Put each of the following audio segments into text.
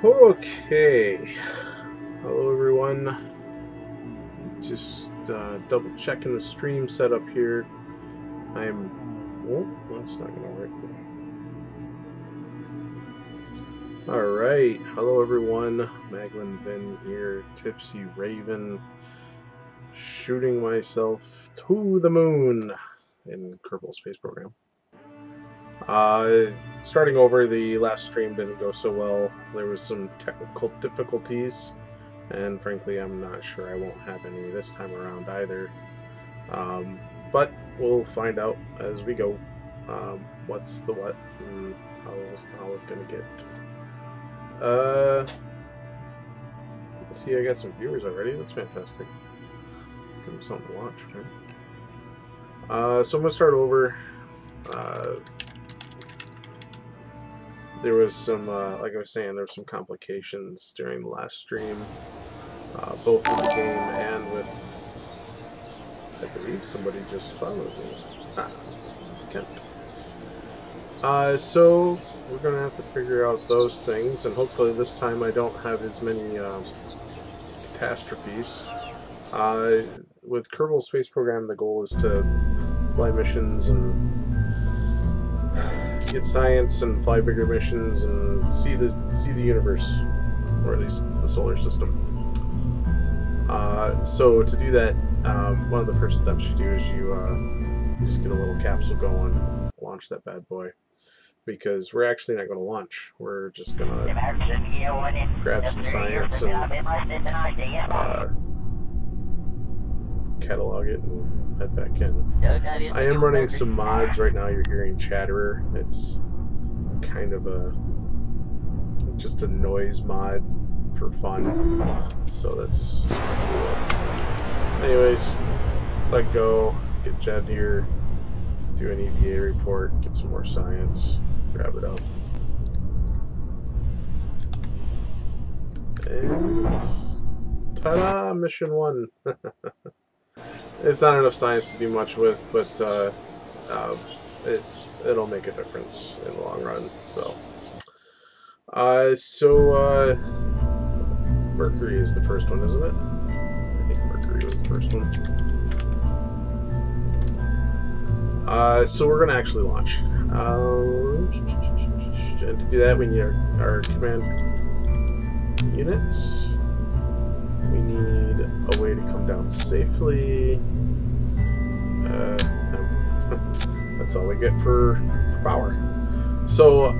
Okay, hello everyone. Just double checking the stream setup here. Oh, that's not gonna work. All right, hello everyone. Maglinjosvinn here, Tipsy Raven, shooting myself to the moon in Kerbal Space Program. Starting over, the last stream didn't go so well. There was some technical difficulties. And frankly, I'm not sure I won't have any this time around either. But we'll find out as we go what's the what and how it's going to get. See, I got some viewers already. That's fantastic. Give them something to watch, right? So I'm going to start over. There was some, like I was saying, there were some complications during the last stream, both with the game and with, I believe somebody just followed me. So we're going to have to figure out those things, and hopefully this time I don't have as many catastrophes. With Kerbal Space Program, the goal is to fly missions and get science and fly bigger missions and see the universe, or at least the solar system. So to do that, one of the first steps you do is you just get a little capsule going, launch that bad boy. Because we're actually not going to launch. We're just going to grab some science and catalog it and head back in. I am running some mods right now. You're hearing Chatterer. It's kind of just a noise mod for fun. So that's cool. Anyways, let go, get Jed here, do an EVA report, get some more science, grab it up. And ta-da! Mission 1. It's not enough science to do much with, but it'll make a difference in the long run. So, Mercury is the first one, isn't it? I think Mercury was the first one. So we're gonna actually launch. And to do that, we need our command units. We need a way to come down safely. That's all we get for power. So,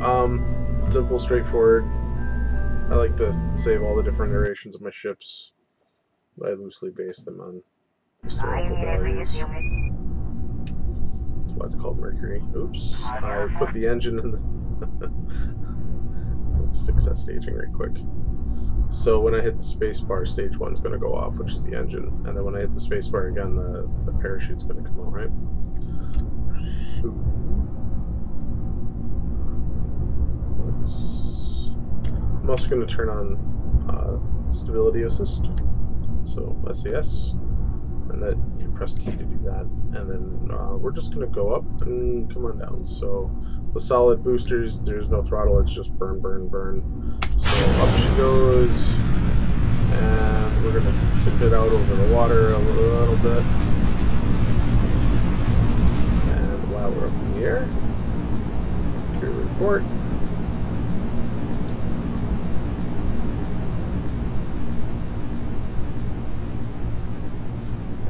simple, straightforward. I like to save all the different iterations of my ships. I loosely base them on historical values. That's why it's called Mercury. Oops, I put the engine in the... Let's fix that staging right quick. So when I hit the space bar, stage 1 is going to go off, which is the engine. And then when I hit the space bar again, the parachute's going to come out, right? I'm also going to turn on stability assist. So SAS. And that you press T to do that. And then we're just going to go up and come on down. So the solid boosters, there's no throttle, it's just burn, burn, burn. So up she goes, and we're going to tip it out over the water a little bit. And while we're up in the air, crew report.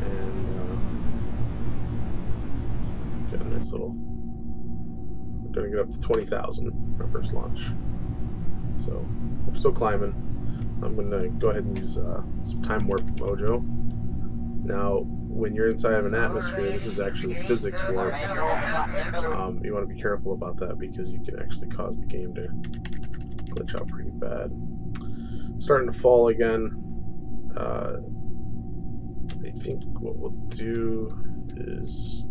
And get a nice little... We're going to get up to 20,000 our first launch. So we're still climbing. I'm going to go ahead and use some time warp mojo. Now, when you're inside of an atmosphere, this is actually physics warp. You want to be careful about that because you can actually cause the game to glitch out pretty bad. Starting to fall again. I think what we'll do is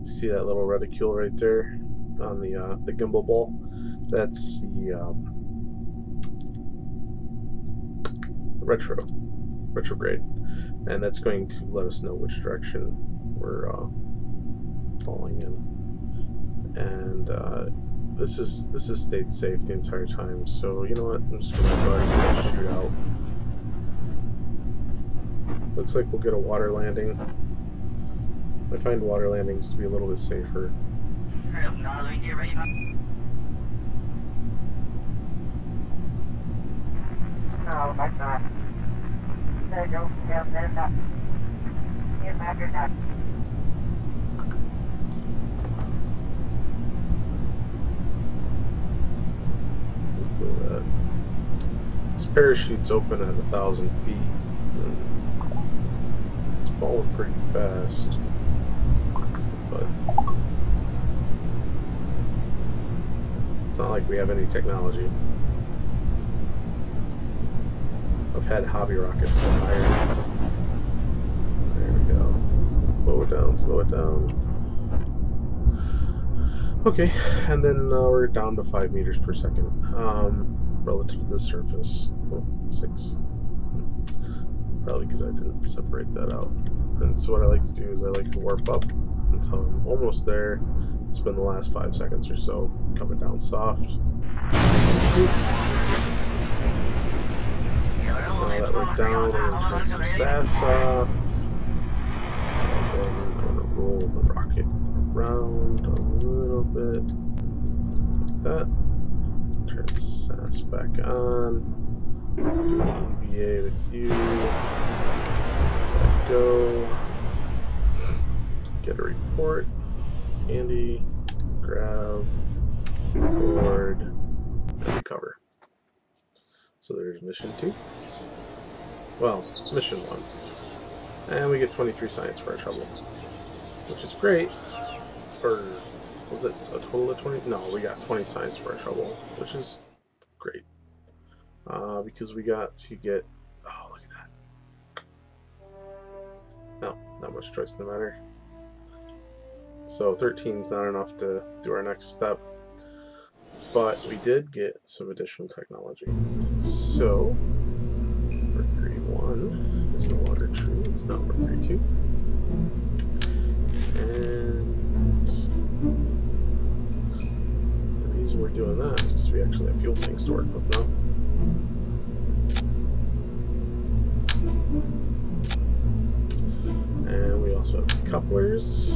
see that little reticule right there on the gimbal ball. That's the retrograde, and that's going to let us know which direction we're falling in. And this has stayed safe the entire time. So you know what? I'm just gonna go ahead and shoot out. Looks like we'll get a water landing. I find water landings to be a little bit safer. No, that's not. There's not. You're not. You're not. This parachute's open at 1,000 feet. It's falling pretty fast, but it's not like we have any technology. I've had hobby rockets go higher. There we go. Slow it down, slow it down. Okay, and then we're down to 5 meters per second relative to the surface. Oh, 6. Probably because I didn't separate that out. And so what I like to do is I like to warp up until I'm almost there. Spend the last 5 seconds or so coming down soft. Now that we're down, we're going to try some sass off. And then I'm going to roll the rocket around a little bit. Like that. Turn sass back on. Do an EVA with you. Let go. Get a report. Andy. Grab. Board. And recover. So there's mission 2. Well, mission 1. And we get 23 science for our trouble. Which is great. Or was it a total of 20? No, we got 20 science for our trouble. Which is great. Because we got to get... Oh, look at that. No, not much choice in the matter. So 13 is not enough to do our next step. But we did get some additional technology. So, Mercury 1 is no longer true. It's now Mercury 2. And the reason we're doing that is because we actually have fuel tanks to work with now. And we also have couplers.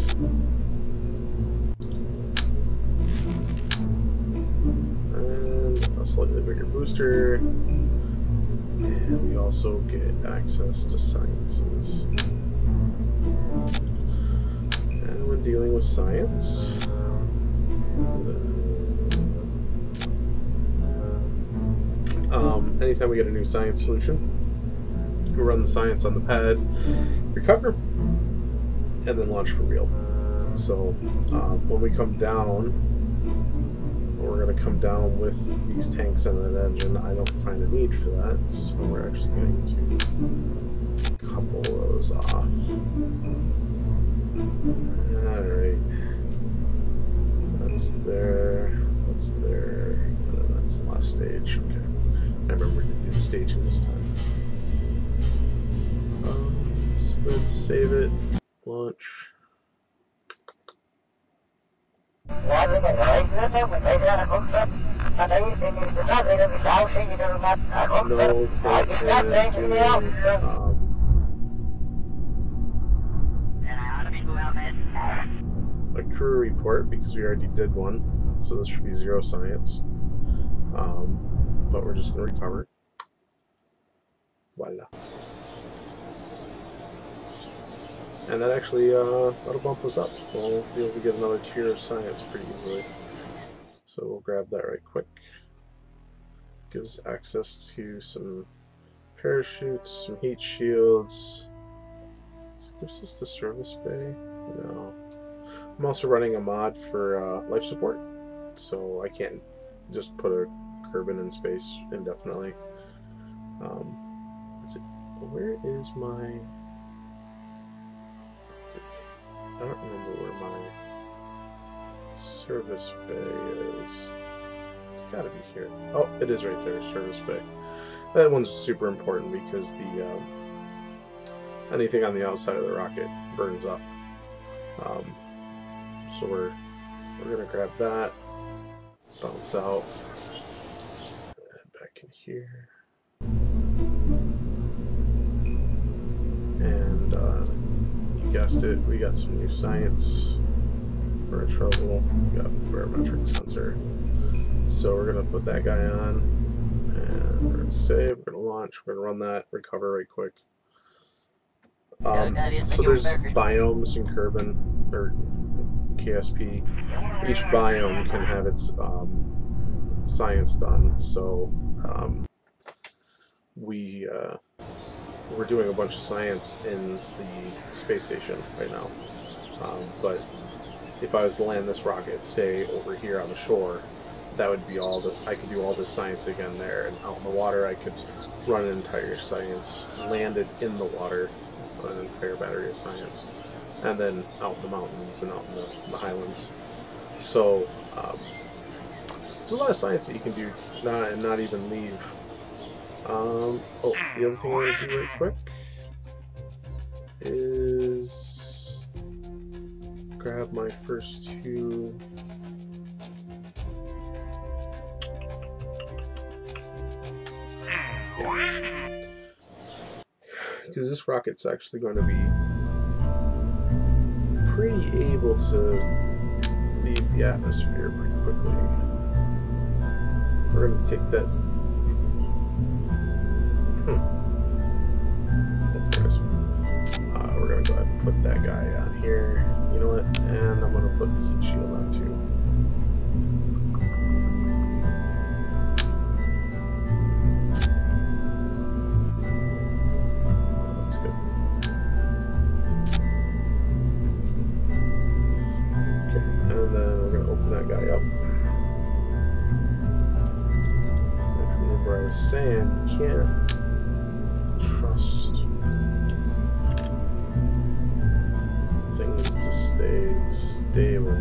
And a slightly bigger booster. And we also get access to sciences. And when dealing with science, anytime we get a new science solution, we run the science on the pad, recover, and then launch for real. So when we come down, we're going to come down with these tanks and that engine. I don't find a need for that, so we're actually going to couple those off. Alright. That's there, and then that's the last stage. Okay. I remember to do the staging this time. So let's save it. Launch. No, a crew report because we already did one, so this should be 0 science. But we're just going to recover. Voila. And that actually, that'll bump us up. We'll be able to get another tier of science pretty easily. So we'll grab that right quick. Gives access to some parachutes, some heat shields. Gives us the service bay? No. I'm also running a mod for life support, so I can't just put a Kerbin in space indefinitely. Where is my... I don't remember where my service bay is. It's gotta be here. Oh, it is right there, service bay. That one's super important because the anything on the outside of the rocket burns up. So we're gonna grab that. bounce out, and back in here, and you guessed it, we got some new science for trouble. We got barometric sensor, so we're gonna put that guy on, and we're gonna save, we're gonna launch, we're gonna run that, recover right quick. So there's biomes in Kerbin, or KSP. Each biome can have its science done. So we're doing a bunch of science in the space station right now. But if I was to land this rocket, say over here on the shore, that would be all I could do all this science again there, and out in the water I could run an entire science, land it in the water, an entire battery of science, and then out in the mountains and out in the highlands. So there's a lot of science that you can do and not even leave. Oh, the other thing I want to do right quick is grab my first two. Because this rocket's actually going to be pretty able to leave the atmosphere pretty quickly. We're going to take that. We're going to go ahead and put that guy on here. You know what? And I'm going to put the heat shield on too. Saying you can't trust things to stay stable.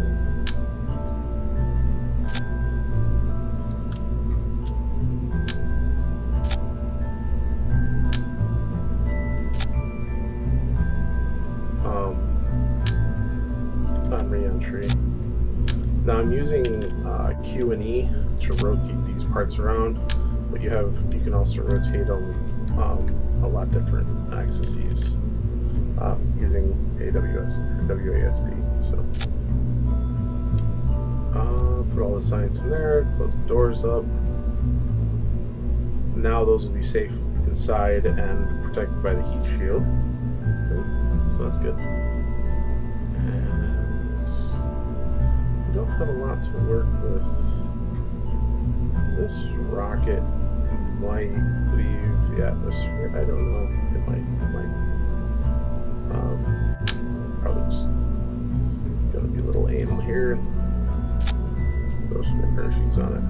On re-entry. Now I'm using Q and E to rotate these parts around. But you can also rotate them a lot different axes using WASD. So put all the science in there, close the doors up. Now those will be safe inside and protected by the heat shield. Okay. So that's good. And we don't have a lot to work with. This rocket might leave the atmosphere. I don't know. It might. Probably just gonna be a little anal here and throw some more parachutes on it.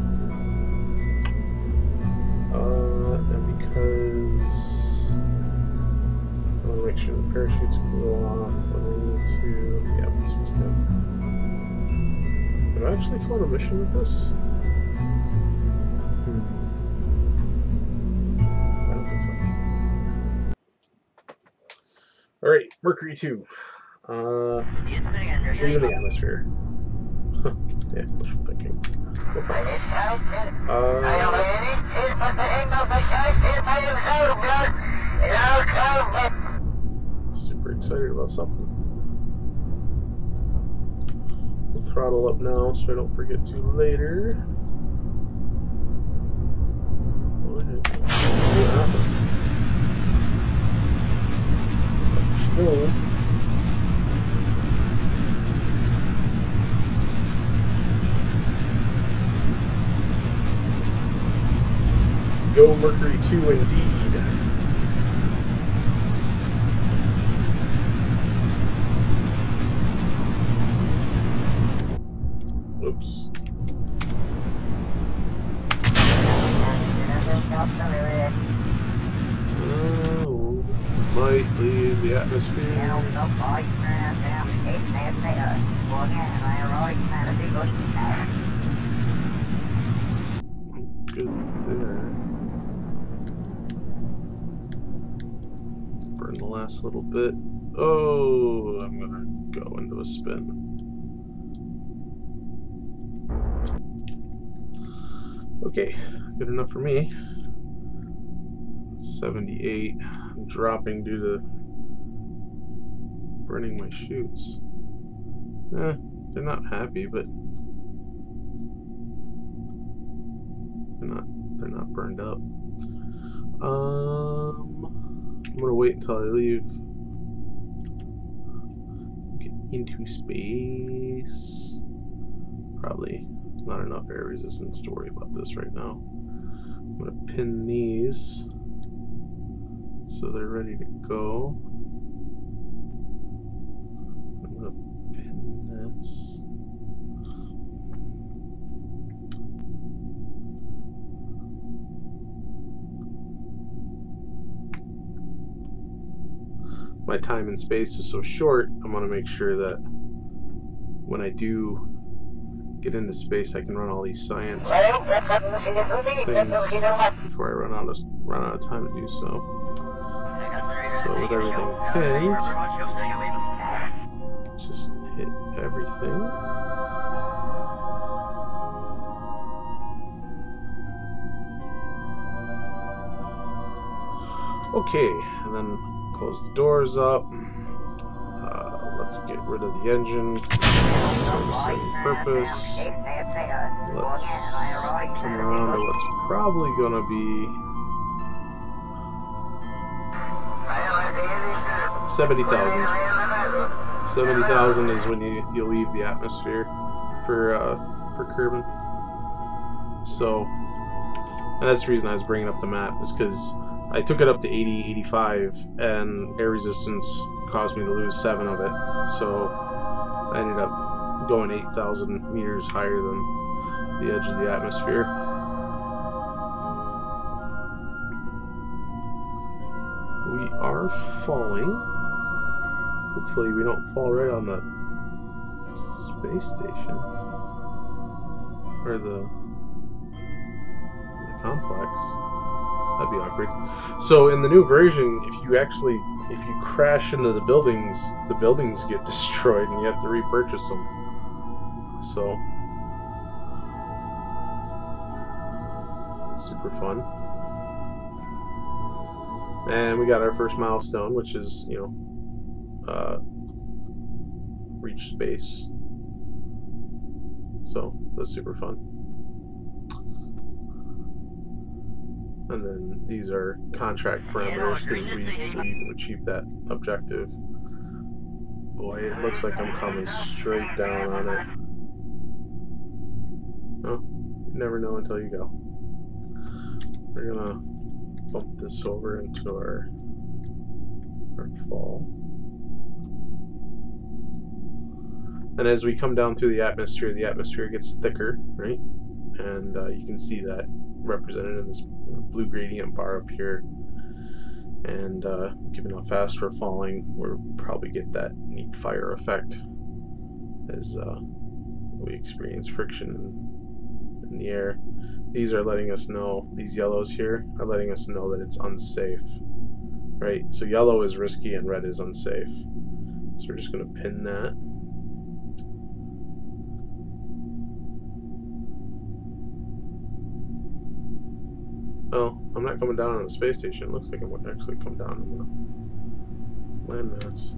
And because I want to make sure the parachutes can go off when we need to. Yeah, this one's good. Have I actually flown a mission with this? Alright, Mercury 2. Leaving the atmosphere. Yeah, wishful thinking. No problem. Super excited about something. We'll throttle up now so I don't forget to later. Let's see what happens. Go Mercury 2 indeed. Oops. Might leave the atmosphere. Good there. Burn the last little bit. Oh, I'm gonna go into a spin. Okay, good enough for me. 78. I'm dropping due to burning my chutes. They're not happy, but they're not burned up. I'm gonna wait until I leave. Get into space. Probably not enough air resistance to worry about this right now. I'm gonna pin these so they're ready to go. I'm gonna pin this. My time and space is so short, I want to make sure that when I do get into space, I can run all these science things before I run out of time to do so. So with everything pinned, just hit everything. Okay, and then close the doors up. Let's get rid of the engine. Servicing purpose. Let's come around to what's probably gonna be 70,000. 70,000 is when you leave the atmosphere for Kerbin. So, and that's the reason I was bringing up the map, is because I took it up to 80, 85, and air resistance caused me to lose 7 of it. So I ended up going 8,000 meters higher than the edge of the atmosphere. We are falling. Hopefully we don't fall right on the space station or the complex. That'd be awkward. So in the new version, if you crash into the buildings get destroyed and you have to repurchase them. So super fun. And we got our first milestone, which is, reach space. So that's super fun. And then these are contract parameters because we achieved that objective. Boy, it looks like I'm coming straight down on it. Oh, you never know until you go. We're gonna bump this over into our fall. And as we come down through the atmosphere gets thicker, right? And you can see that represented in this blue gradient bar up here. And given how fast we're falling, we'll probably get that neat fire effect as we experience friction in the air. These are letting us know, these yellows here are letting us know that it's unsafe, right? So yellow is risky and red is unsafe. So we're just going to pin that. Oh, I'm not coming down on the space station. It looks like I'm going to actually come down on the landmass.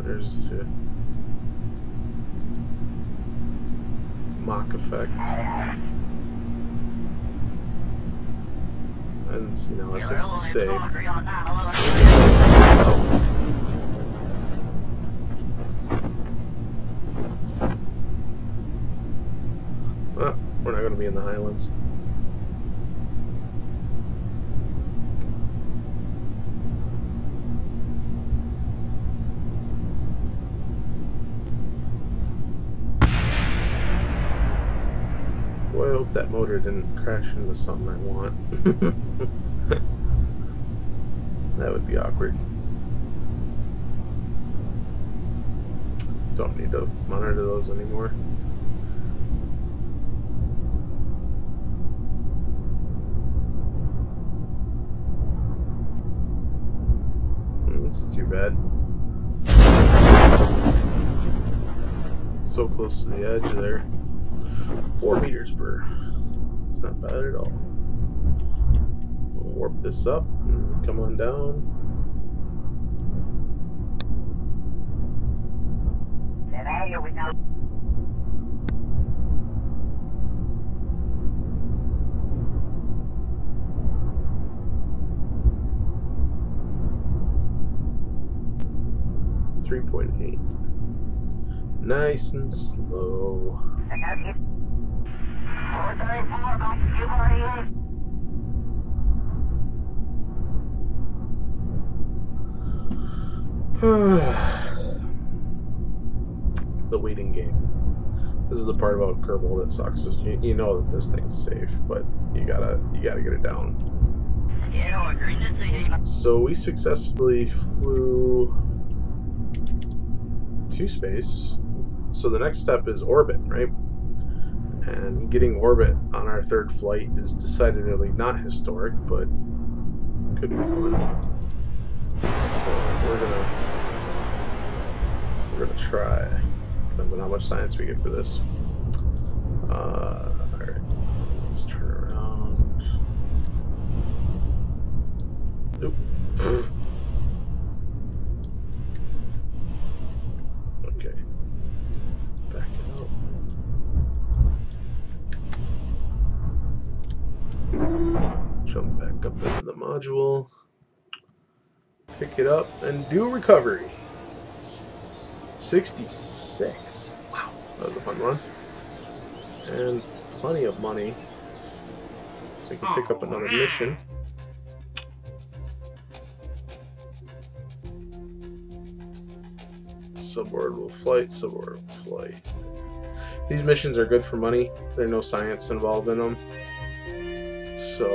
There's the Mach effect. And now it says it's safe. Well, we're not going to be in the Highlands. Boy, I hope that motor didn't crash into something I want. That would be awkward. Don't need to monitor those anymore. That's too bad. so close to the edge there. 4 meters per. It's not bad at all. We'll warp this up and come on down. Here we go. Nice and slow. I got you. 434, back to 248. The waiting game. This is the part about Kerbal that sucks. Is you know that this thing's safe, but you gotta get it down. So we successfully flew to space. So the next step is orbit, right? And getting orbit on our third flight is decidedly not historic, but could be fun. So we're gonna try. Depends on how much science we get for this. Alright, let's turn around. Oop. Okay. Back it up. Jump back up into the module. Pick it up and do recovery. 66. Wow, that was a fun run. And plenty of money. We can pick up another mission. Suborbital flight, suborbital flight. These missions are good for money. There's no science involved in them. So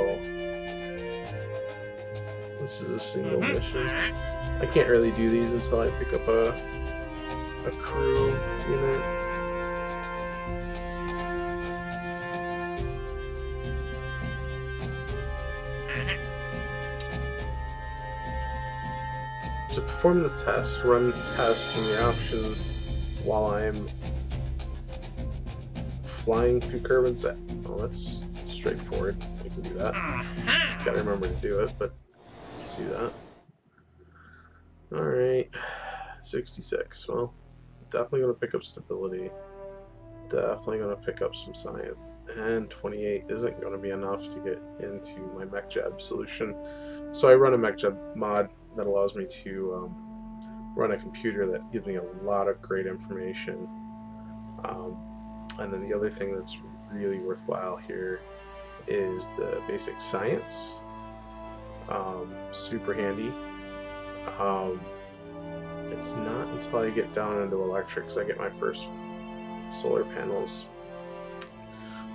this is a single mission. I can't really do these until I pick up a crew unit. To perform the test, run tests in the option while I'm flying through Kerbin's. Oh, that's straightforward. I can do that. Gotta remember to do it, but do that. Alright. 66. Well, definitely going to pick up stability. Definitely going to pick up some science. And 28 isn't going to be enough to get into my MechJab solution. So I run a MechJab mod that allows me to run a computer that gives me a lot of great information. And then the other thing that's really worthwhile here is the basic science. Super handy. It's not until I get down into electrics I get my first solar panels.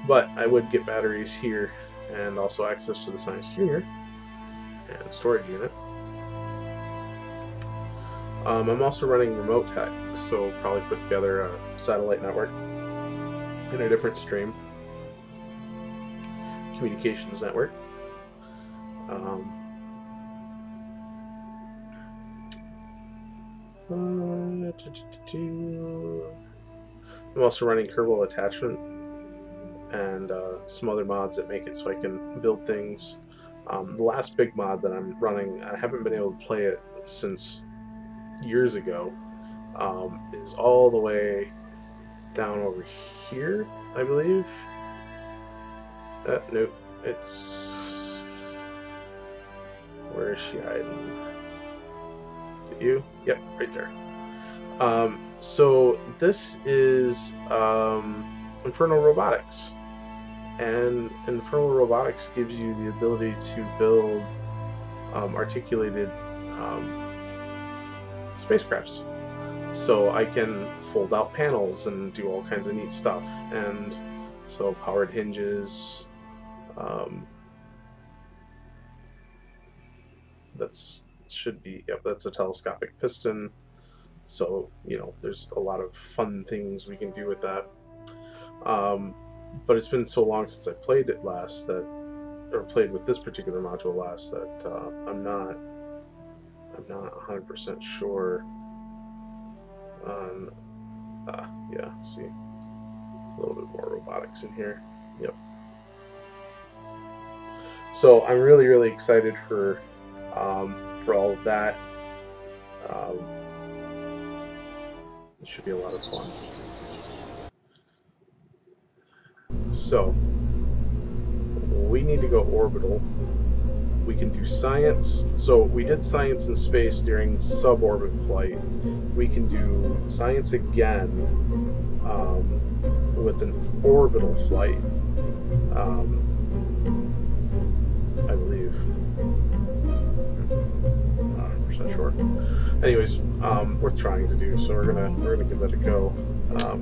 But I would get batteries here and also access to the Science Junior and storage unit. I'm also running remote tech, so probably put together a satellite network in a different stream. Communications network. I'm also running Kerbal attachment and some other mods that make it so I can build things. The last big mod that I'm running, I haven't been able to play it since years ago, is all the way down over here, I believe. Nope, it's... Where is she hiding? Is it you? Yep, right there. So this is Infernal Robotics. And Infernal Robotics gives you the ability to build articulated spacecrafts. So I can fold out panels and do all kinds of neat stuff. And so powered hinges, that's a telescopic piston. So, you know, there's a lot of fun things we can do with that. But it's been so long since I played it last or played with this particular module last, that I'm not 100% sure on Yeah, see, a little bit more robotics in here. Yep. So I'm really, really excited for all of that. It should be a lot of fun. So we need to go orbital. We can do science. So we did science in space during suborbit flight. We can do science again with an orbital flight. I believe. Not 100% sure. Anyways, worth trying to do. So we're gonna give that a go.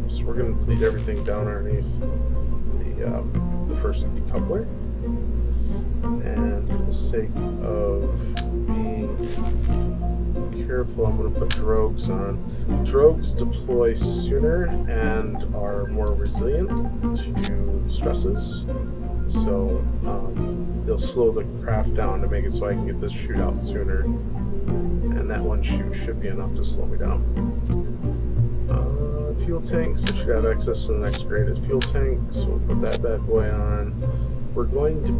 So we're gonna complete everything down underneath the first decoupler. And for the sake of being careful, I'm going to put drogues on. Drogues deploy sooner and are more resilient to stresses, so they'll slow the craft down to make it so I can get this chute out sooner. And that one chute should be enough to slow me down. Fuel tanks, I should have access to the next graded fuel tank, so we'll put that bad boy on. We're going to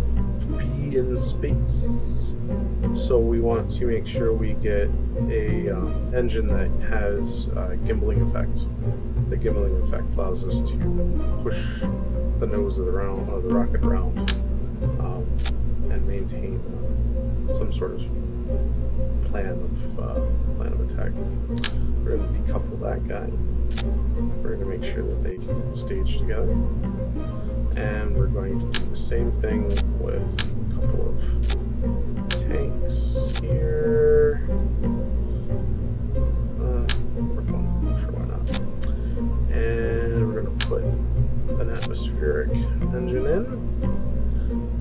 be in space, so we want to make sure we get a engine that has gimbaling effect. The gimbaling effect allows us to push the nose of the rocket around and maintain some sort of plan of attack. We're going to decouple that guy. We're going to make sure that they can stage together. And we're going to do the same thing with a couple of tanks here. Fourth one, sure, why not? And we're going to put an atmospheric engine in.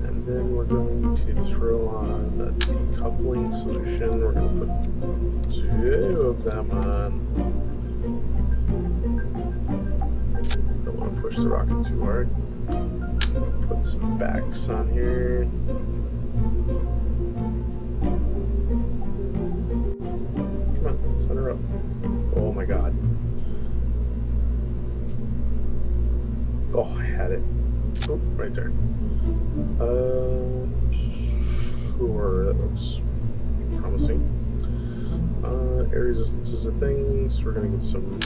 And then we're going to throw on a decoupling solution. We're going to put 2 of them on. Don't want to push the rocket too hard. Put some backs on here. Come on, center up. Oh my god. Oh, I had it. Oh, right there. Sure, that looks promising. Air resistance is a thing, so we're gonna get some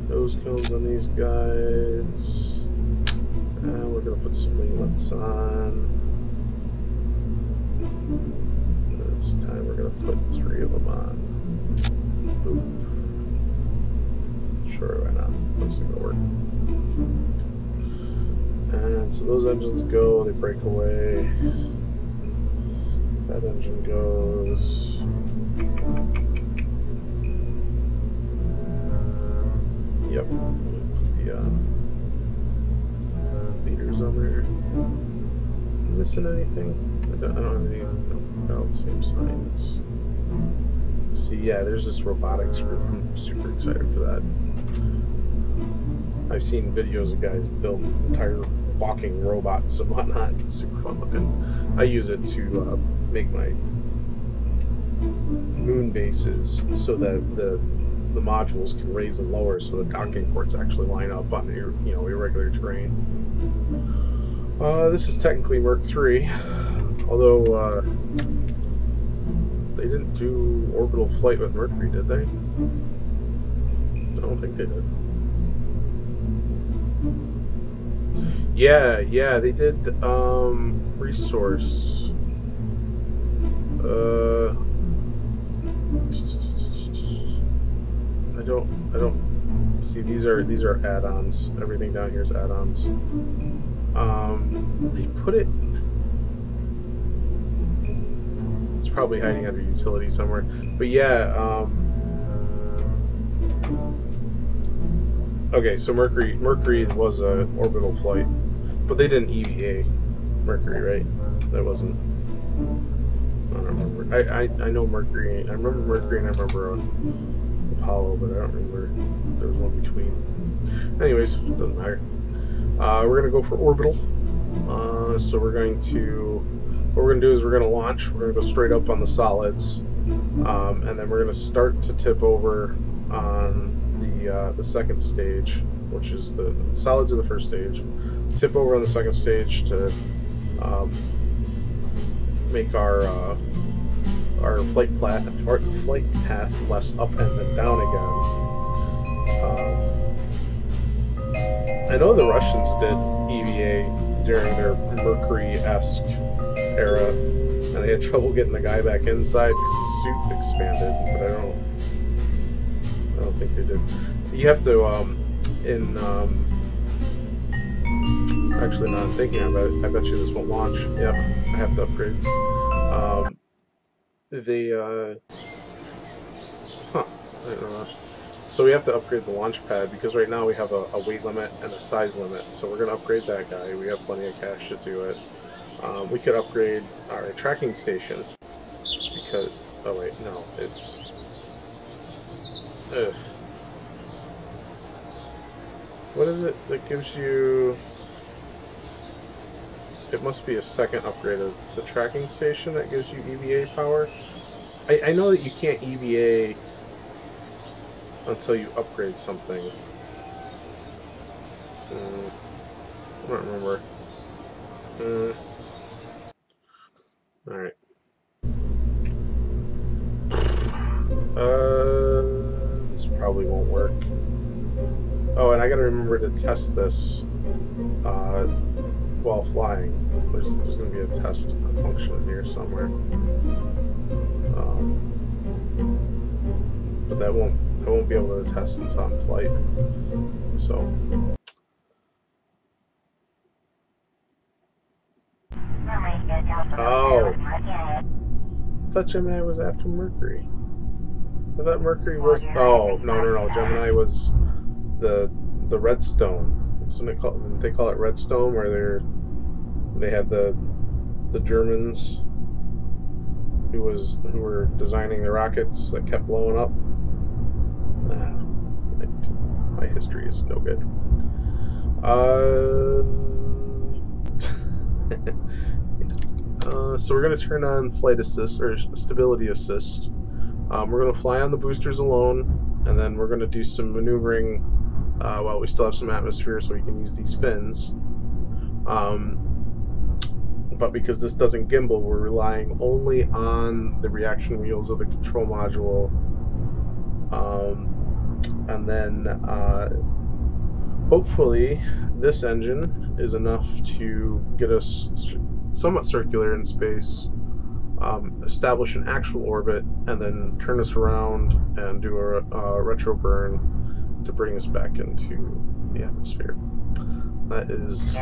nose cones on these guys. And we're going to put some winglets on. This time we're going to put 3 of them on. Boop. Sure, why not? Looks like it'll work. And so those engines go, they break away. That engine goes. Yep. Put the leaders on there. Missing anything? I don't have any. No, all the same signs. See, yeah, there's this robotics group. I'm super excited for that. I've seen videos of guys build entire walking robots and whatnot. It's super fun looking. I use it to make my moon bases so that the modules can raise and lower, so the docking ports actually line up on irregular terrain. This is technically Merc 3, although they didn't do orbital flight with Mercury, did they? I don't think they did. Yeah, they did resource. I don't see, these are add-ons. Everything down here is add-ons. They put it, it's probably hiding under utility somewhere, but yeah, okay, so Mercury was a orbital flight, but they didn't EVA Mercury, right? That wasn't, I don't remember. I know Mercury, I remember Mercury, and I remember Apollo, but I don't remember there was one between. Anyways, doesn't matter. We're gonna go for orbital. So we're going to, what we're gonna do is we're gonna launch. We're gonna go straight up on the solids, and then we're gonna start to tip over on the the second stage, which is the solids of the first stage. Tip over on the second stage to make our flight path less up and then down again. I know the Russians did EVA during their Mercury-esque era, and they had trouble getting the guy back inside because his suit expanded, but I don't think they did. You have to actually, now I'm thinking about it, I bet you this won't launch. Yep, I have to upgrade. I don't know that. So we have to upgrade the launch pad because right now we have a weight limit and a size limit. So we're going to upgrade that guy. We have plenty of cash to do it. We could upgrade our tracking station because, oh wait, no, it's, what is it that gives you, it must be a second upgrade of the tracking station that gives you EVA power. I know that you can't EVA until you upgrade something. I don't remember. Alright. This probably won't work. Oh, and I gotta remember to test this while flying. There's gonna be a test function here somewhere. But I won't be able to test until I'm flight. So oh, I thought Gemini was after Mercury. I thought Mercury was, oh no, Gemini was the Redstone. Didn't they call it Redstone, where they had the Germans who were designing the rockets that kept blowing up. My history is no good. So we're going to turn on flight assist, or stability assist. We're going to fly on the boosters alone, and then we're going to do some maneuvering while we still have some atmosphere so we can use these fins. But because this doesn't gimbal, we're relying only on the reaction wheels of the control module. And then hopefully this engine is enough to get us somewhat circular in space, establish an actual orbit, and then turn us around and do a retro burn to bring us back into the atmosphere. That is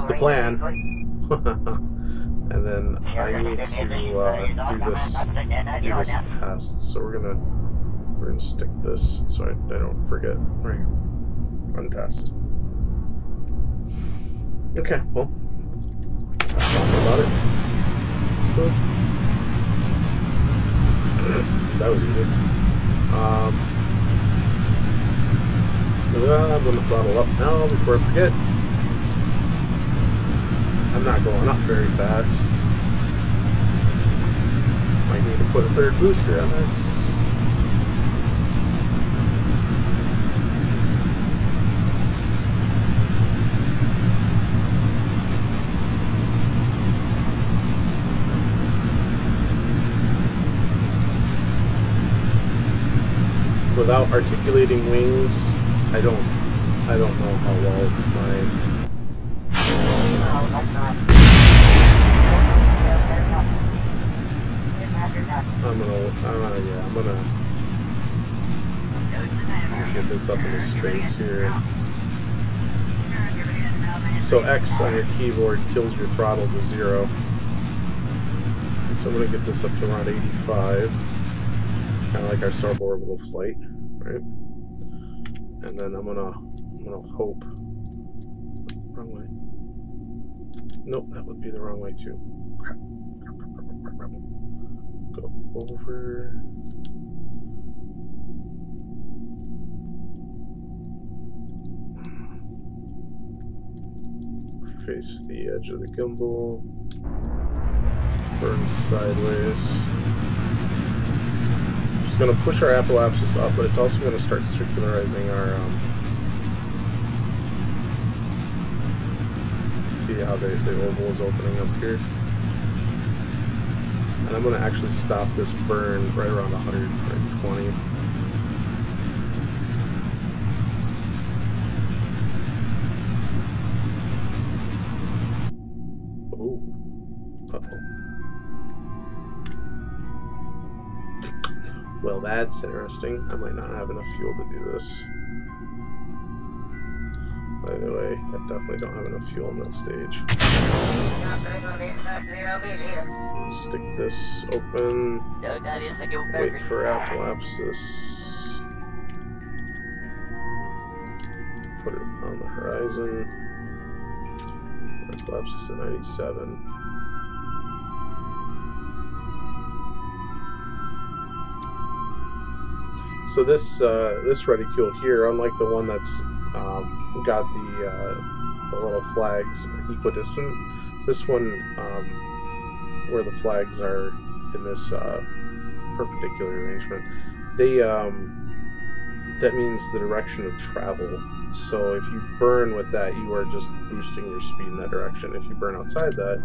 the plan. And then I need to do this test. So we're gonna stick this so I don't forget. Right, untest. Okay, well, talk about it. That was easy. I'm gonna throttle up now before I forget. I'm not going up very fast. Might need to put a third booster on this. Without articulating wings, I don't know how well my I'm gonna get this up into space here. So X on your keyboard kills your throttle to 0. So I'm gonna get this up to around 85, kind of like our suborbital flight, right? And then I'm gonna hope. Wrong way. Nope, that would be the wrong way too. Crap. Go over. Face the edge of the gimbal. Burn sideways. going to push our apoapsis up, but it's also going to start circularizing our. See how the oval is opening up here. And I'm going to actually stop this burn right around 120. Ooh. Uh-oh. Well, that's interesting. I might not have enough fuel to do this. By the way, I definitely don't have enough fuel in that stage. Stick this open. Wait for apoapsis. Put it on the horizon. Apoapsis at 97. So this reticule here, unlike the one that's got the little flags equidistant, this one where the flags are in this perpendicular arrangement, they that means the direction of travel. So if you burn with that, you are just boosting your speed in that direction. If you burn outside that,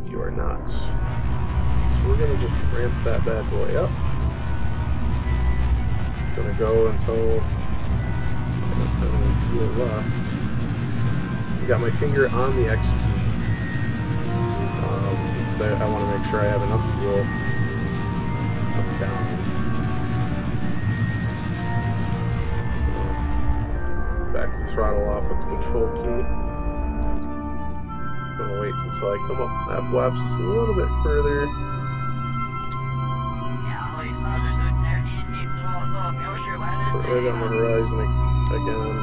you are not. So we're gonna just ramp that bad boy up. Gonna go until I got my finger on the X key. So I want to make sure I have enough fuel up and down. Back the throttle off with the control key. I'm gonna wait until I come up apoapsis a little bit further. Put it right on the horizon again.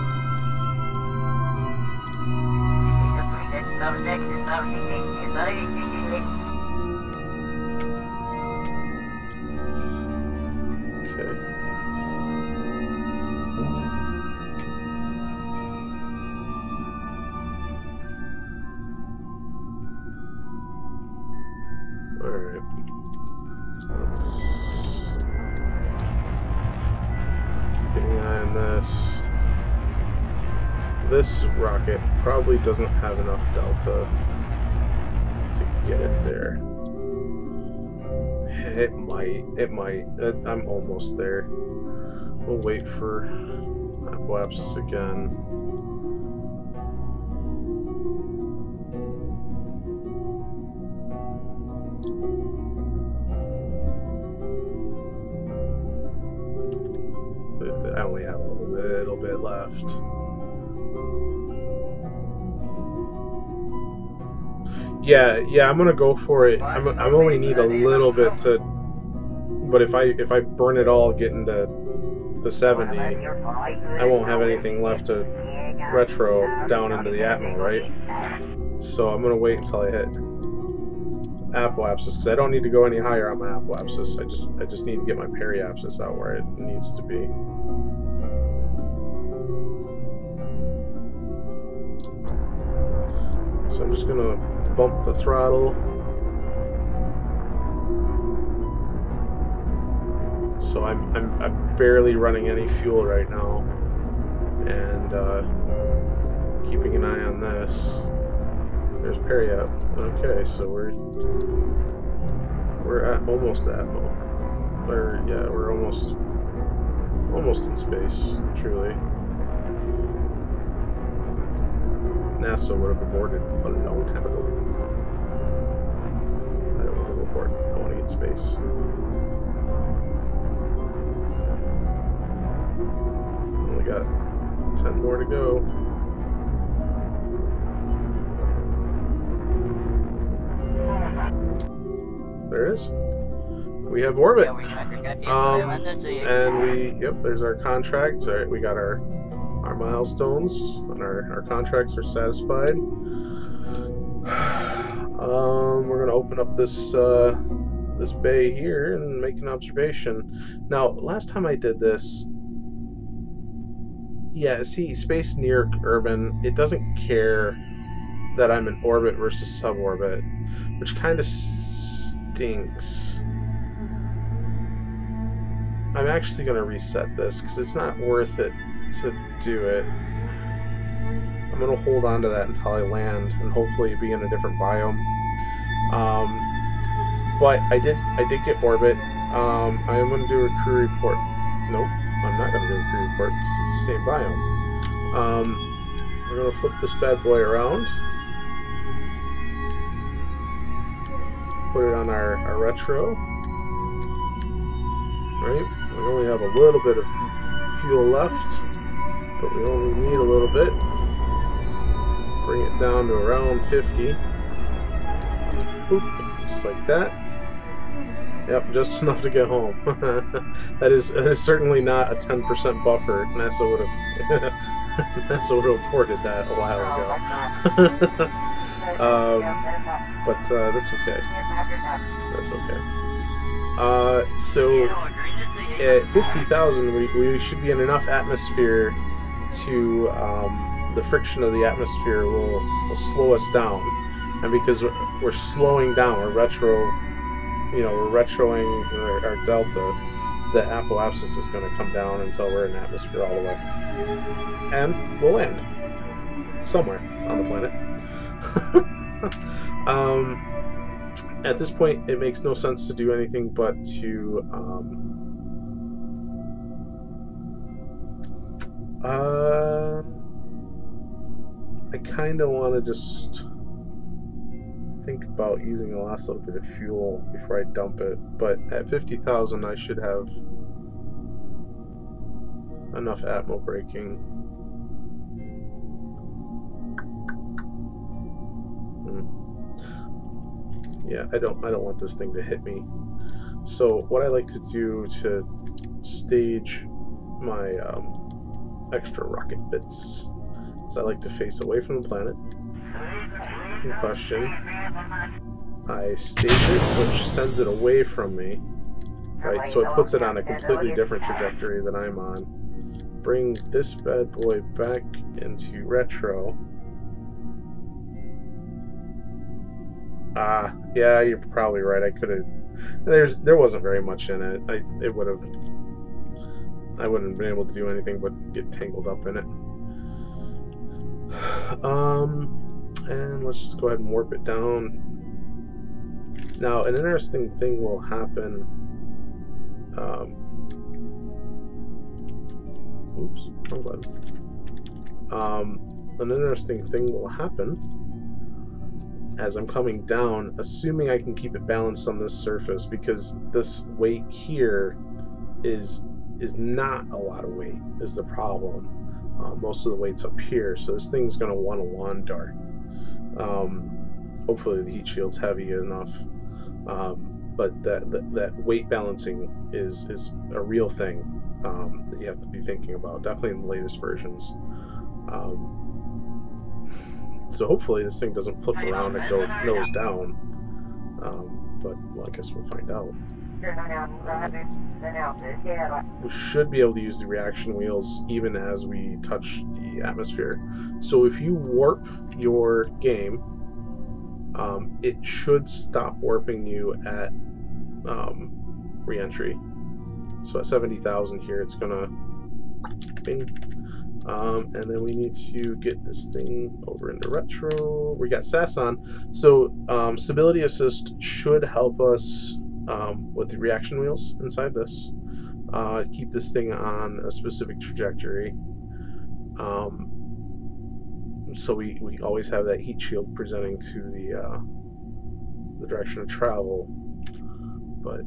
Okay. All right. Let's keep an eye on this. This rocket probably doesn't have enough delta to get it there. It might. I'm almost there. We'll wait for apoapsis again. I only have a little bit left. Yeah, I'm gonna go for it. I'm only need a little bit to, but if I burn it all, getting to the 70, I won't have anything left to retro down into the atmo, right? So I'm gonna wait until I hit apoapsis, because I don't need to go any higher on my apoapsis. I just need to get my periapsis out where it needs to be. So I'm just gonna bump the throttle. So I'm barely running any fuel right now, and keeping an eye on this. There's periap. Okay, so we're at almost atmo. Or yeah, we're almost in space, truly. NASA would have aborted a long time ago. I don't want to abort. I want to get space. Only got 10 more to go. There it is. We have orbit. And there's our contract. All right, we got our milestones, and our contracts are satisfied. We're gonna open up this this bay here and make an observation. Now, last time I did this, yeah, see, space near urban, it doesn't care that I'm in orbit versus suborbit, which kind of stinks. I'm actually going to reset this because it's not worth it to do it. I'm going to hold on to that until I land and hopefully be in a different biome. But I did get orbit. I am going to do a crew report. Nope, I'm not going to do a crew report because it's the same biome. We're going to flip this bad boy around. Put it on our retro. Right? We only have a little bit of fuel left, but we only need a little bit. Bring it down to around 50. Boop, just like that. Yep, just enough to get home. that is certainly not a 10% buffer. NASA would have NASA would have reported that a while ago. But that's okay. That's okay. So at 50,000, we should be in enough atmosphere to the friction of the atmosphere will slow us down, and because we're slowing down, we're retroing our delta, the apoapsis is going to come down until we're in atmosphere all the way, and we'll land somewhere on the planet. At this point, it makes no sense to do anything but to I kind of want to just think about using the last little bit of fuel before I dump it, but at 50,000 I should have enough atmo braking. Yeah, I don't want this thing to hit me. So what I like to do to stage my extra rocket bits is I like to face away from the planet in question. I stage it, which sends it away from me, right? So it puts it on a completely different trajectory than I'm on. Bring this bad boy back into retro. Yeah, you're probably right. I could have. There wasn't very much in it. I wouldn't have been able to do anything but get tangled up in it. And let's just go ahead and warp it down. Now, an interesting thing will happen. Oops, wrong button. An interesting thing will happen as I'm coming down, assuming I can keep it balanced on this surface, because this weight here is not a lot of weight is the problem. Most of the weight's up here, so this thing's going to want a lawn dart. Hopefully the heat shield's heavy enough, but that weight balancing is a real thing that you have to be thinking about, definitely in the latest versions. So hopefully this thing doesn't flip around and go nose down, but well, I guess we'll find out. We should be able to use the reaction wheels even as we touch the atmosphere. So if you warp your game, it should stop warping you at re-entry. So at 70,000 here, it's gonna bing. And then we need to get this thing over into retro. We got SAS on. So stability assist should help us with the reaction wheels inside this. Keep this thing on a specific trajectory. So we always have that heat shield presenting to the direction of travel. But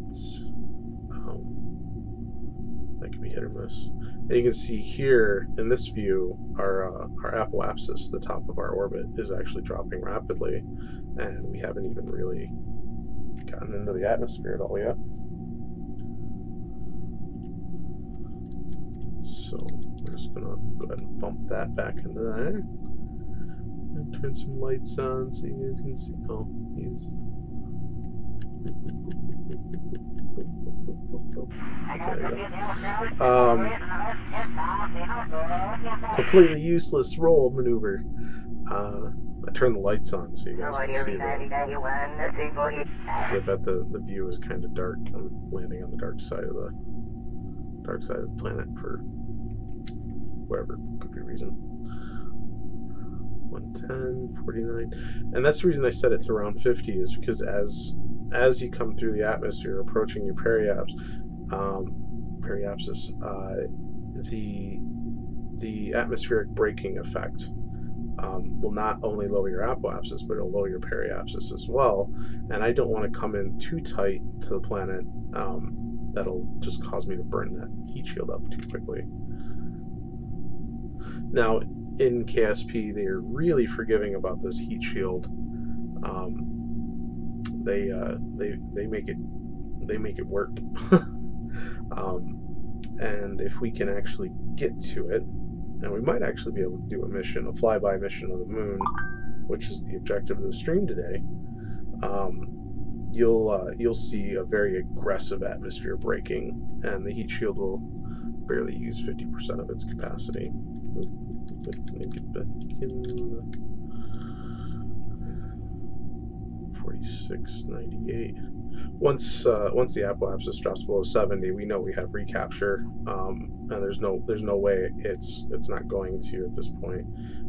that can be hit or miss. And you can see here in this view, our apoapsis, the top of our orbit, is actually dropping rapidly, and we haven't even really gotten into the atmosphere at all yet. So we're just gonna go ahead and bump that back into there, and turn some lights on so you guys can see. Oh, he's. Completely useless roll maneuver. I turned the lights on so you guys can see that. Because I bet the view is kind of dark. I'm landing on the dark side of the dark side of the planet for whatever goofy reason. 110, 49, and that's the reason I set it to around 50 is because as you come through the atmosphere, approaching your periapsis, the atmospheric braking effect will not only lower your apoapsis, but it'll lower your periapsis as well. And I don't want to come in too tight to the planet. That'll just cause me to burn that heat shield up too quickly. Now, in KSP, they are really forgiving about this heat shield. They make it work. And if we can actually get to it, and we might actually be able to do a mission, a flyby mission of the moon, which is the objective of the stream today. You'll see a very aggressive atmosphere braking, and the heat shield will barely use 50% of its capacity. Let me get back in. 4698. Once the apoapsis drops below 70, we know we have recapture, and there's no way it's not going to at this point.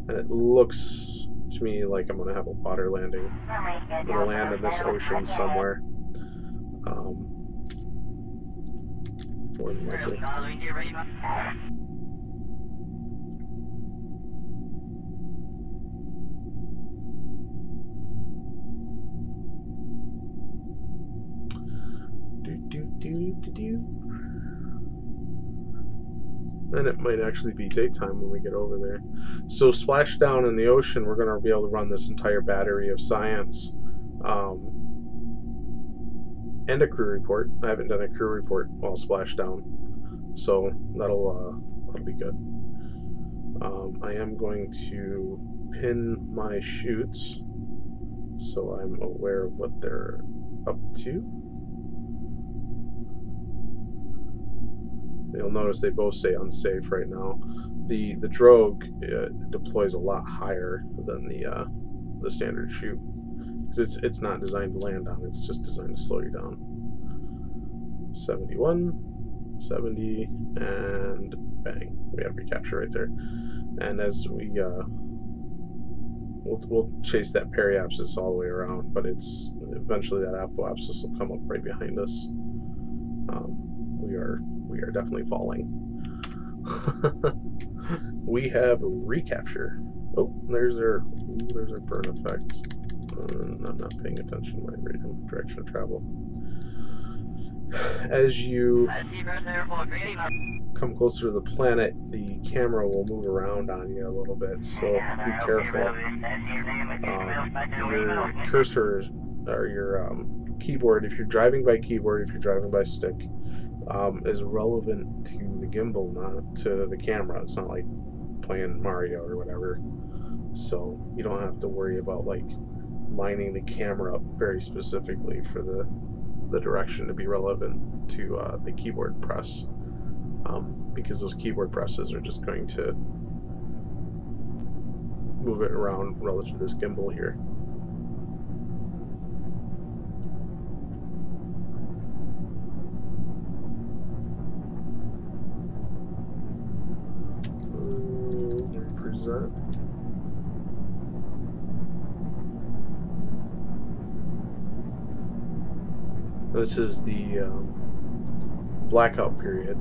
And it looks to me like I'm going to have a water landing. I'm going to land in this ocean somewhere. More than likely. And it might actually be daytime when we get over there. So splash down in the ocean, we're going to be able to run this entire battery of science and a crew report. I haven't done a crew report while splashed down, so that'll be good. I am going to pin my chutes so I'm aware of what they're up to. You'll notice they both say unsafe right now. The drogue deploys a lot higher than the standard chute because it's not designed to land on. It's just designed to slow you down. 71, 70, and bang, we have recapture right there. And as we we'll chase that periapsis all the way around, but it's eventually that apoapsis will come up right behind us. We are definitely falling. We have recapture. Oh, there's our burn effect. I'm not paying attention to my direction of travel. As you come closer to the planet, the camera will move around on you a little bit, so be careful. Your cursor or your keyboard, if you're driving by keyboard, if you're driving by stick, is relevant to the gimbal, not to the camera. It's not like playing Mario or whatever, so you don't have to worry about like lining the camera up very specifically for the direction to be relevant to the keyboard press, because those keyboard presses are just going to move it around relative to this gimbal here. Represent. This is the blackout period.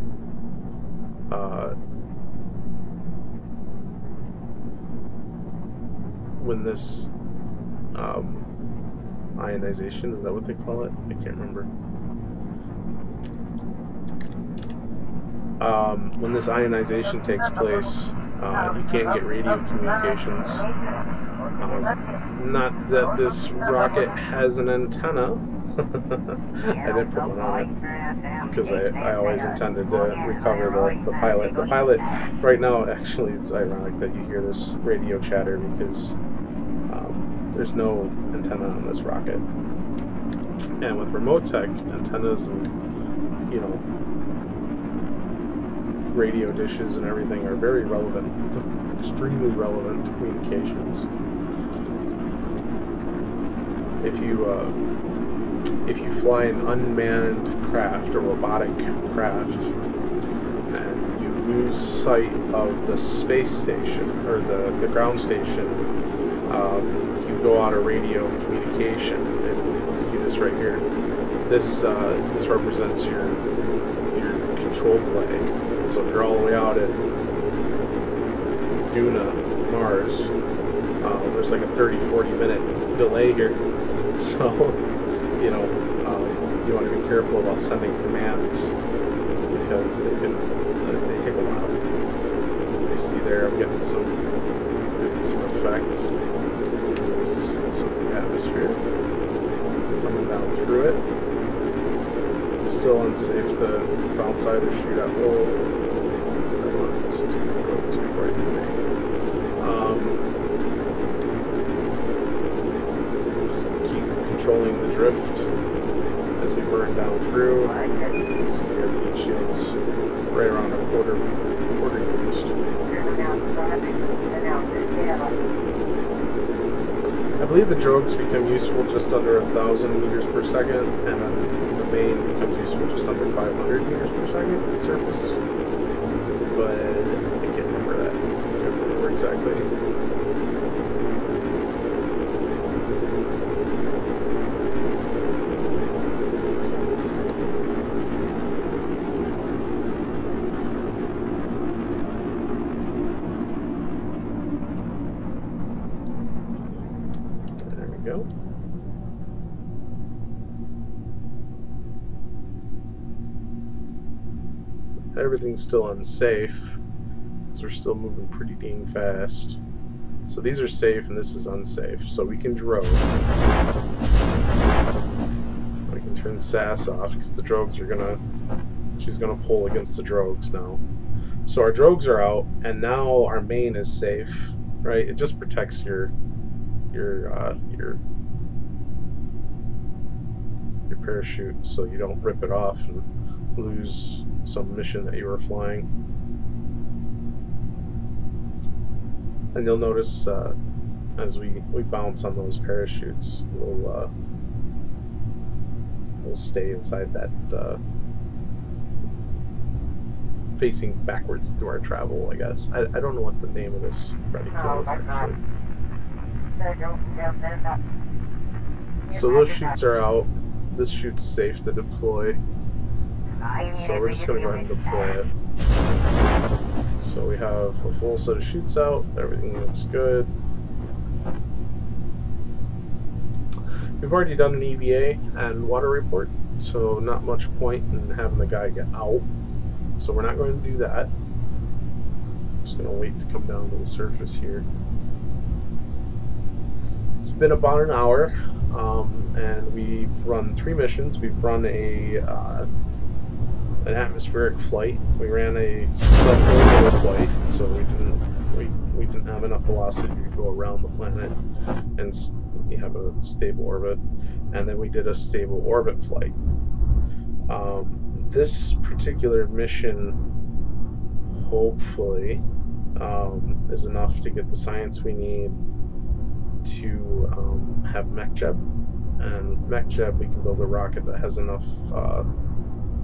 When this ionization, is that what they call it? I can't remember. When this ionization takes place, you can't get radio communications. Not that this rocket has an antenna. I didn't put one on it because I always intended to recover the pilot. The pilot, right now, actually, it's ironic that you hear this radio chatter because there's no antenna on this rocket. And with remote tech, antennas and, you know, radio dishes and everything are very relevant, extremely relevant to communications. If you fly an unmanned craft, a robotic craft, lose sight of the space station, or the ground station, you go out of radio communication. And you see this right here. This represents your control delay. So if you're all the way out at Duna, Mars, there's like a 30-40 minute delay here. So, you know, you want to be careful about sending commands because they take a while. You see there, I'm getting some effect. Resistance of the atmosphere coming down through it. Still unsafe to bounce either shoot at. Whoa! I want this to drones before I do anything. Just keep controlling the drift as we burn down through. You can see here the heat shields right around a quarter used. I believe the drogues become useful just under 1,000 meters per second, and then the main becomes useful just under 500 meters per second at the surface. But I can't remember that. I can't remember exactly. Go. Everything's still unsafe, because we're still moving pretty dang fast. So these are safe and this is unsafe. So we can drone. We can turn SAS off because the drogues are she's gonna pull against the drogues now. So our drogues are out, and now our main is safe, right? It just protects your parachute so you don't rip it off and lose some mission that you were flying. And you'll notice as we bounce on those parachutes, we'll stay inside that facing backwards through our travel, I guess. I don't know what the name of this reticule is actually. So those chutes are out. This chute's safe to deploy. So we're just going to go ahead and deploy it. So we have a full set of chutes out. Everything looks good. We've already done an EVA and water report, so not much point in having the guy get out. So we're not going to do that. Just going to wait to come down to the surface here. It's been about an hour, and we've run 3 missions. We've run an atmospheric flight. We ran a suborbital flight, so we didn't have enough velocity to go around the planet and you have a stable orbit. And then we did a stable orbit flight. This particular mission, hopefully, is enough to get the science we need to have MechJeb. And with MechJeb, we can build a rocket that has enough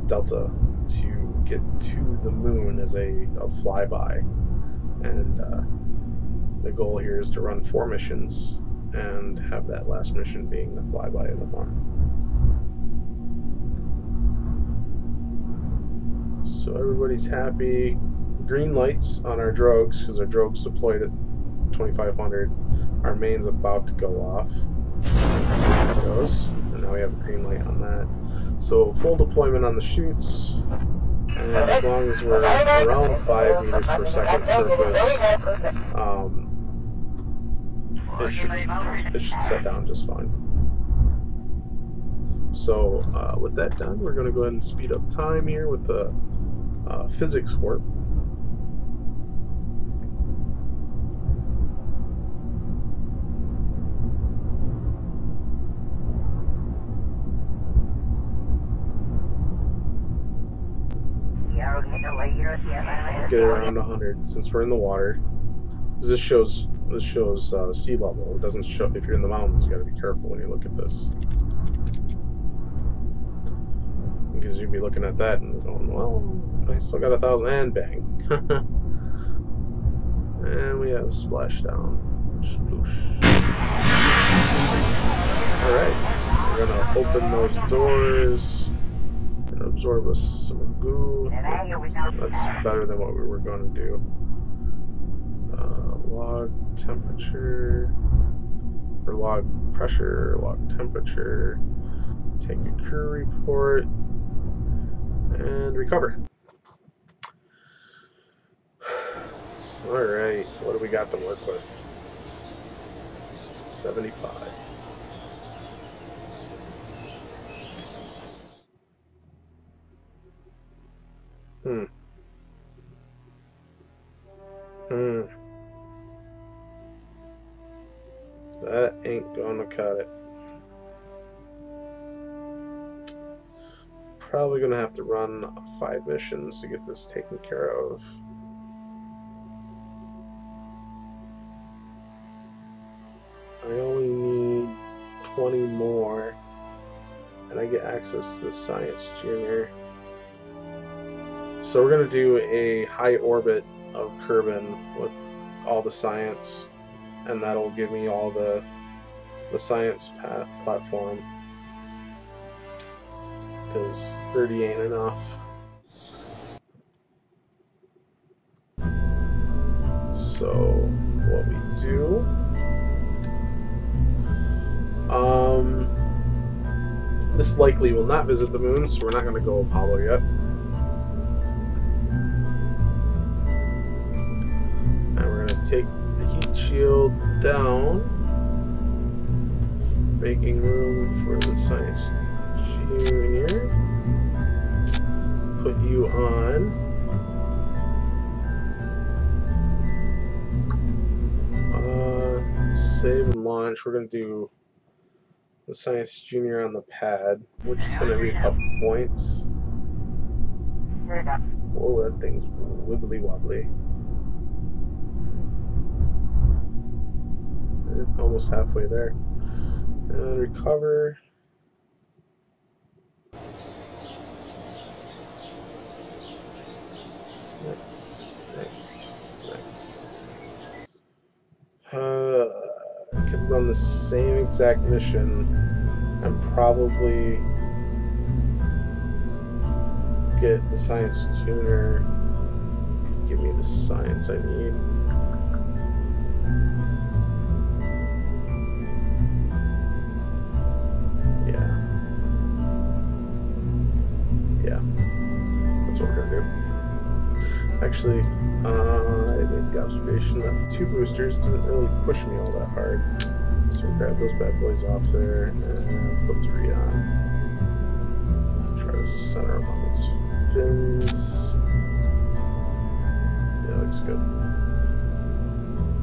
delta to get to the moon as a flyby. And the goal here is to run 4 missions and have that last mission being the flyby of the month. So everybody's happy. Green lights on our drogues because our drogues deployed at 2,500. Our main's about to go off. There it goes. And now we have a green light on that. So full deployment on the chutes. And as long as we're around 5 meters per second surface, it should set down just fine. So with that done, we're going to go ahead and speed up time here with the physics warp. Get around 100 since we're in the water. This shows sea level. It doesn't show if you're in the mountains. You got to be careful when you look at this, because you'd be looking at that and going, well, I still got 1,000, and bang, And we have splashdown. Sploosh. Alright, we're gonna open those doors and absorb us some goo. That's better than what we were going to do. Log temperature, or log pressure, log temperature, take a crew report, and recover. Alright, what do we got to work with? 75. That ain't gonna cut it. Probably gonna have to run 5 missions to get this taken care of. I only need 20 more, and I get access to the Science Junior. So we're gonna do a high orbit of Kerbin with all the science, and that'll give me all the science platform, because 30 ain't enough. So what we do, this likely will not visit the moon, so we're not going to go Apollo yet. And we're going to take the heat shield down, making room for the Science Junior. Put you on. Save and launch. We're going to do the Science Junior on the pad, which is going to be a couple points. Oh, that thing's wibbly wobbly. Almost halfway there. And recover. Next. I could run the same exact mission and probably get the Science Tuner. Give me the science I need. Yeah, that's what we're gonna do. Actually, I made the observation that the 2 boosters didn't really push me all that hard. So we'll grab those bad boys off there and put 3 on. Try to center them on its fins. Yeah, looks good.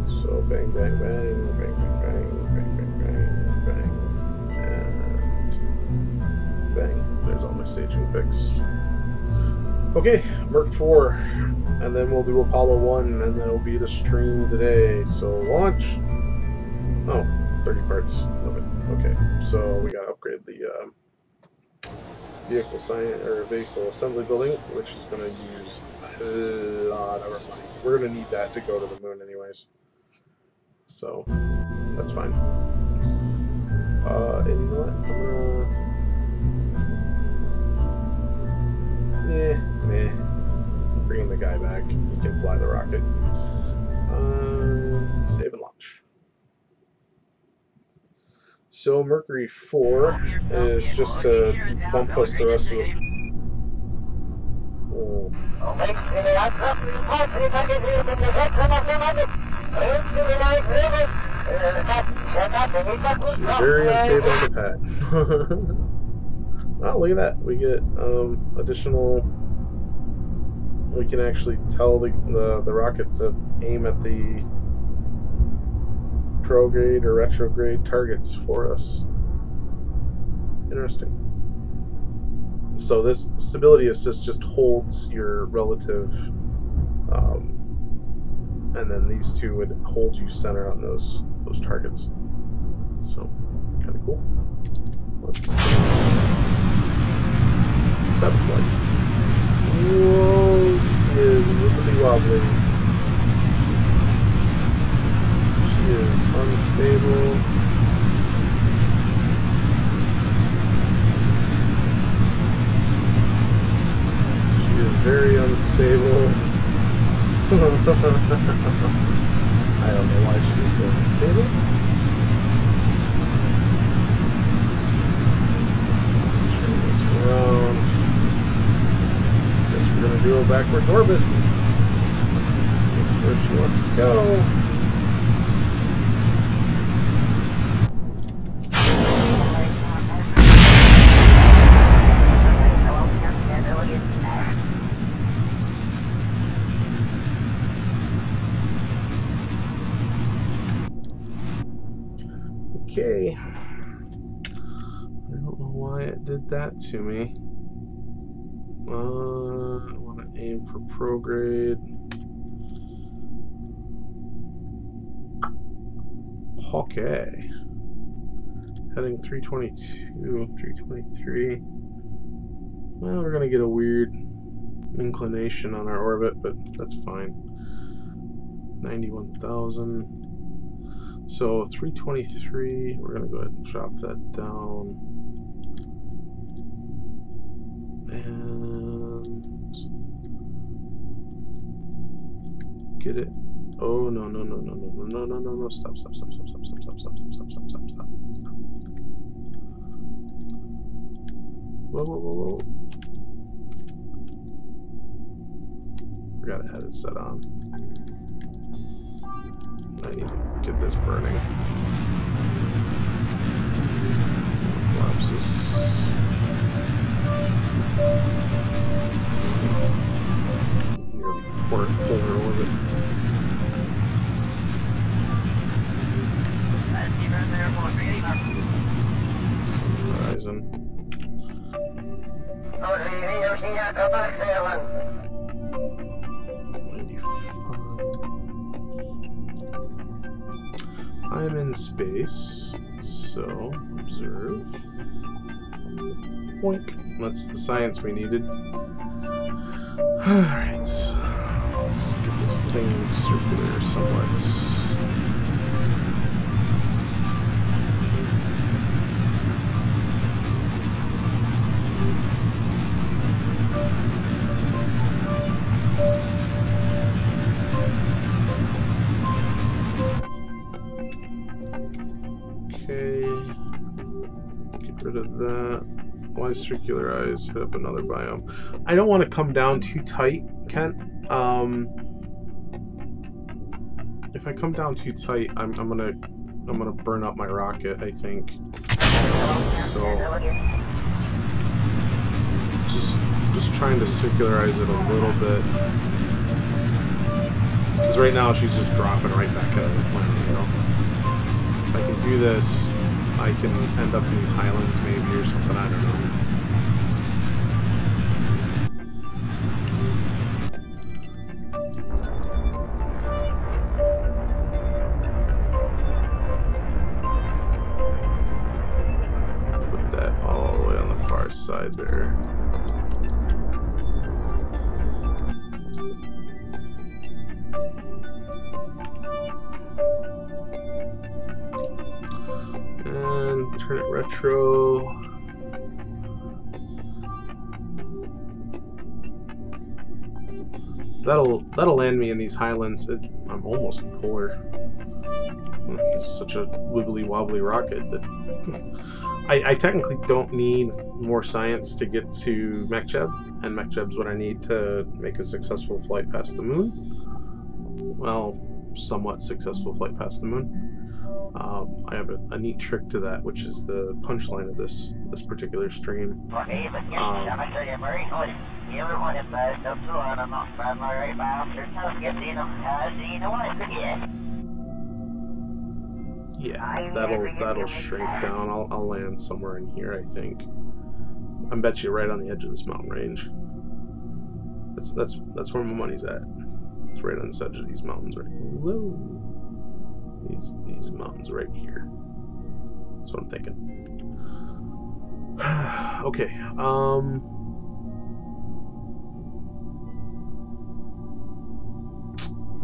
So bang, bang, bang, bang, bang, bang, bang, bang, bang, bang, and bang. There's all my staging fixed. Okay, Merc 4, and then we'll do Apollo 1, and then it'll be the stream today. So launch. Oh, 30 parts. Love it. Okay, so we gotta upgrade the vehicle science or vehicle assembly building, which is gonna use a lot of our money. We're gonna need that to go to the moon, anyways. So that's fine. And you know what? I'm gonna. Bringing the guy back. He can fly the rocket. Save and launch. So Mercury 4 is just to bump us the rest of the... Oh. She's very unstable on the pad. Oh, look at that. We get additional... We can actually tell the rocket to aim at the prograde or retrograde targets for us. Interesting. So this stability assist just holds your relative, and then these 2 would hold you center on those targets. So kind of cool. Let's have a flight. Whoa! is wibbly wobbly. She is unstable. She is very unstable. I don't know why she is so unstable. Turn this around. Guess we're gonna do a backwards orbit. That's where she wants to go. Okay. I don't know why it did that to me. I want to aim for prograde. Okay. Heading 322, 323. Well, we're going to get a weird inclination on our orbit, but that's fine. 91,000. So 323, we're going to go ahead and drop that down. And get it. Oh, no, no, no, no, no, no, no, no, no, no, stop, stop, stop, stop, stop, stop, stop, stop, stop, stop, stop, stop, stop. Whoa, whoa, whoa, whoa. Forgot I had it set on. I need to get this burning. Collapse this. Near the polar orbit. Sun horizon. 95. I'm in space, so observe. Boink. That's the science we needed. Alright. Let's get this thing circular somewhat. Rid of that. Why circularize? Hit up another biome. I don't want to come down too tight, Kent. If I come down too tight, I'm gonna burn up my rocket, I think. So just trying to circularize it a little bit. Because right now she's just dropping right back out of the planet, you know. If I can do this, I can end up in these highlands maybe or something, I don't know. Put that all the way on the far side there. Turn it retro. That'll land me in these highlands. I'm almost polar. It's such a wibbly wobbly rocket that I technically don't need more science to get to Mekjeb, and Mekjeb's what I need to make a successful flight past the moon. Well, somewhat successful flight past the moon. I have a neat trick to that, which is the punchline of this particular stream. Yeah, that'll shrink down. I'll land somewhere in here, I think. I bet you right on the edge of this mountain range. That's where my money's at. It's right on this edge of these mountains, right? Whoa. These mountains right here. That's what I'm thinking. Okay.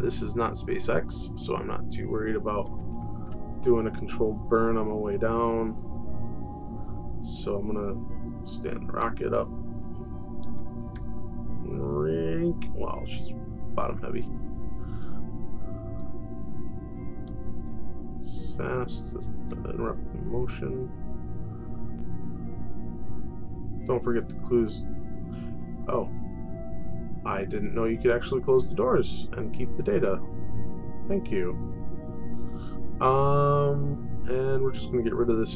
This is not SpaceX, so I'm not too worried about doing a controlled burn on my way down. So I'm gonna stand the rocket up. Rink. Wow, she's bottom heavy. SAS to interrupt the motion. Don't forget the clues. Oh, I didn't know you could actually close the doors and keep the data. Thank you. And we're just gonna get rid of this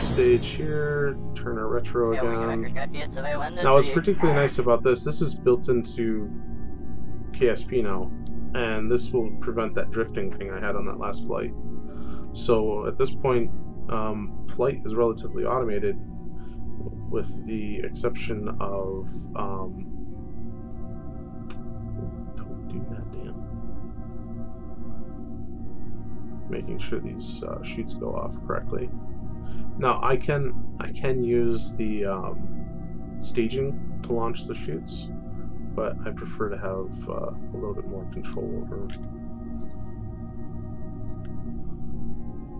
stage here, turn our retro again. Now what's particularly nice about this is built into KSP now, and this will prevent that drifting thing I had on that last flight. So at this point, flight is relatively automated, with the exception of don't do that, damn. Making sure these chutes go off correctly. Now I can use the staging to launch the chutes, but I prefer to have a little bit more control over.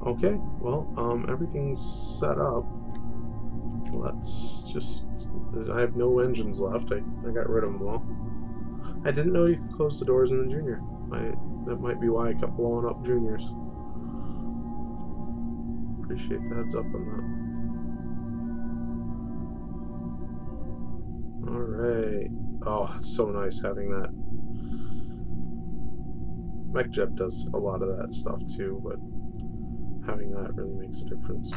Okay, well, everything's set up. Let's just. I have no engines left. I got rid of them all. I didn't know you could close the doors in the Junior. That might be why I kept blowing up Juniors. Appreciate the heads up on that. Alright. Oh, it's so nice having that. MechJeb does a lot of that stuff too, but having that really makes a difference.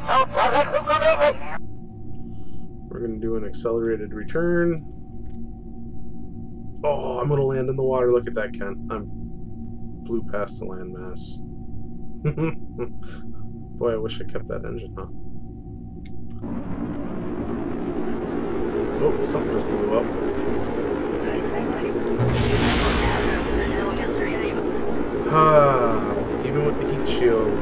We're going to do an accelerated return. Oh, I'm going to land in the water. Look at that, Ken. I'm blew past the landmass. Boy, I wish I kept that engine, huh? Oh, something just blew up. Ah, even with the heat shield.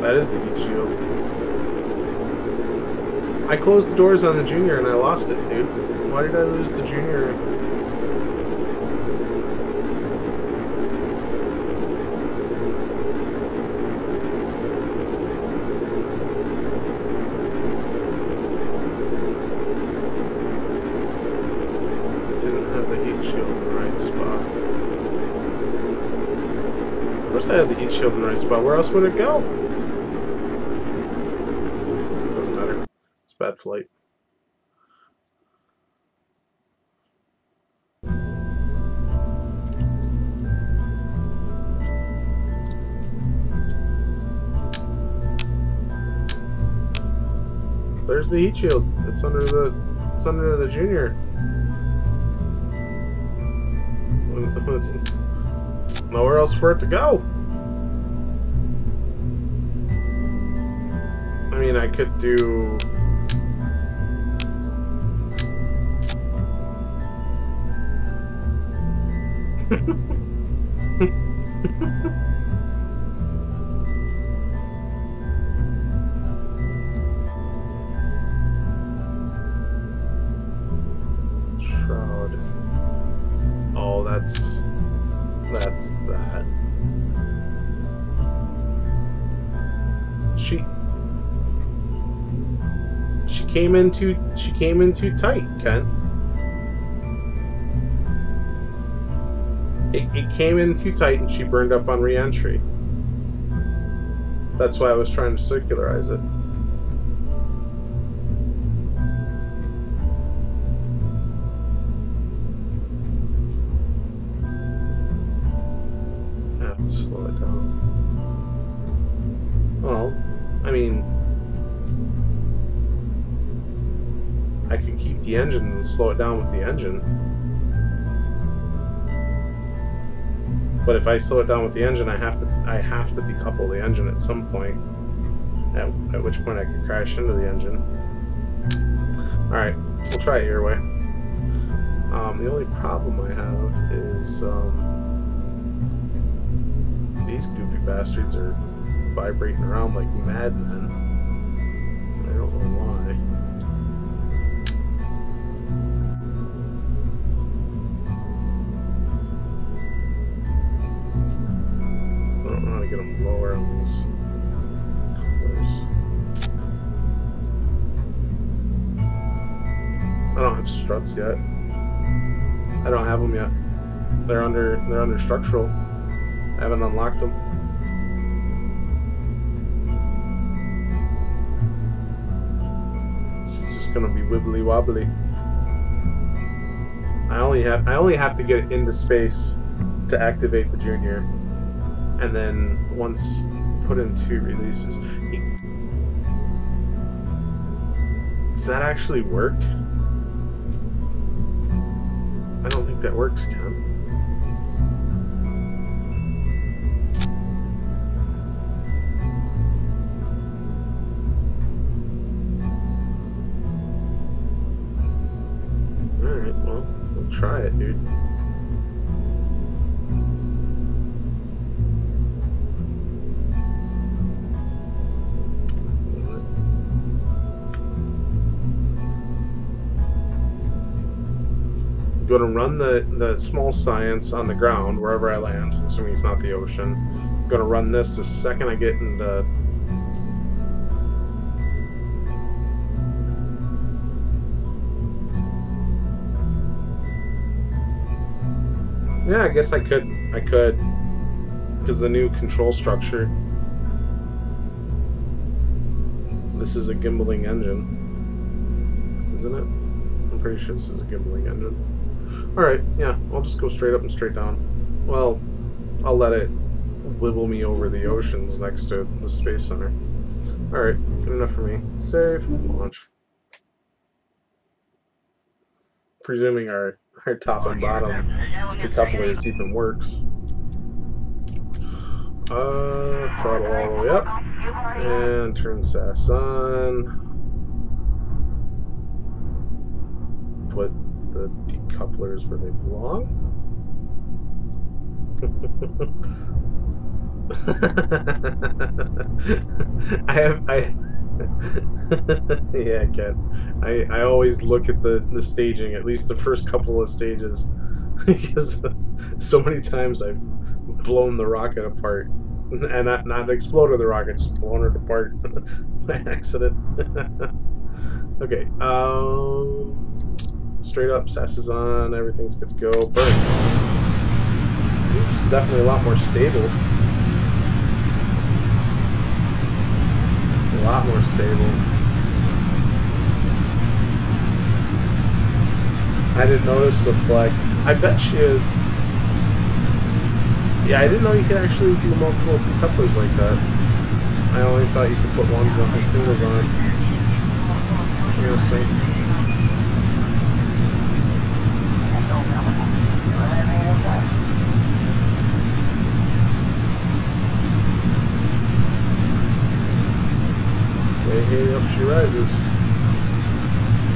That is the heat shield. I closed the doors on the Junior and I lost it, dude. Why did I lose the Junior? Didn't have the heat shield in the right spot. Of course I had the heat shield in the right spot. Where else would it go? Doesn't matter. It's a bad flight. There's the heat shield. It's under the Junior. Nowhere else for it to go. I mean, I could do. Shroud. Oh, that's that. She came in too tight, Ken. It came in too tight and she burned up on re-entry. That's why I was trying to circularize it. I have to slow it down. Well, I mean, I can keep the engines and slow it down with the engine. But if I slow it down with the engine, I have to decouple the engine at some point. At which point I could crash into the engine. All right, we'll try it your way. The only problem I have is these goofy bastards are vibrating around like madmen. I don't know why. don't have struts yet. I don't have them yet. They're under structural. I haven't unlocked them. It's just gonna be wibbly wobbly. I only have to get into space to activate the Junior, and then once put in 2 releases. Does that actually work? I don't think that works, Ken. Alright, well, we'll try it, dude. Going to run the small science on the ground wherever I land, assuming it's not the ocean. I'm going to run this the second I get into... Yeah, I guess I could, because the new control structure. This is a gimbaling engine, isn't it? I'm pretty sure this is a gimbaling engine. Alright, yeah, I'll just go straight up and straight down. Well, I'll let it wibble me over the oceans next to the Space Center. Alright, good enough for me. Save, launch. Presuming our top and bottom decouplers even works. Throttle all the way up. And turn SAS on. Put the decouplers where they belong. Yeah, Ken. I always look at the staging, at least the first couple of stages, because so many times I've blown the rocket apart, and not exploded the rocket, just blown it apart by accident. Okay, straight up, SAS is on, everything's good to go. Burn. It's definitely a lot more stable. A lot more stable. I didn't notice the flag. I bet you. Yeah, I didn't know you could actually do multiple decouplers like that. I only thought you could put ones on and singles on. Interesting. Hey, up she rises.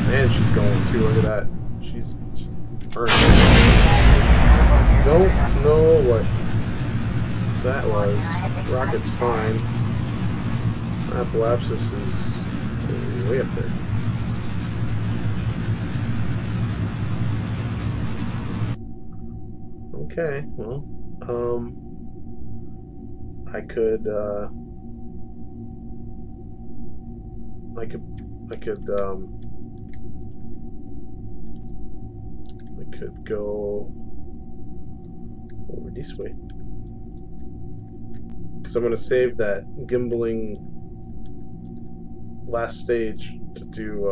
Man, she's going too. Look at that. She's burning. Don't know what that was. Rocket's fine. Apoapsis is way up there. Okay, well, I could go over this way, because I'm going to save that gimbaling last stage to do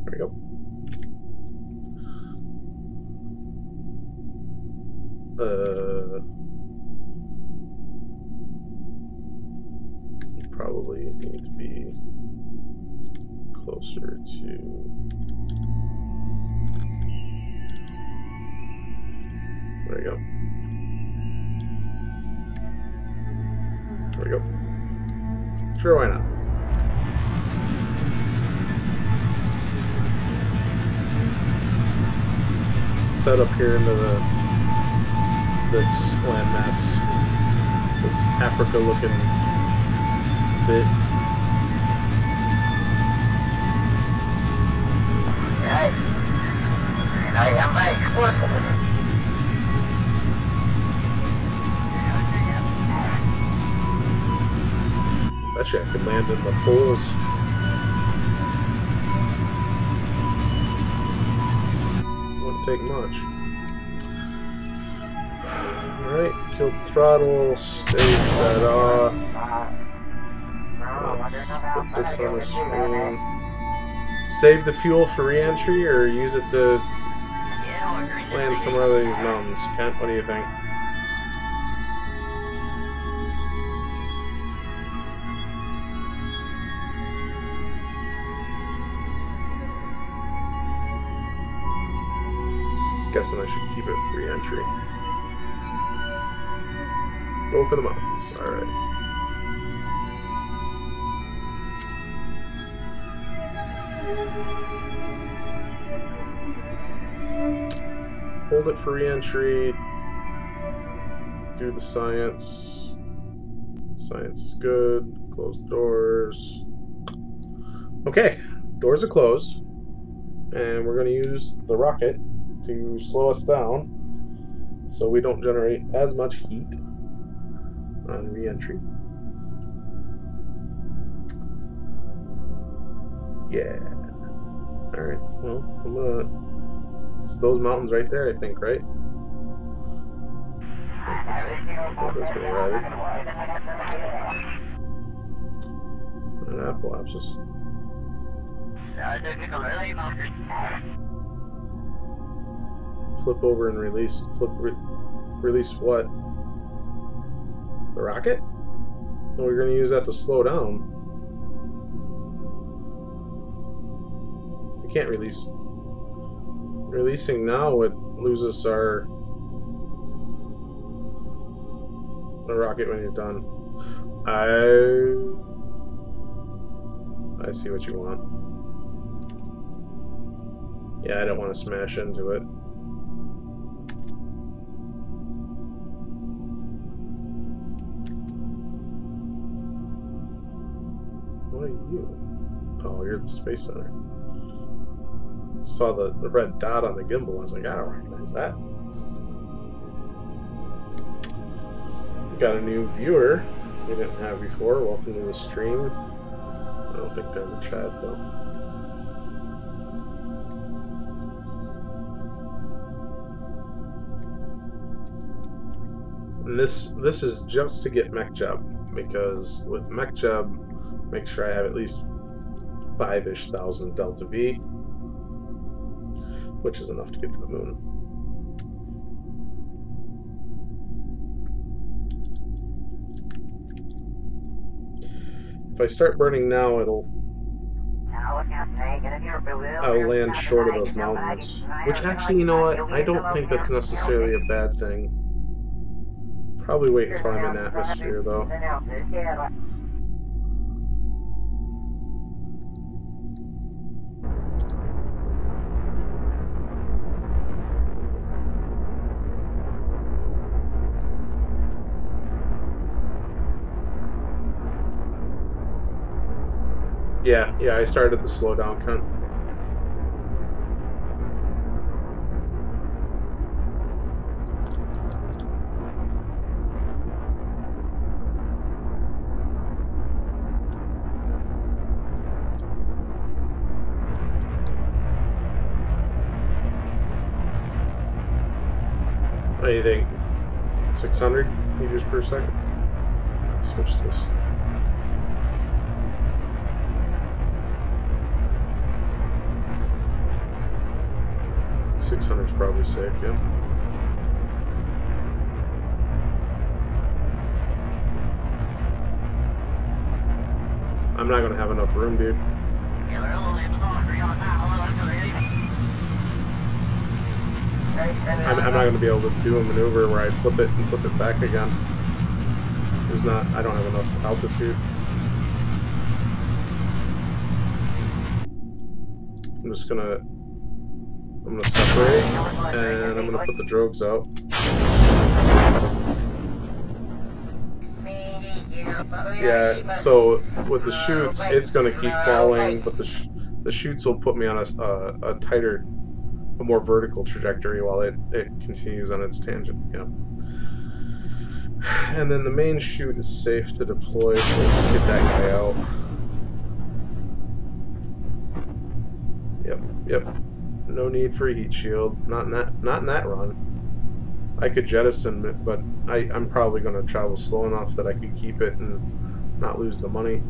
there we go. Probably need to be closer to. There we go. There we go. Sure, why not? Set up here into this landmass, this Africa-looking bit. And I have my explosive. Actually, I could land in the holes. Wouldn't take much. Alright, killed the throttle, stage that off. Let's put this on the screen. Save the fuel for re-entry or use it to land somewhere other than these mountains? Kent, what do you think? Guessing I should keep it for re-entry. Go for the mountains. Alright. Hold it for re-entry. Do the science. Science is good. Close the doors. Okay, doors are closed. And we're going to use the rocket to slow us down so we don't generate as much heat on re-entry. Yeah. Alright, well, I'm gonna... It's those mountains right there, I think, right? That's gonna ride it. And apoapsis. Flip over and release. Release what? The rocket? Well, we're going to use that to slow down. We can't release. Releasing now would lose us our rocket when you're done. I see what you want. Yeah, I don't want to smash into it. What are you? Oh, you're the Space Center. Saw the red dot on the gimbal. I was like, I don't recognize that. We got a new viewer we didn't have before. Welcome to the stream. I don't think they're in the chat though. And this is just to get mech job, because with mech job, make sure I have at least 5-ish thousand delta V, which is enough to get to the moon. If I start burning now, I'll land short of those mountains. Which actually, you know what? I don't think that's necessarily a bad thing. Probably wait until I'm in atmosphere, though. Yeah, I started the slowdown count. What do you think? 600 meters per second? Switch this. 600 is probably safe, yeah. I'm not going to have enough room, dude. I'm not going to be able to do a maneuver where I flip it and flip it back again. I don't have enough altitude. I'm gonna separate, and I'm gonna put the drogues out. Yeah, so with the chutes, it's gonna keep falling, but the chutes will put me on a tighter, a more vertical trajectory while it continues on its tangent. Yeah. And then the main chute is safe to deploy, so we'll just get that guy out. Yep. No need for a heat shield. Not in that run. I could jettison it, but I'm probably going to travel slow enough that I could keep it and not lose the money.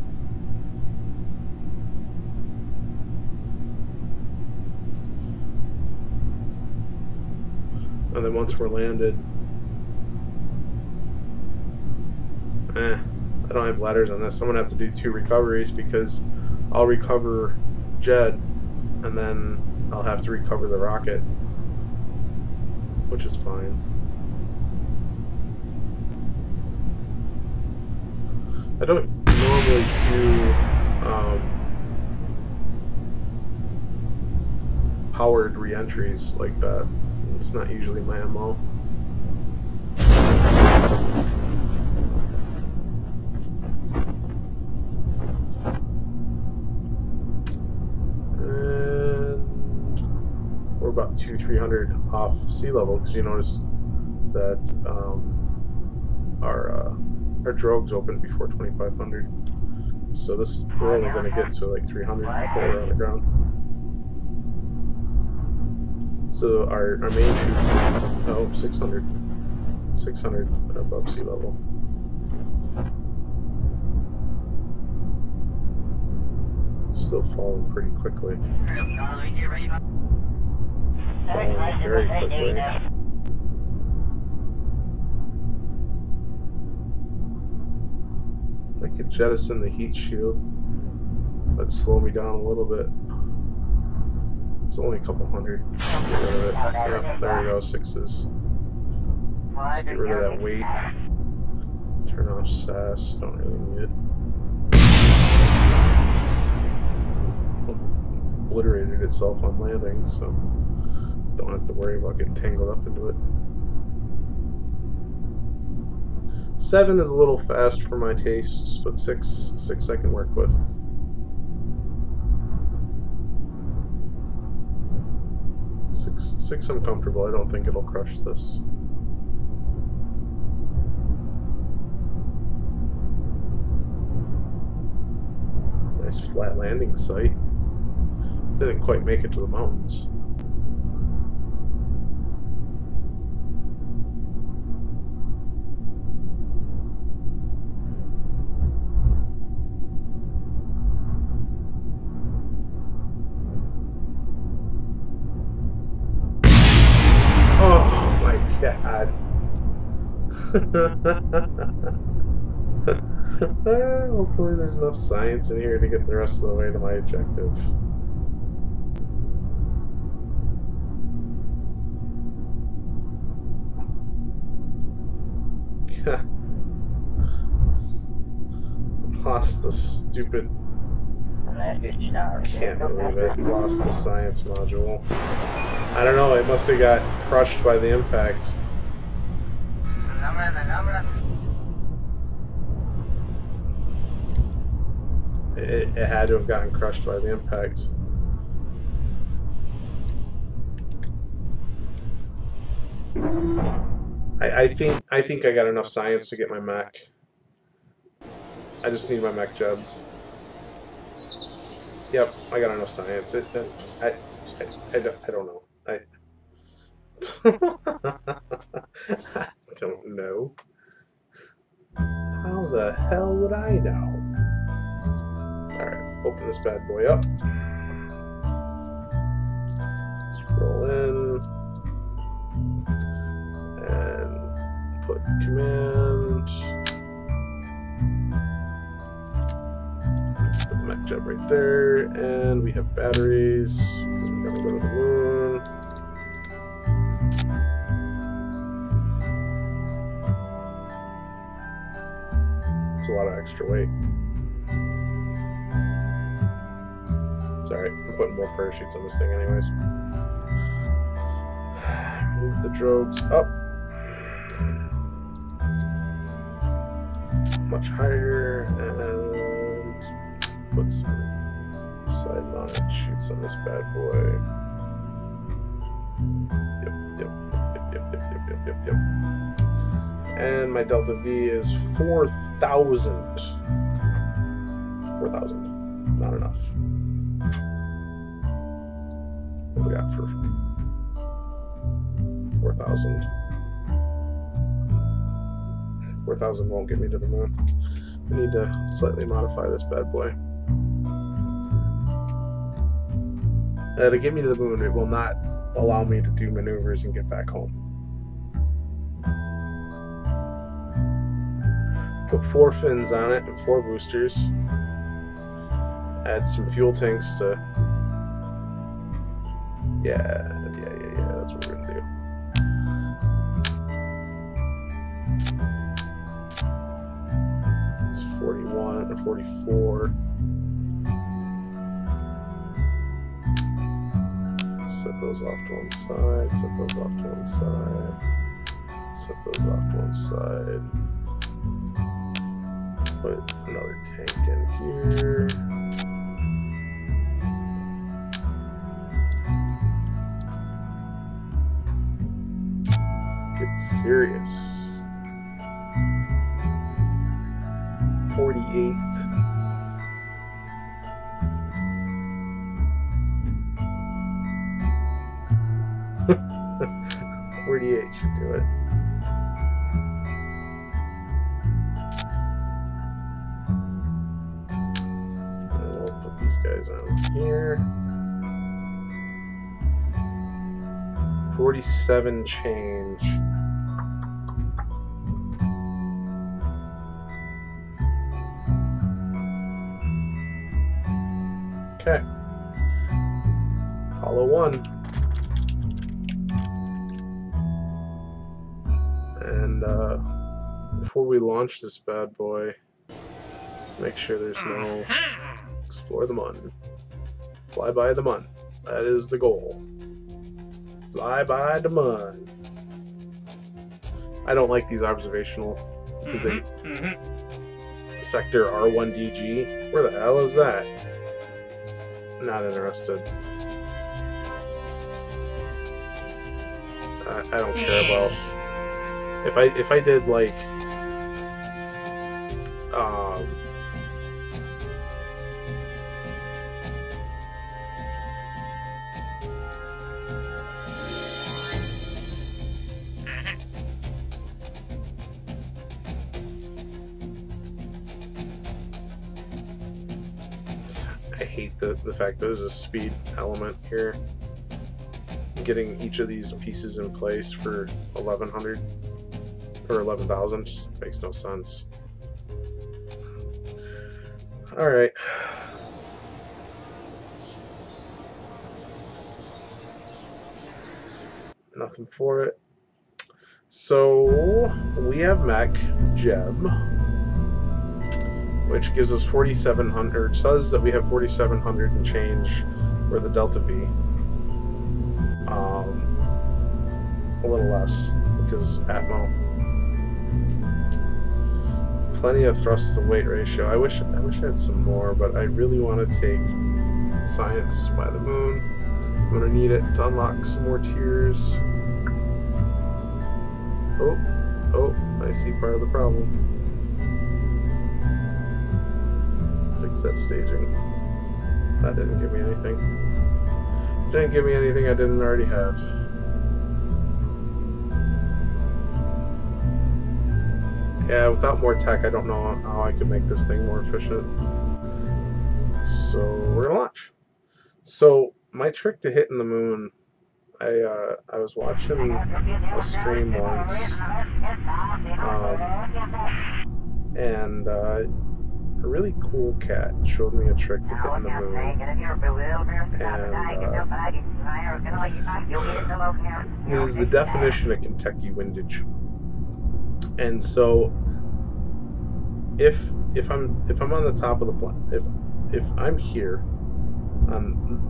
And then once we're landed, I don't have ladders on this. I'm going to have to do 2 recoveries because I'll recover Jed and then I'll have to recover the rocket, which is fine. I don't normally do powered re-entries like that. It's not usually my MO. And we're about 200-300 off sea level because you notice that our drogue's open before 2,500. So this we're only going to get to like 300 before we're on the ground. So our main chute, 600 above sea level. Still falling pretty quickly. Falling very quickly. I could jettison the heat shield. That'd slow me down a little bit. It's only a couple hundred. Get rid of it. Yep, there we go, 6s. Let's get rid of that weight. Turn off SAS. Don't really need it. Obliterated itself on landing, so don't have to worry about getting tangled up into it. 7 is a little fast for my tastes, but 6 I can work with. Six I'm comfortable. I don't think it'll crush this. Nice flat landing site. Didn't quite make it to the mountains. God. Hopefully there's enough science in here to get the rest of the way to my objective. Lost the stupid... Can't believe it. Lost the science module. I don't know, it must have got crushed by the impact. It had to have gotten crushed by the impact. I think I got enough science to get my mech. I just need my mech job. Yep, I got enough science. I don't know. I don't know. How the hell would I know? Alright, open this bad boy up. Scroll in. And put command. Put the mech jet right there. And we have batteries. Because we're going to go to the moon. It's a lot of extra weight. Sorry, I'm putting more parachutes on this thing anyways. Move the drogues up. Much higher, and put some side mounted shoots on this bad boy. Yep. And my delta V is 4,000. 4,000. Not enough. What do we got for 4,000? 4,000 won't get me to the moon. I need to slightly modify this bad boy. To get me to the moon, it will not allow me to do maneuvers and get back home. Put 4 fins on it and 4 boosters. Add some fuel tanks to... Yeah, that's what we're gonna do. It's 41 or 44. Set those off to one side, set those off to one side, set those off to one side. Put another tank in here. Get serious. 48. Should do it. And we'll put these guys on here. 47 change. Okay. Apollo 1. And before we launch this bad boy, make sure there's no explore the mun. Fly by the mun. That is the goal. Fly by the mun. I don't like these observational because they sector R1DG. Where the hell is that? Not interested. I don't care about. If I did like I hate the fact that there's a speed element here. Getting each of these pieces in place for 1,100 or 11,000 just makes no sense. All right. Nothing for it. So we have Mech Gem, which gives us 4,700. Says that we have 4,700 and change for the Delta V. A little less because Atmo. Plenty of thrust to weight ratio. I wish I had some more, but I really want to take science by the moon. I'm gonna need it to unlock some more tiers. Oh, I see part of the problem. Fix that staging. That didn't give me anything. Didn't give me anything I didn't already have. Yeah, without more tech, I don't know how I could make this thing more efficient. So we're gonna launch. So my trick to hitting the moon, I was watching a stream once, and a really cool cat showed me a trick to hitting the moon, and it is the definition of Kentucky windage. And so if I'm on the top of the planet, if I'm here on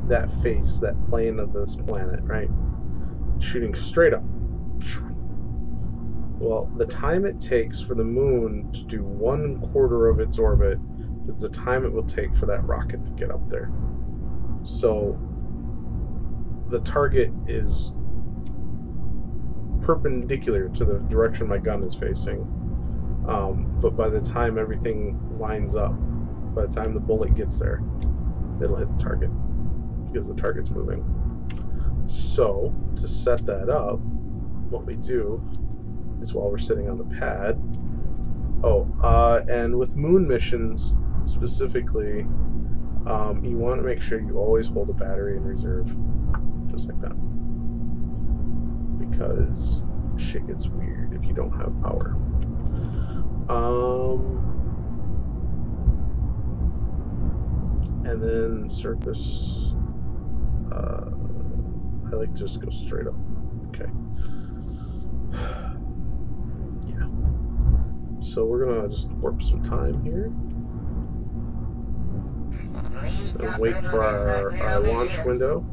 that face, that plane of this planet, right, shooting straight up, well, the time it takes for the moon to do 1/4 of its orbit is the time it will take for that rocket to get up there. So the target is perpendicular to the direction my gun is facing. But by the time everything lines up, by the time the bullet gets there, it'll hit the target because the target's moving. So to set that up, what we do is while we're sitting on the pad, and with moon missions specifically, you want to make sure you always hold a battery in reserve, just like that, because shit gets weird if you don't have power. And then surface, I like to just go straight up. Okay. Yeah. So we're gonna just warp some time here and wait for our launch window.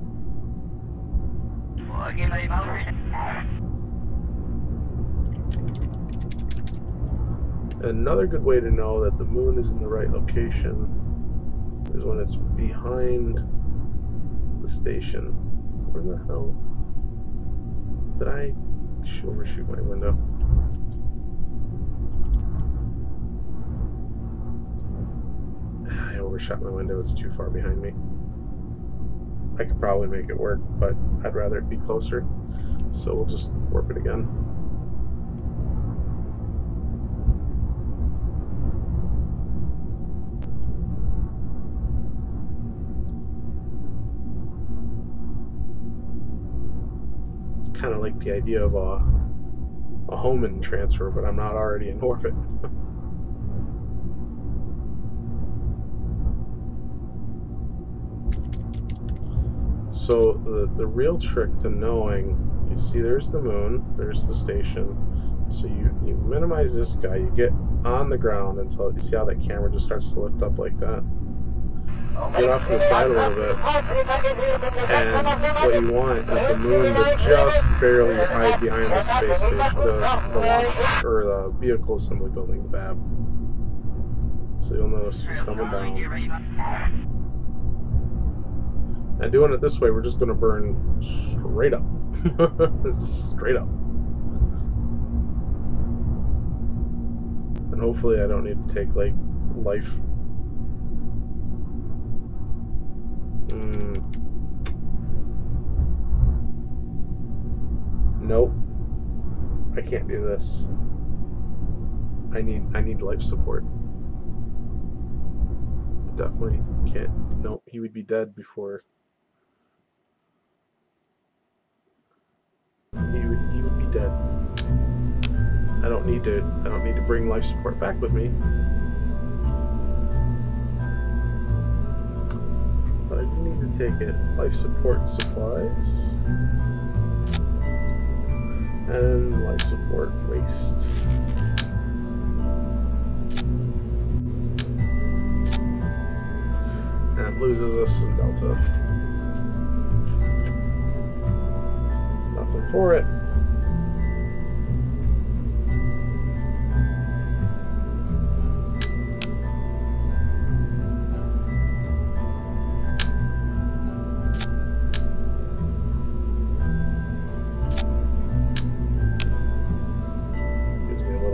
Another good way to know that the moon is in the right location is when it's behind the station. Where the hell did I overshoot my window? I overshot my window. It's too far behind me. I could probably make it work, but I'd rather it be closer. So we'll just warp it again. Kind of like the idea of a Hohmann transfer, but I'm not already in orbit. So the real trick to knowing, you see there's the moon, there's the station, so you minimize this guy, you get on the ground until you see how that camera just starts to lift up like that. Get off to the side a little bit, and what you want is the moon to just barely hide behind the space station, the launch or the vehicle assembly building, the BAB. So you'll notice it's coming down. And doing it this way, we're just going to burn straight up, straight up, and hopefully I don't need to take like life. Nope. I can't do this. I need life support. Definitely can't. Nope, he would be dead before. He would be dead. I don't need to bring life support back with me. But I do need to take it. Life support supplies. And life support waste. And it loses us in Delta. Nothing for it.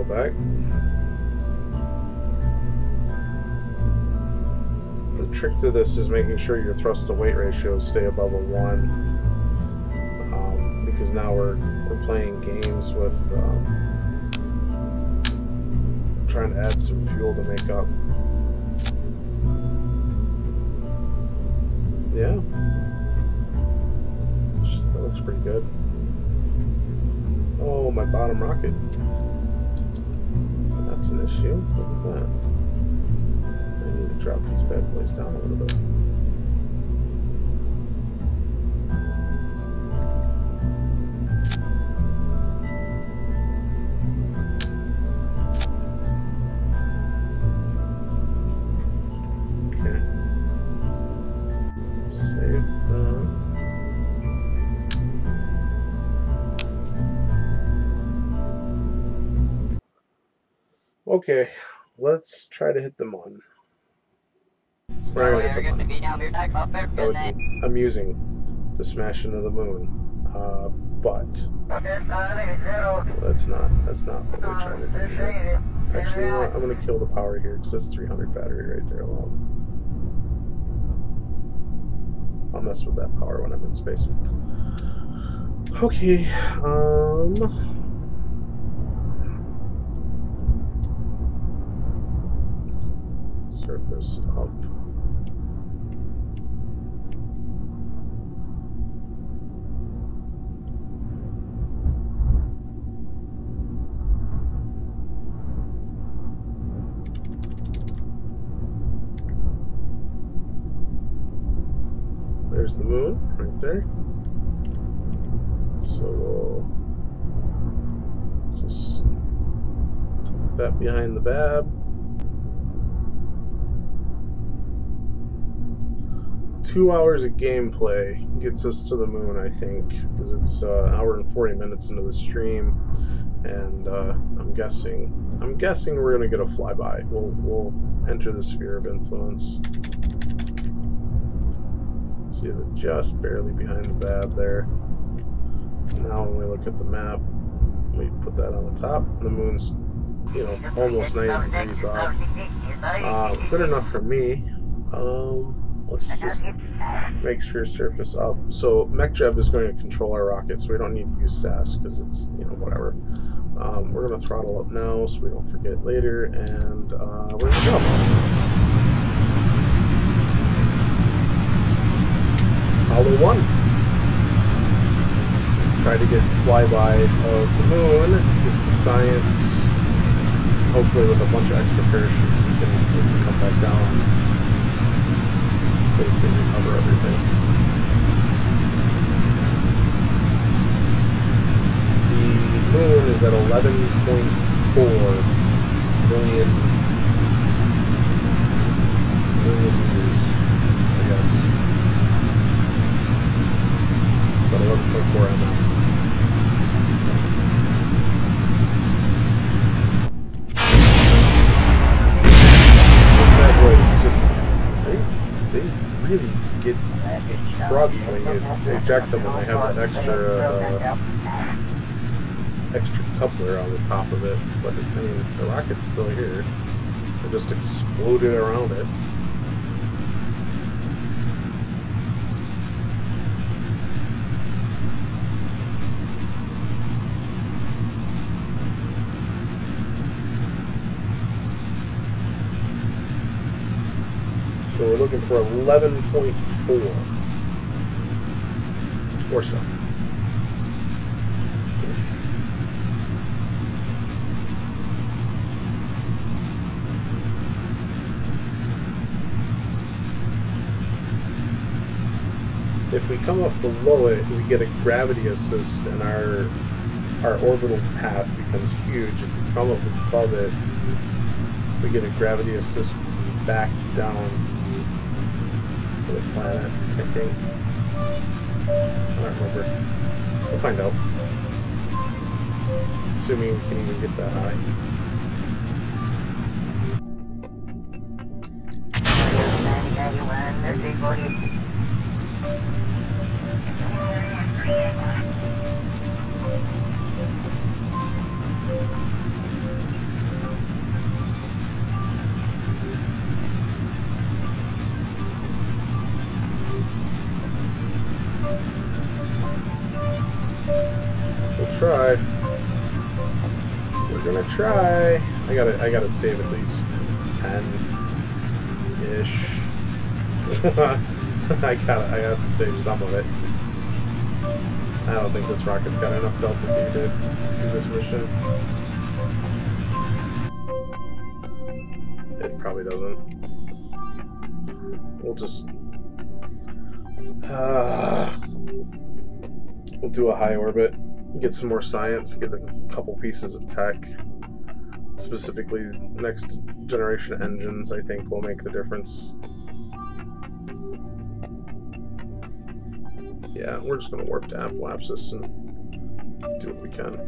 Back. The trick to this is making sure your thrust to weight ratios stay above a 1, because now we're playing games with trying to add some fuel to make up. Yeah, that looks pretty good. Oh, my bottom rocket. That's an issue. Look at that. I need to drop these bad boys down a little bit. Okay. Save that. Okay, let's try to hit the moon. We're not gonna hit the moon. That would be amusing to smash into the moon. but that's not what we're trying to do here. Actually, you know what? I'm going to kill the power here because that's 300 battery right there alone. I'll mess with that power when I'm in space. Okay, surface up. There's the moon right there. So we'll just tuck that behind the bab. 2 hours of gameplay gets us to the moon, I think, because it's an hour and 40 minutes into the stream, and I'm guessing we're gonna get a flyby. We'll enter the sphere of influence. See that just barely behind the bab there. Now when we look at the map, we put that on the top. The moon's, you know, almost 90 degrees off. Good enough for me. Let's just make sure surface up. So MechJeb is going to control our rocket, so we don't need to use SAS because it's, you know, whatever. We're going to throttle up now so we don't forget later, and we're going to go. Apollo 1. Try to get flyby of the moon, get some science. Hopefully with a bunch of extra parachutes we can come back down and safely recover everything. The moon is at 11.4 million meters, I guess. It's at 11.4 mm. That was just, they really get froggy when you eject them when they have that extra coupler on the top of it. But I mean, the rocket's still here. It just exploded around it. So we're looking for 11.4 or so. If we come up below it, we get a gravity assist, and our orbital path becomes huge. If we come up above it, we get a gravity assist back down to the planet, I think. I don't remember. We'll find out. Assuming we can even get that high. Try. We're gonna try. I gotta save at least 10-ish. I have to save some of it. I don't think this rocket's got enough delta V to do this mission. It probably doesn't. We'll just we'll do a high orbit. Get some more science, get a couple pieces of tech. Specifically, next generation engines, I think, will make the difference. Yeah, we're just going to warp to Apoapsis and do what we can.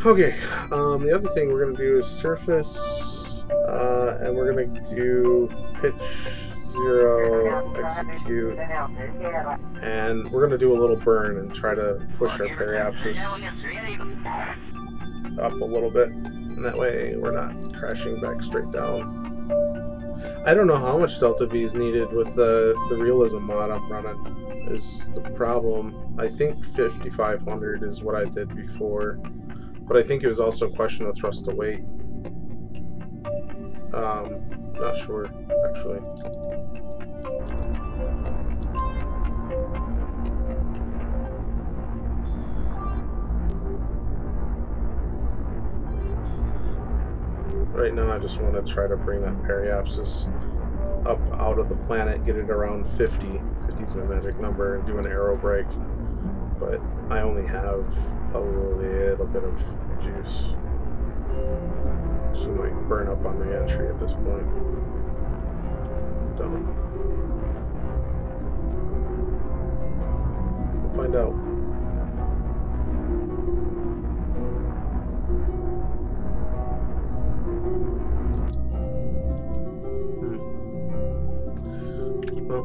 Okay, the other thing we're going to do is surface, and we're going to do pitch 0, execute, and we're going to do a little burn and try to push our periapsis up a little bit, and that way we're not crashing back straight down. I don't know how much delta V is needed with the realism mod I'm running, is the problem. I think 5500 is what I did before, but I think it was also a question of thrust to weight. Not sure, actually. Right now I just want to try to bring that periapsis up out of the planet, get it around 50. 50 is my magic number, and do an aero brake. But I only have a little bit of juice. She might burn up on the entry at this point. Done. We'll find out. Well,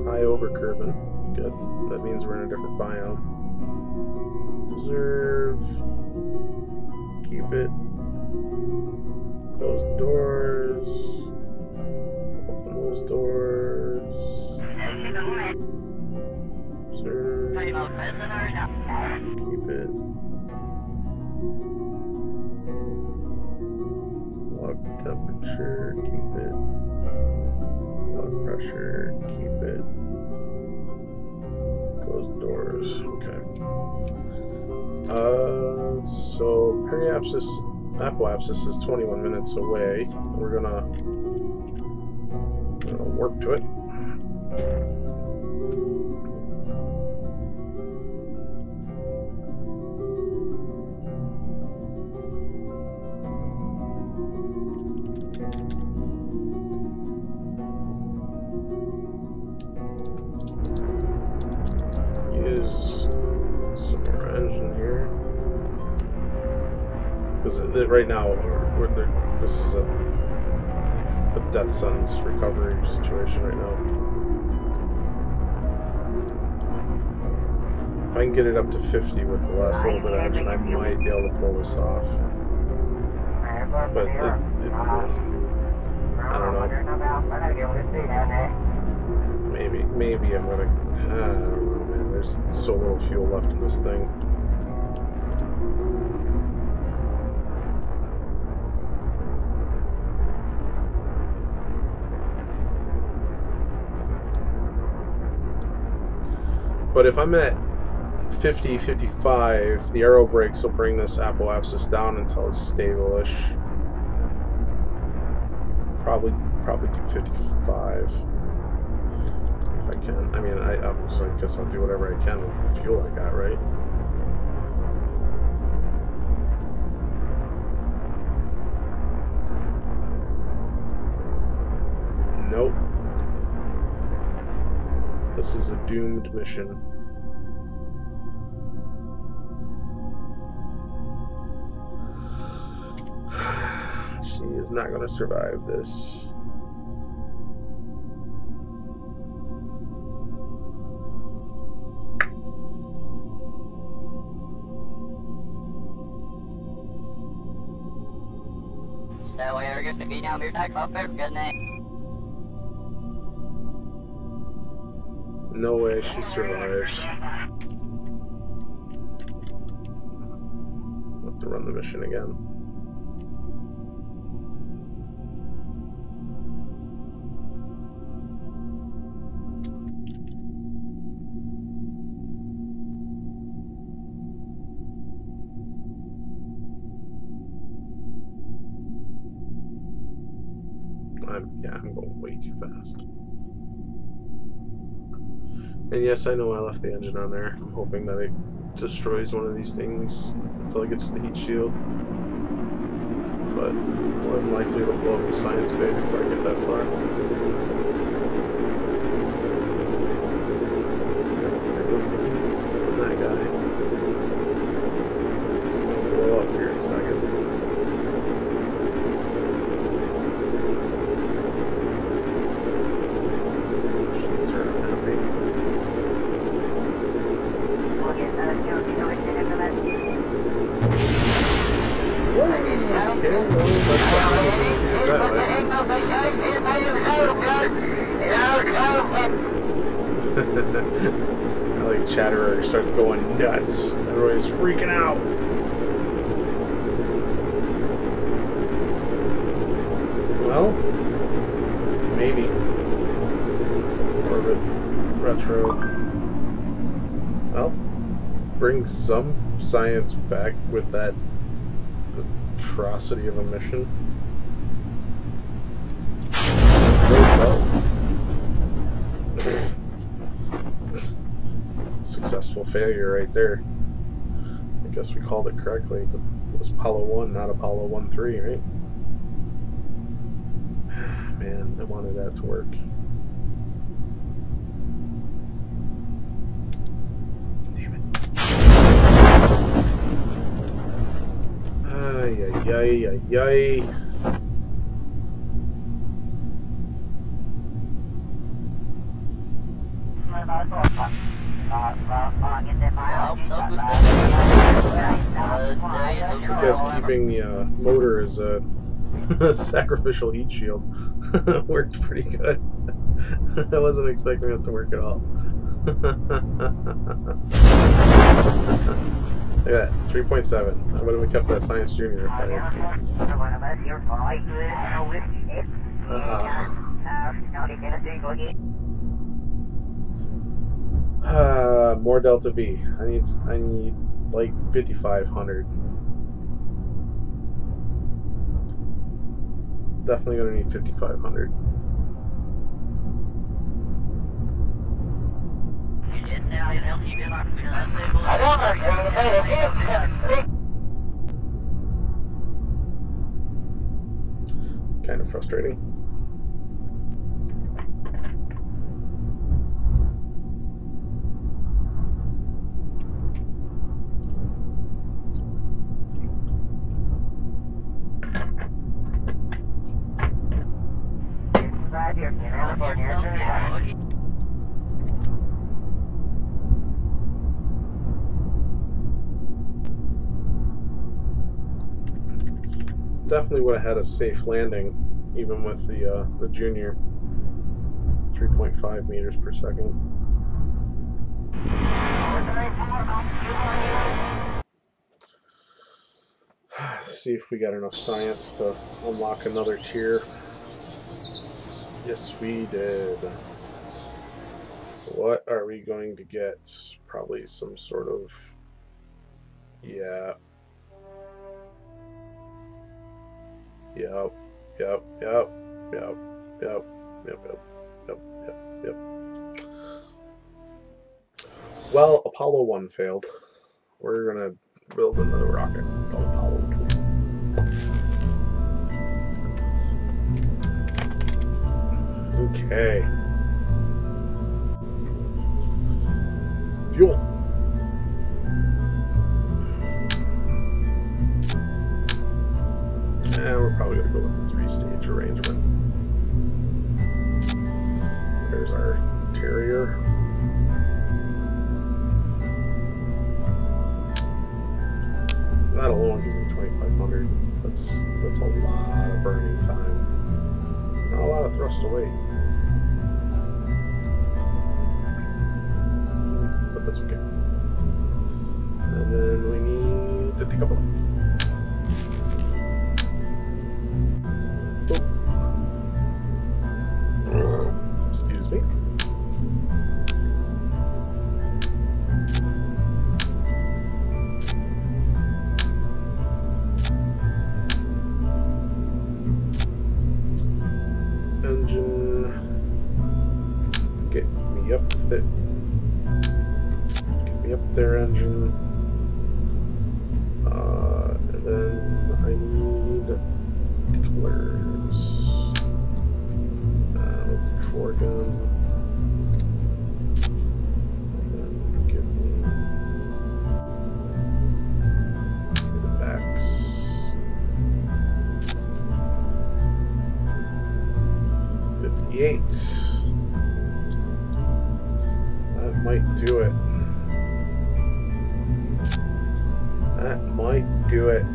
high overcurving. Good. That means we're in a different biome. Observe. Keep it. Close the doors. Open those doors. Observe. Keep it. Log temperature. Keep it. Log pressure. Keep it. Close the doors. Okay. So periapsis, apoapsis is 21 minutes away. We're gonna warp to it. Use some more engine here. Because right now, this is a death sentence recovery situation right now. If I can get it up to 50 with the last little bit of engine, I might be able to pull this off. But I don't know. Maybe I'm gonna. I don't know, man. There's so little fuel left in this thing. But if I'm at 50, 55, the aero brakes will bring this apoapsis down until it's stable-ish. Probably do 55 if I can. I mean, I guess I'll do whatever I can with the fuel I got, right? Nope. This is a doomed mission. She is not going to survive this. So we're going to be down here talking about good name. No way she survives. We'll have to run the mission again. I'm going way too fast. And yes, I know I left the engine on there. I'm hoping that it destroys one of these things until it gets to the heat shield. But more than likely it'll blow up the science bay before I get that far. There goes the heat from that guy. I like Chatterer starts going nuts. Everybody's freaking out. Well, maybe. Orbit Retro. Well, bring some science back with that atrocity of a mission. Successful failure right there. I guess we called it correctly. It was Apollo 1, not Apollo 1-3, right? Man, I wanted that to work. Damn it. Ay, ay, ay, ay, ay. I guess keeping the motor as a sacrificial heat shield worked pretty good. I wasn't expecting it to work at all. Look at that, 3.7. I would have kept that Science Junior if I had. More Delta V. I need like 5,500. Definitely gonna need 5,500. Kind of frustrating. Definitely would have had a safe landing, even with the Junior. 3.5 meters per second. See if we got enough science to unlock another tier. Yes, we did. What are we going to get? Probably some sort of... Yeah. Yep. Well, Apollo 1 failed. We're gonna build another rocket called Apollo 2. Okay. Fuel. And we're probably going to go with the 3-stage arrangement. There's our interior. That alone gives me 2,500. That's a lot of burning time. Not a lot of thrust to wait. But that's okay. And then we need to decouple them. Excuse me. Engine, get me up there. Get me up there, engine. And then I need decouplers. Gun. And then give me the backs. 58. That might do it. That might do it.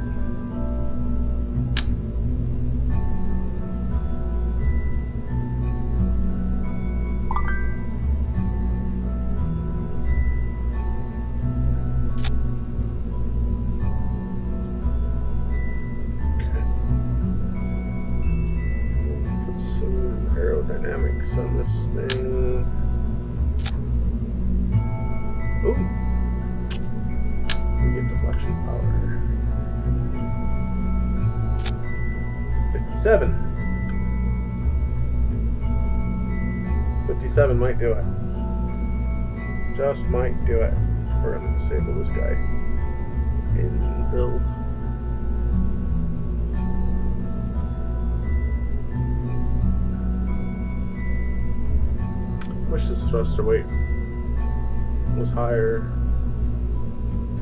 dynamics on this thing. Ooh. We get deflection power. 57. 57 might do it. Just might do it. We're gonna disable this guy in build. Wish this thruster weight was higher,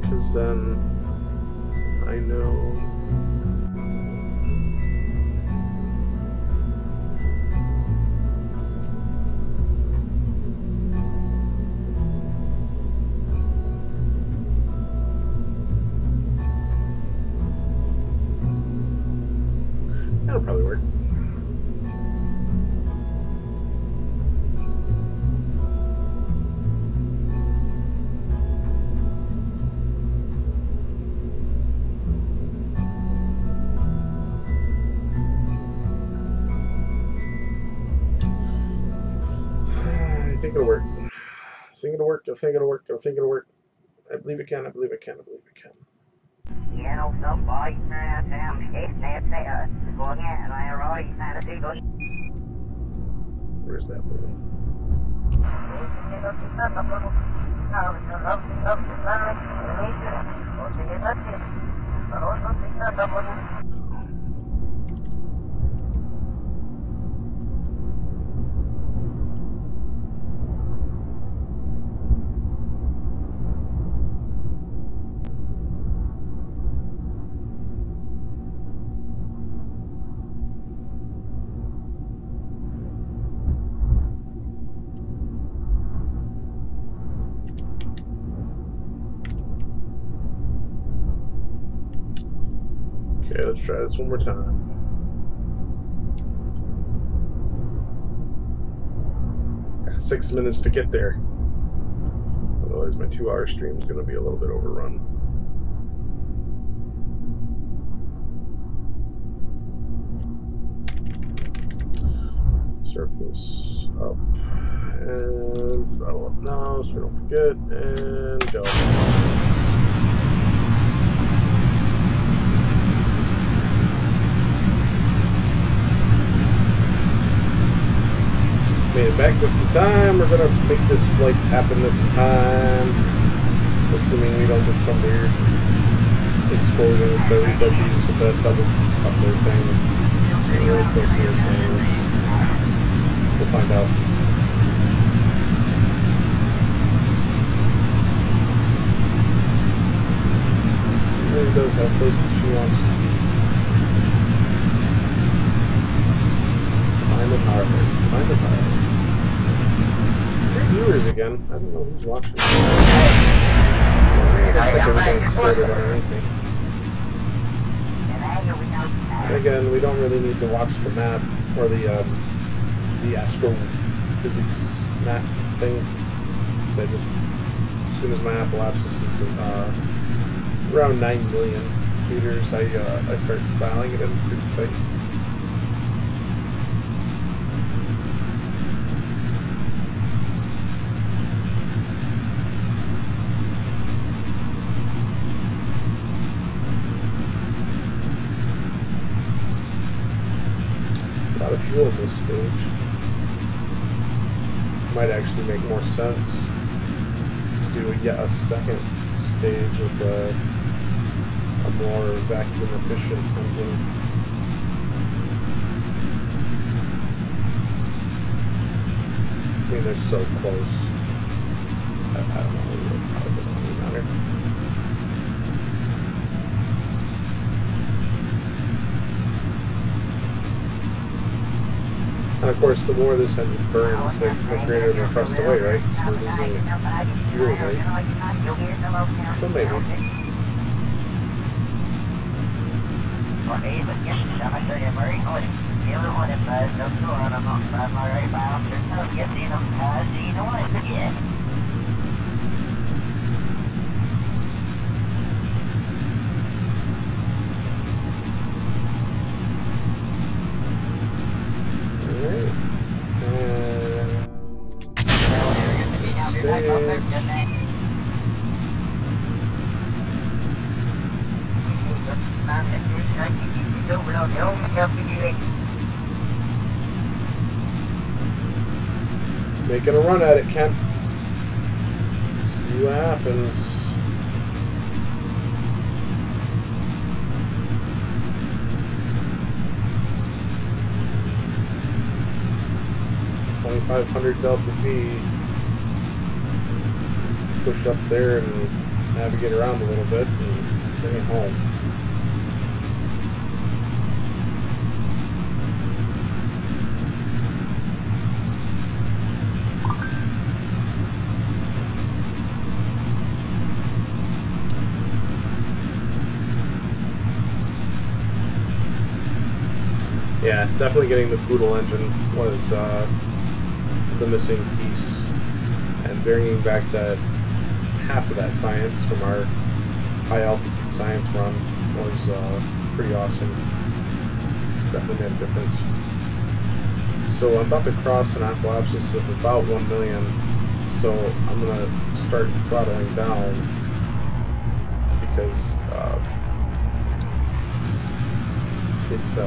because then I know that'll probably work. I think it'll work. I think it'll work. I think it'll work. I think it'll work. I believe it can. I believe it can. I believe it can. Where's that one? Okay, let's try this one more time. Got 6 minutes to get there. Otherwise, my 2-hour stream is going to be a little bit overrun. Surface up and throttle up now so we don't forget, and go. Made it back just in time. We're gonna make this flight happen this time, assuming we don't get some weird explosion. It's a W's with that double coupler thing. Really close to those things. We'll find out. She really does have places she wants to be. Find it harder. Find it harder. 3 viewers again. I don't know who's watching. Looks like everything exploded underneath me. Again, we don't really need to watch the map or the astrophysics map thing. So I just, as soon as my apoapsis is around 9 million meters, I start dialing it in pretty tight. Of fuel in this stage. Might actually make more sense to do yet a second stage of a more vacuum efficient engine. I mean, they're so close. I don't know, it probably doesn't really matter. And of course, the more this engine burns, the greater the thrust away, right? So we're losing fuel, right? So maybe. Making a run at it, Kent. See what happens. $2,500 Delta V. Push up there and navigate around a little bit and bring it home. Yeah, definitely getting the Poodle engine was the missing piece, and bringing back that half of that science from our high altitude science run was pretty awesome. Definitely made a difference. So I'm about to cross an apoapsis of about 1 million, so I'm gonna start throttling down because it's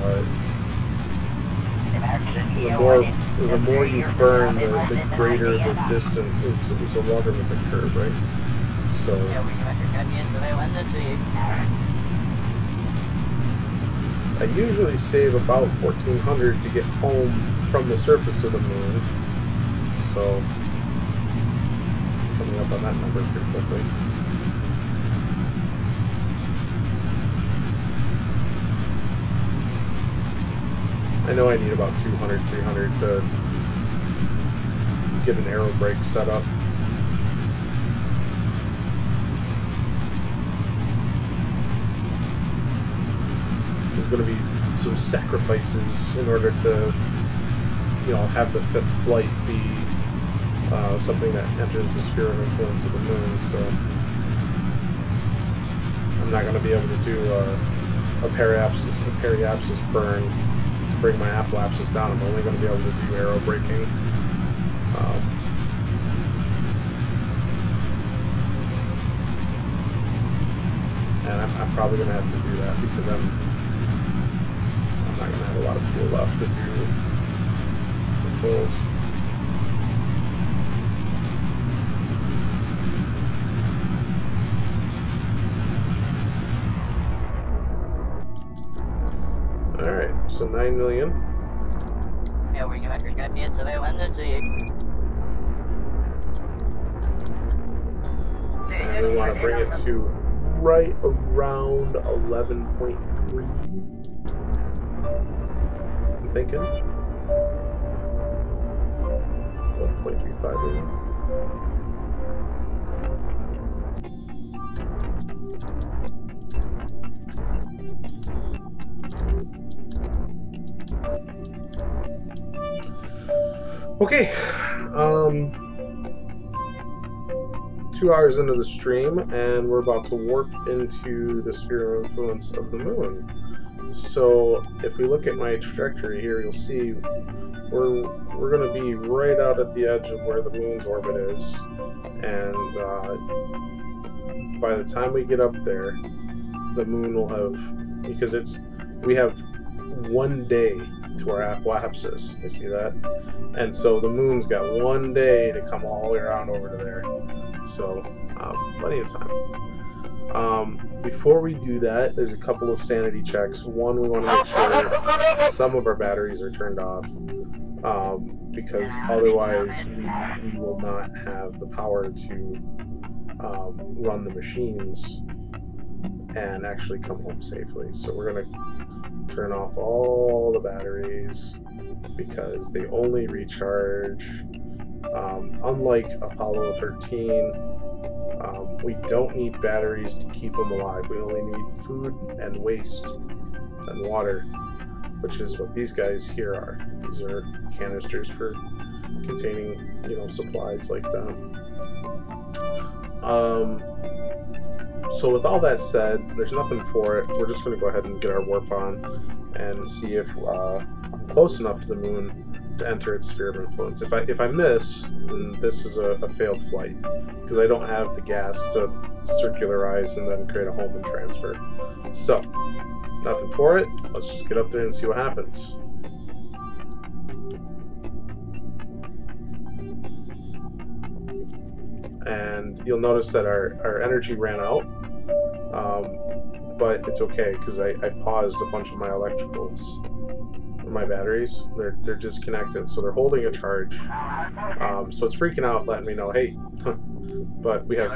the more you burn, the greater the distance. It's a logarithmic curve, right? So I usually save about 1,400 to get home from the surface of the moon. So coming up on that number pretty quickly. I know I need about 200, 300 to get an aero brake set up. There's going to be some sacrifices in order to, you know, have the 5th flight be something that enters the sphere of influence of the moon. So I'm not going to be able to do a periapsis burn to bring my apoapsis down. I'm only going to be able to do aero braking. And I'm probably going to have to do that because I'm not going to have a lot of fuel left to do controls. Alright, so 9 million. And we want to bring it to right around 11.3. I'm thinking 1.35. Okay, 2 hours into the stream, and we're about to warp into the sphere of influence of the moon. So if we look at my trajectory here, you'll see we're going to be right out at the edge of where the moon's orbit is, and by the time we get up there, the moon will have, because we have 1 day to our apoapsis, you see that? And so the moon's got 1 day to come all the way around over to there. So, plenty of time. Before we do that, there's a couple of sanity checks. One, we want to make sure some of our batteries are turned off, because otherwise we will not have the power to run the machines and actually come home safely. So we're going to turn off all the batteries because they only recharge. Unlike Apollo 13, we don't need batteries to keep them alive. We only need food and waste and water, which is what these guys here are. These are canisters for containing, supplies like that. So with all that said, there's nothing for it. We're just going to go ahead and get our warp on and see if I'm close enough to the moon to enter its sphere of influence. If I miss, then this is a failed flight because I don't have the gas to circularize and then create a home and transfer. So, nothing for it. Let's just get up there and see what happens. And you'll notice that our energy ran out, but it's okay because I paused a bunch of my electricals, my batteries. They're disconnected, so they're holding a charge. So it's freaking out, letting me know, hey, but we have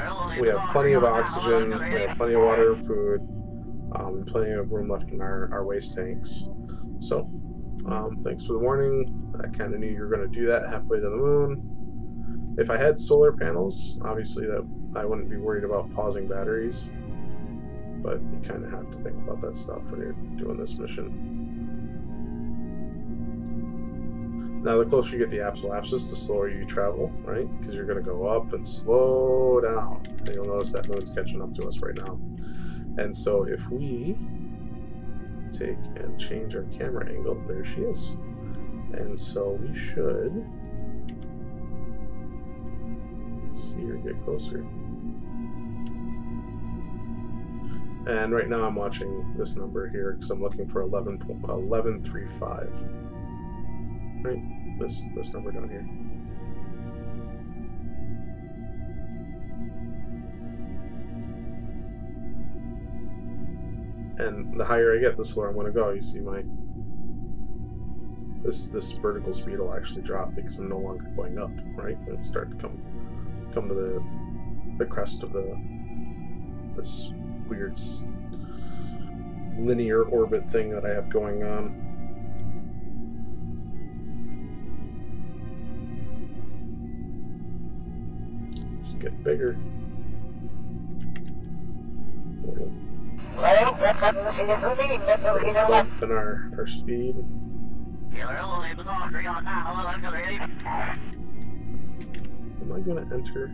plenty of oxygen, we have plenty of water and food, and plenty of room left in our waste tanks. So thanks for the warning. I kind of knew you were going to do that halfway to the moon. If I had solar panels, obviously that I wouldn't be worried about pausing batteries, but you kind of have to think about that stuff when you're doing this mission. Now, the closer you get to the apoapsis, the slower you travel, right? Because you're going to go up and slow down. And you'll notice that moon's catching up to us right now. And so if we take and change our camera angle, there she is. And so we should see her get closer. And right now I'm watching this number here because I'm looking for 1135. Right, this number down here. And the higher I get, the slower I'm going to go. You see my this vertical speed will actually drop because I'm no longer going up. Right, it'll start to come to the crest of this weird linear orbit thing that I have going on. Just get bigger. Bump in our speed. Am I going to enter?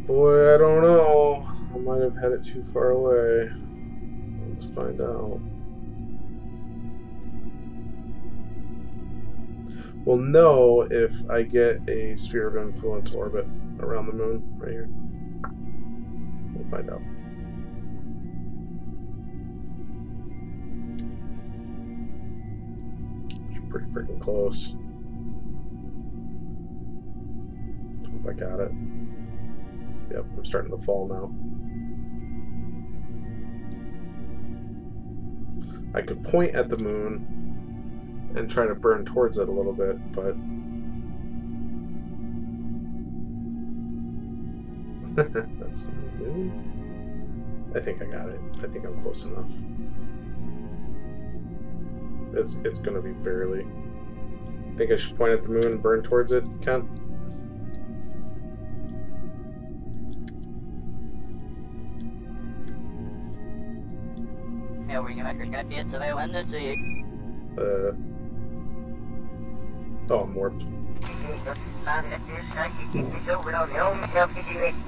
Boy, I don't know. I might have had it too far away. Let's find out. We'll know if I get a sphere of influence orbit around the moon right here. We'll find out. It's pretty freaking close. Hope I got it. Yep, I'm starting to fall now. I could point at the moon and try to burn towards it a little bit, but that's really... I think I got it. I think I'm close enough. It's gonna be barely. Think I should point at the moon and burn towards it, Ken? Oh, I'm warped.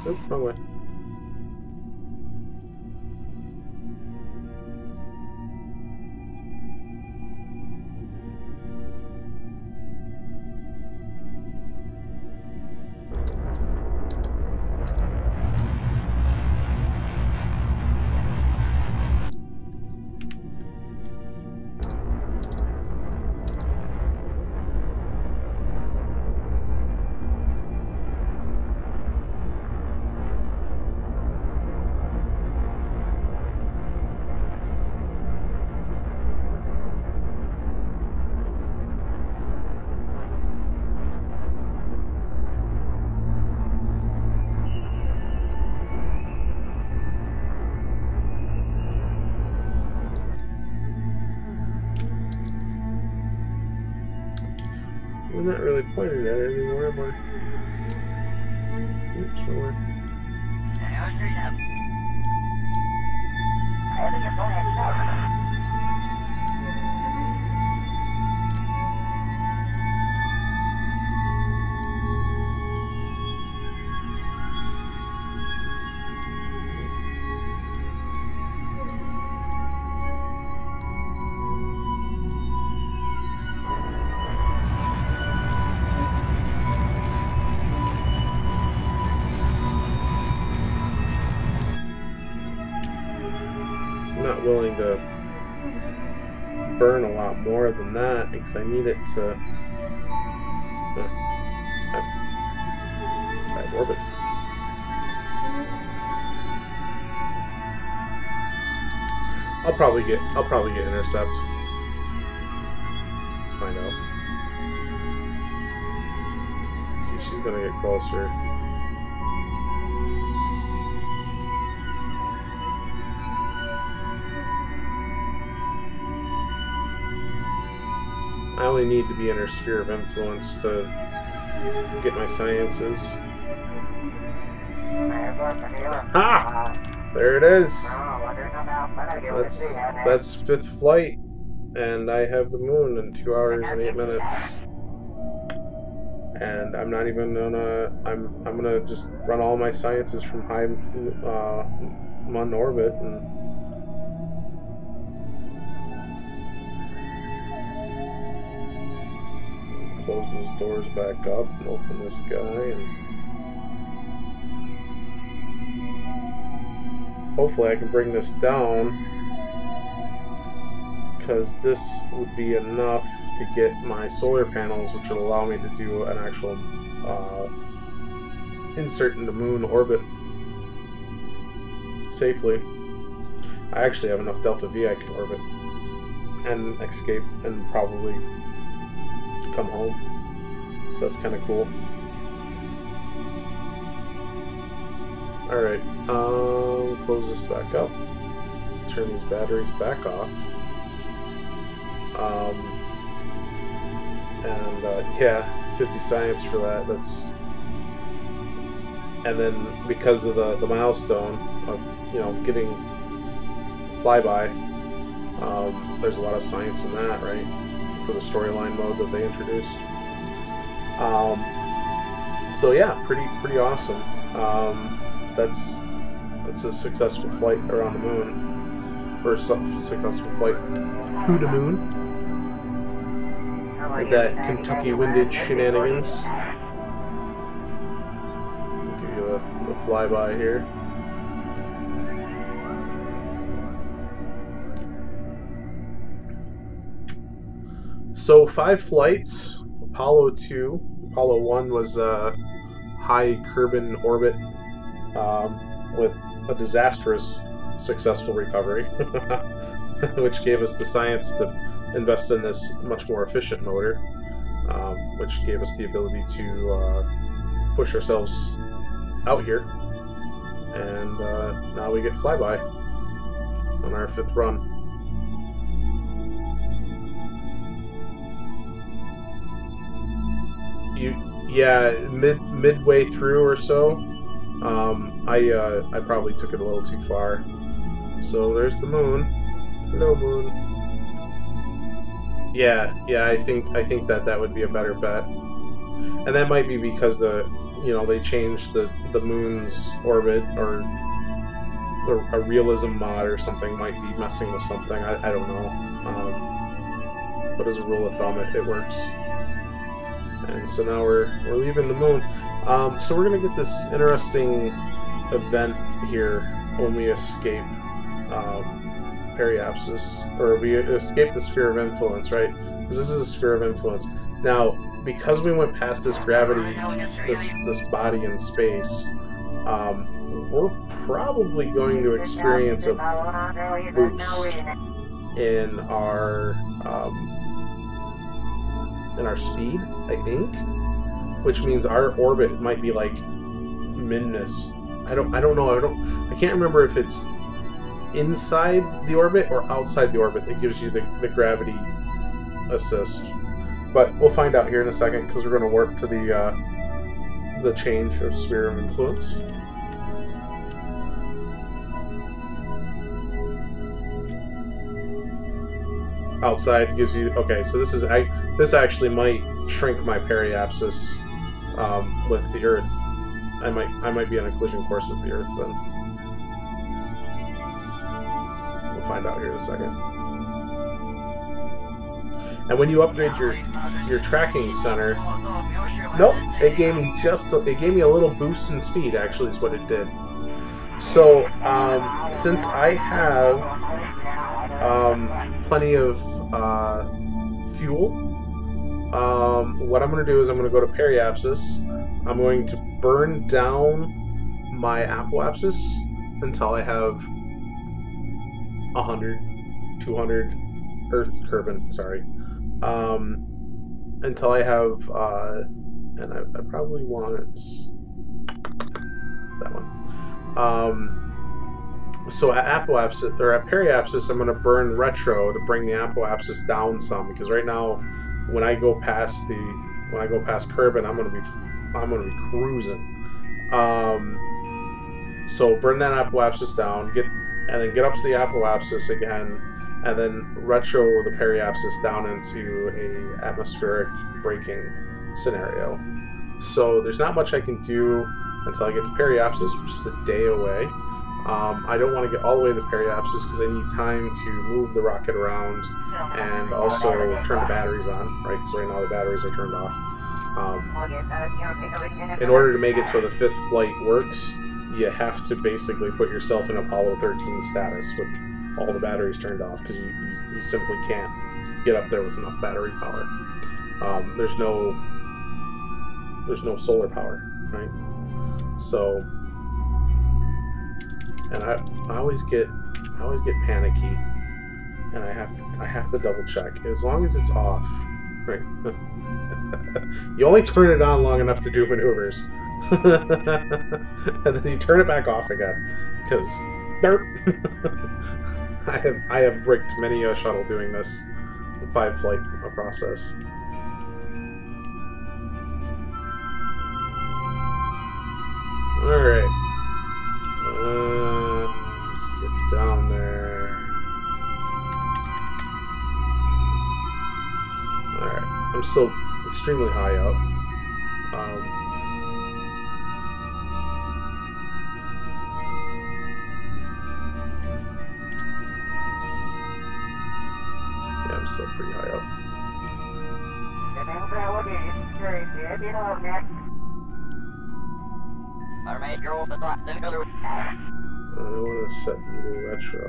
Oop, wrong way. I'm not really pointing at it anymore, am I? Oops, wrong way. willing to burn a lot more than that because I need it to bad orbit. I'll probably get intercept. Let's find out. See, she's gonna get closer. I only need to be in her sphere of influence to get my sciences. Ah! There it is! That's 5th flight, and I have the moon in 2 hours and 8 minutes. And I'm not even gonna... I'm gonna just run all my sciences from high Mun orbit and... close those doors back up and open this guy and hopefully I can bring this down because this would be enough to get my solar panels, which will allow me to do an actual insert into moon orbit safely. I actually have enough Delta V I can orbit and escape and probably come home, so that's kind of cool. Alright, close this back up, turn these batteries back off, and yeah, 50 science for that. That's, and then because of the milestone of, you know, getting flyby, there's a lot of science in that, right? For the storyline mode that they introduced. So yeah, pretty awesome. That's a successful flight around the moon, or successful flight to the moon with that Kentucky windage shenanigans. I'll give you the flyby here. So 5 flights. Apollo 2. Apollo 1 was a high Kerbin orbit with a disastrous successful recovery, which gave us the science to invest in this much more efficient motor, which gave us the ability to push ourselves out here. And now we get flyby on our 5th run. Yeah, midway through or so, I probably took it a little too far. So there's the moon. Hello, moon. Yeah, I think that would be a better bet, and that might be because they changed the moon's orbit, or a realism mod or something might be messing with something. I don't know, but as a rule of thumb, it works. And so now we're leaving the moon. So we're gonna get this interesting event here when we escape periapsis, or we escape the sphere of influence, right? Because this is a sphere of influence. Now, because we went past this gravity, this body in space, we're probably going to experience a boost in our speed, I think, which means our orbit might be like Minus. I don't know. I can't remember if it's inside the orbit or outside the orbit that gives you the gravity assist. But we'll find out here in a second, because we're going to warp to the change of sphere of influence. Outside gives you, okay, so this actually might shrink my periapsis with the Earth. I might be on a collision course with the Earth then. We'll find out here in a second. And when you upgrade your tracking center, nope, it gave me a little boost in speed. Actually, is what it did. So since I have plenty of fuel. What I'm going to do is I'm going to go to periapsis. I'm going to burn down my apoapsis until I have 100, 200 earth carbon, sorry. Until I have, and I probably want that one. So at apoapsis, or at periapsis, I'm going to burn retro to bring the apoapsis down some, because right now, when I go past carbon, I'm going to be cruising. So burn that apoapsis down, and then get up to the apoapsis again, and then retro the periapsis down into a atmospheric braking scenario. So there's not much I can do until I get to periapsis, which is a day away. I don't want to get all the way to periapsis because I need time to move the rocket around and also turn the batteries on, right? Because right now the batteries are turned off. In order to make it so the fifth flight works, you have to basically put yourself in Apollo 13 status with all the batteries turned off, because you simply can't get up there with enough battery power. There's no solar power, right? So, and I always get panicky, and I have to double check. As long as it's off, right? You only turn it on long enough to do maneuvers, and then you turn it back off again, because I have bricked many a shuttle doing this 5-flight process. All right. Let's get down there. Alright, I'm still extremely high up. Yeah, I'm still pretty high up. I don't want to set you to retro.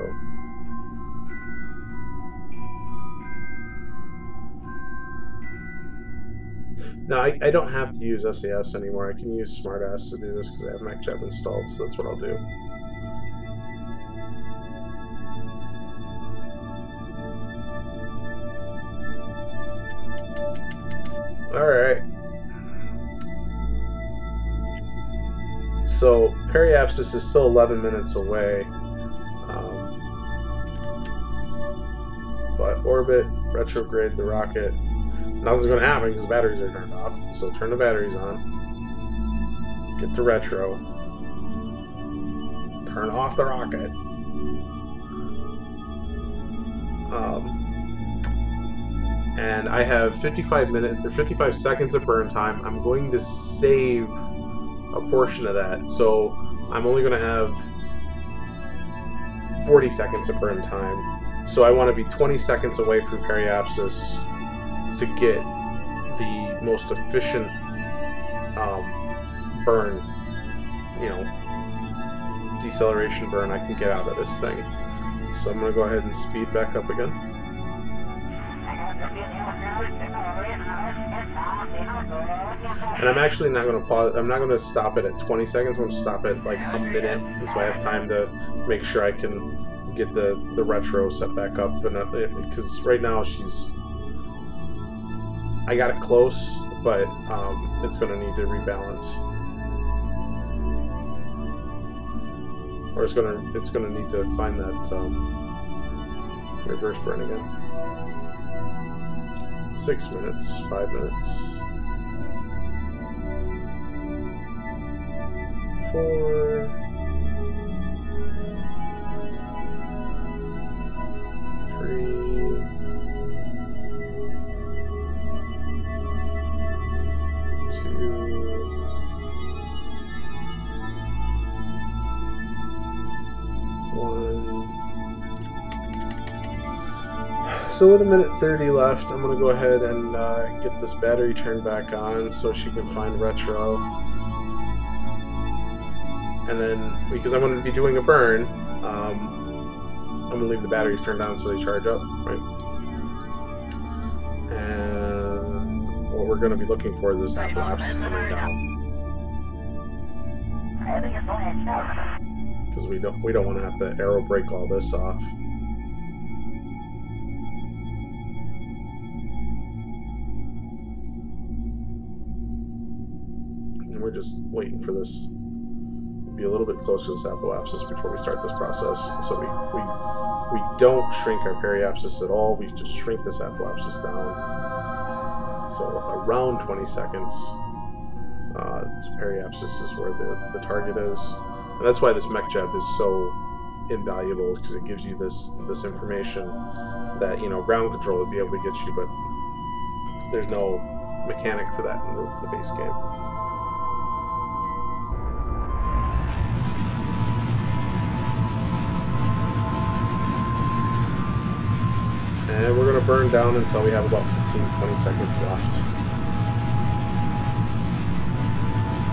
No, I don't have to use SAS anymore. I can use Smartass to do this because I have MacJeb installed, so that's what I'll do. Alright. So, periapsis is still 11 minutes away. But orbit, retrograde the rocket. Nothing's going to happen because the batteries are turned off. So turn the batteries on. Get to retro. Turn off the rocket. And I have 55 seconds of burn time. I'm going to save a portion of that. So I'm only going to have 40 seconds of burn time. So I want to be 20 seconds away from periapsis to get the most efficient burn, deceleration burn I can get out of this thing. So I'm going to go ahead and speed back up again. And I'm actually not going to pause. I'm not going to stop it at 20 seconds. I'm going to stop it like a minute, so I have time to make sure I can get the retro set back up. And because right now I got it close, but it's going to need to rebalance, or it's going to need to find that reverse burn again. 6 minutes, 5 minutes, 4, 3, 2, 1. So with 1:30 left, I'm going to go ahead and get this battery turned back on so she can find retro. And then, because I'm going to be doing a burn, gonna leave the batteries turned on so they charge up, right? And what we're gonna be looking for is this apoapsis coming down. Because we don't want to have to aero brake all this off. And we're just waiting for this to be a little bit closer to this apoapsis before we start this process. So we don't shrink our periapsis at all. We just shrink this apoapsis down. So around 20 seconds, this periapsis is where the target is. And that's why this mech jeb is so invaluable, because it gives you this information that, you know, ground control would be able to get you, but there's no mechanic for that in the base game. And we're going to burn down until we have about 15-20 seconds left.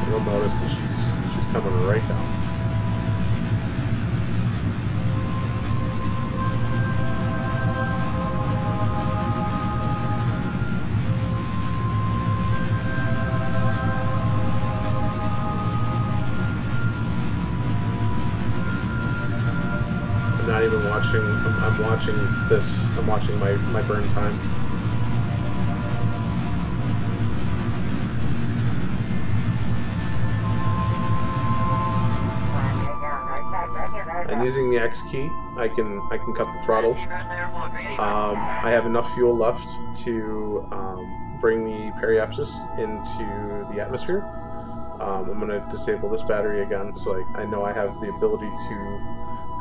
You'll notice that she's coming right down. I'm not even watching. I'm watching this. I'm watching my burn time. And using the X key, I can cut the throttle. I have enough fuel left to bring the periapsis into the atmosphere. I'm going to disable this battery again, so I know I have the ability to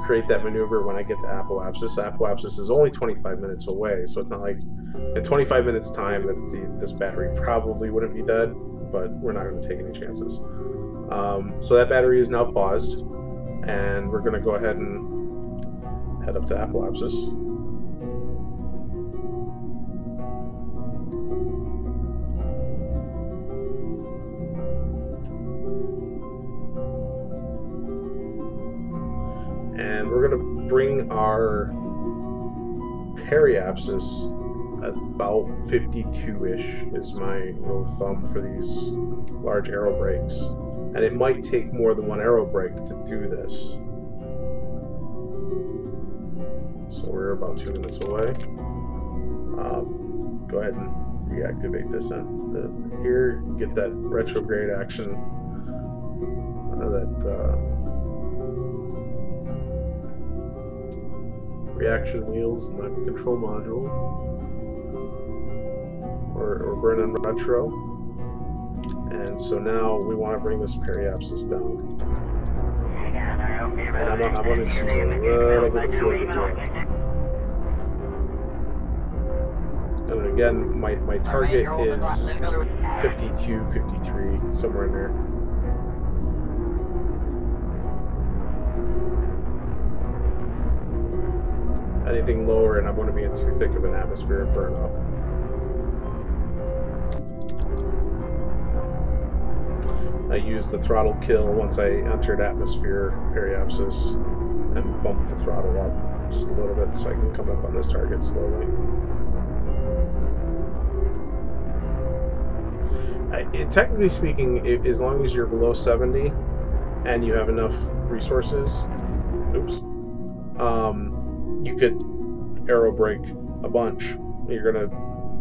create that maneuver when I get to apoapsis. Apoapsis is only 25 minutes away, so it's not like in 25 minutes time that this battery probably wouldn't be dead, but we're not going to take any chances. So that battery is now paused, and we're going to go ahead and head up to apoapsis. And we're going to bring our periapsis about 52-ish is my rule of thumb for these large aero brakes. And it might take more than one aero brake to do this. So we're about 2 minutes away. Go ahead and reactivate this here. Get that retrograde action. Reaction wheels, not control module. We're burning retro. And so now we want to bring this periapsis down. And I'm going to choose a little bit of fuel to do it. And again, my target is 52, 53, somewhere in there. Anything lower and I'm going to be in too thick of an atmosphere and burn up. I used the throttle kill once I entered atmosphere periapsis and bumped the throttle up just a little bit so I can come up on this target slowly. Technically speaking, as long as you're below 70 and you have enough resources, you could aero brake a bunch. You're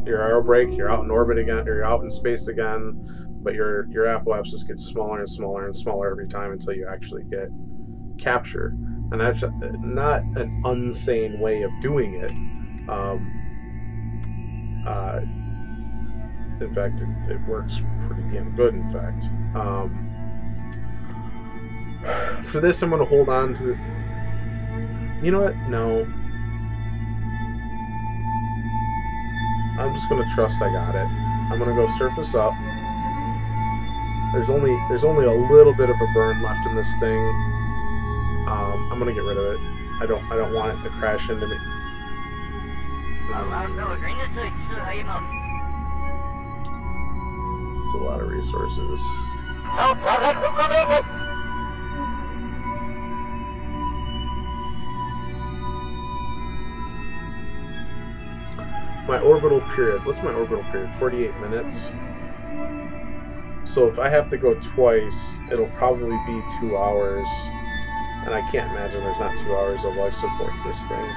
aero brake, you're out in orbit again, or you're out in space again, but your apoapsis gets smaller and smaller and smaller every time until you actually get capture. And that's not an insane way of doing it. In fact, it works pretty damn good, in fact. For this, I'm going to hold on to the... You know what? No. I'm just going to trust I got it. I'm going to go surface up. There's only a little bit of a burn left in this thing. I'm going to get rid of it. I don't want it to crash into me. It's a lot of resources. my orbital period. What's my orbital period? 48 minutes. So if I have to go twice, it'll probably be 2 hours. And I can't imagine there's not 2 hours of life support in this thing.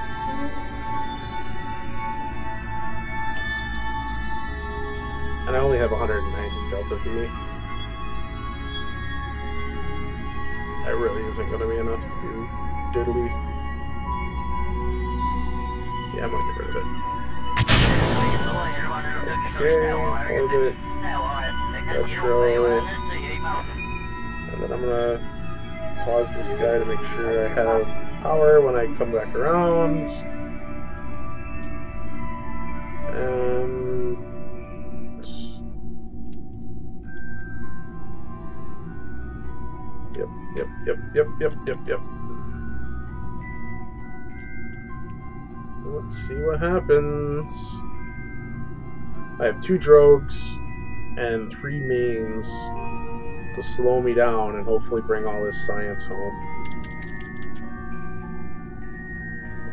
And I only have 190 delta V. That really isn't going to be enough to do diddly. Yeah, I'm going to get rid of it. Okay, orbit, retro, and then I'm going to pause this guy to make sure I have power when I come back around. And yep. Let's see what happens. I have 2 drogues and 3 mains to slow me down and hopefully bring all this science home.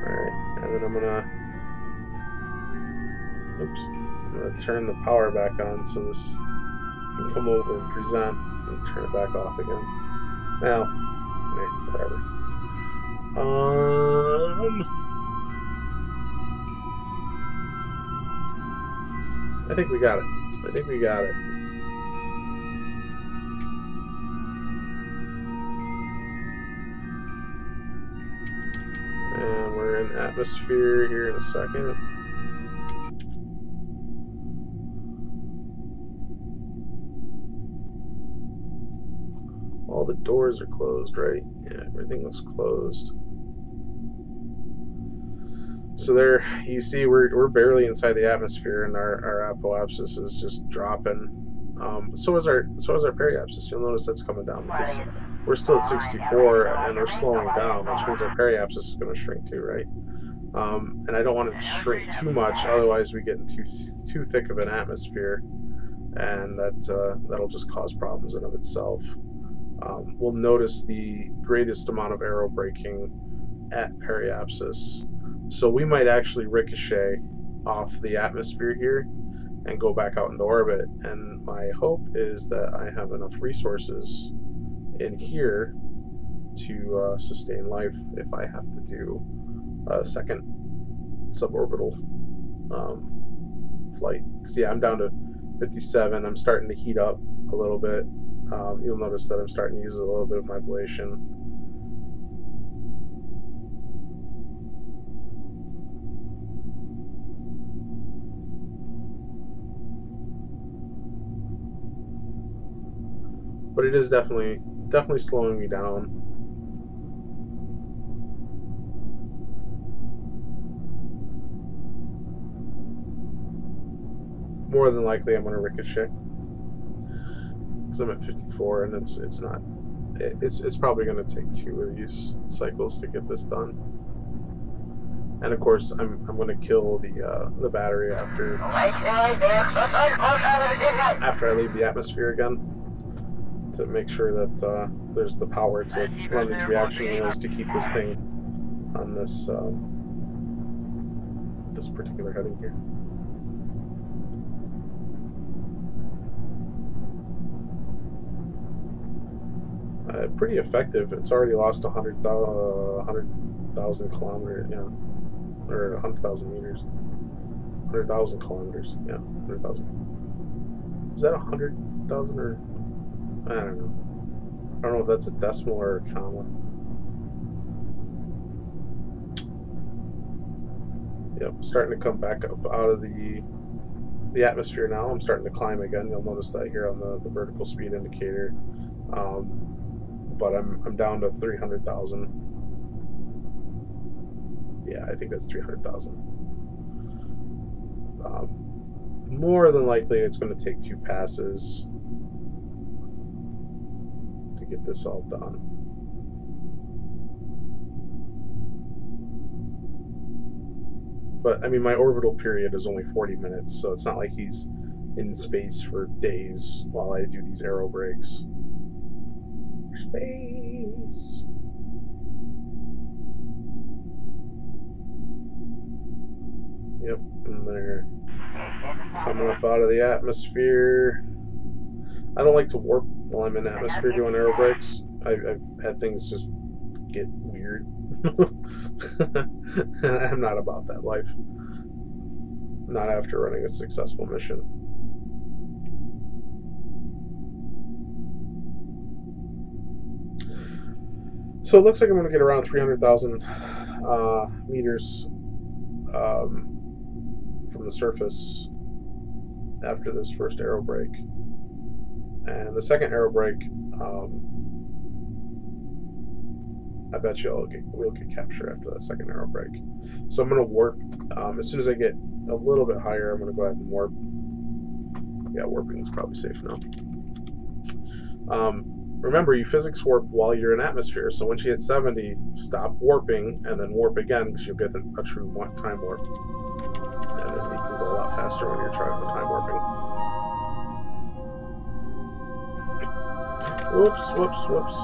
Alright, and then I'm gonna turn the power back on so this can come over and present and turn it back off again. Well, whatever. I think we got it. And we're in atmosphere here in a second. All the doors are closed, right? Yeah, everything looks closed. So there, you see, we're barely inside the atmosphere, and our apoapsis is just dropping. So is our periapsis. You'll notice that's coming down because we're still at 64 and we're slowing down, which means our periapsis is going to shrink too, right? And I don't want it to shrink too much, otherwise we get into too thick of an atmosphere, and that'll just cause problems in of itself. We'll notice the greatest amount of aero braking at periapsis. So we might actually ricochet off the atmosphere here and go back out into orbit. And my hope is that I have enough resources in here to sustain life if I have to do a second suborbital flight. See, I'm down to 57. I'm starting to heat up a little bit. You'll notice that I'm starting to use a little bit of my ablation. But it is definitely slowing me down. More than likely, I'm going to ricochet because I'm at 54, and it's probably going to take 2 of these cycles to get this done. And of course, I'm going to kill the battery after I leave the atmosphere again, to make sure that there's the power to run these reaction wheels to keep this thing on this this particular heading here. Pretty effective. It's already lost 100,000 kilometers, yeah, or 100,000 meters. 100,000 kilometers, yeah, 100,000. Is that 100,000 or? I don't know. I don't know if that's a decimal or a comma. Yep, starting to come back up out of the atmosphere now. I'm starting to climb again. You'll notice that here on the vertical speed indicator. But I'm down to 300,000. Yeah, I think that's 300,000. More than likely, it's going to take 2 passes to get this all done. But I mean, my orbital period is only 40 minutes, so it's not like he's in space for days while I do these aero brakes. Space. Yep, And they're coming up out of the atmosphere. I don't like to warp while I'm in atmosphere doing aero brakes. I've had things just get weird. I'm not about that life. Not after running a successful mission. So it looks like I'm going to get around 300,000 meters from the surface after this first aero brake. And the second aero brake, I bet you we'll get capture after that second aero brake. So I'm going to warp. As soon as I get a little bit higher, I'm going to go ahead and warp. Yeah, warping is probably safe now. Remember, you physics warp while you're in atmosphere, so once you hit 70, stop warping and then warp again because you'll get a true time warp. And then you can go a lot faster when you're trying time warping. Whoops, whoops, whoops.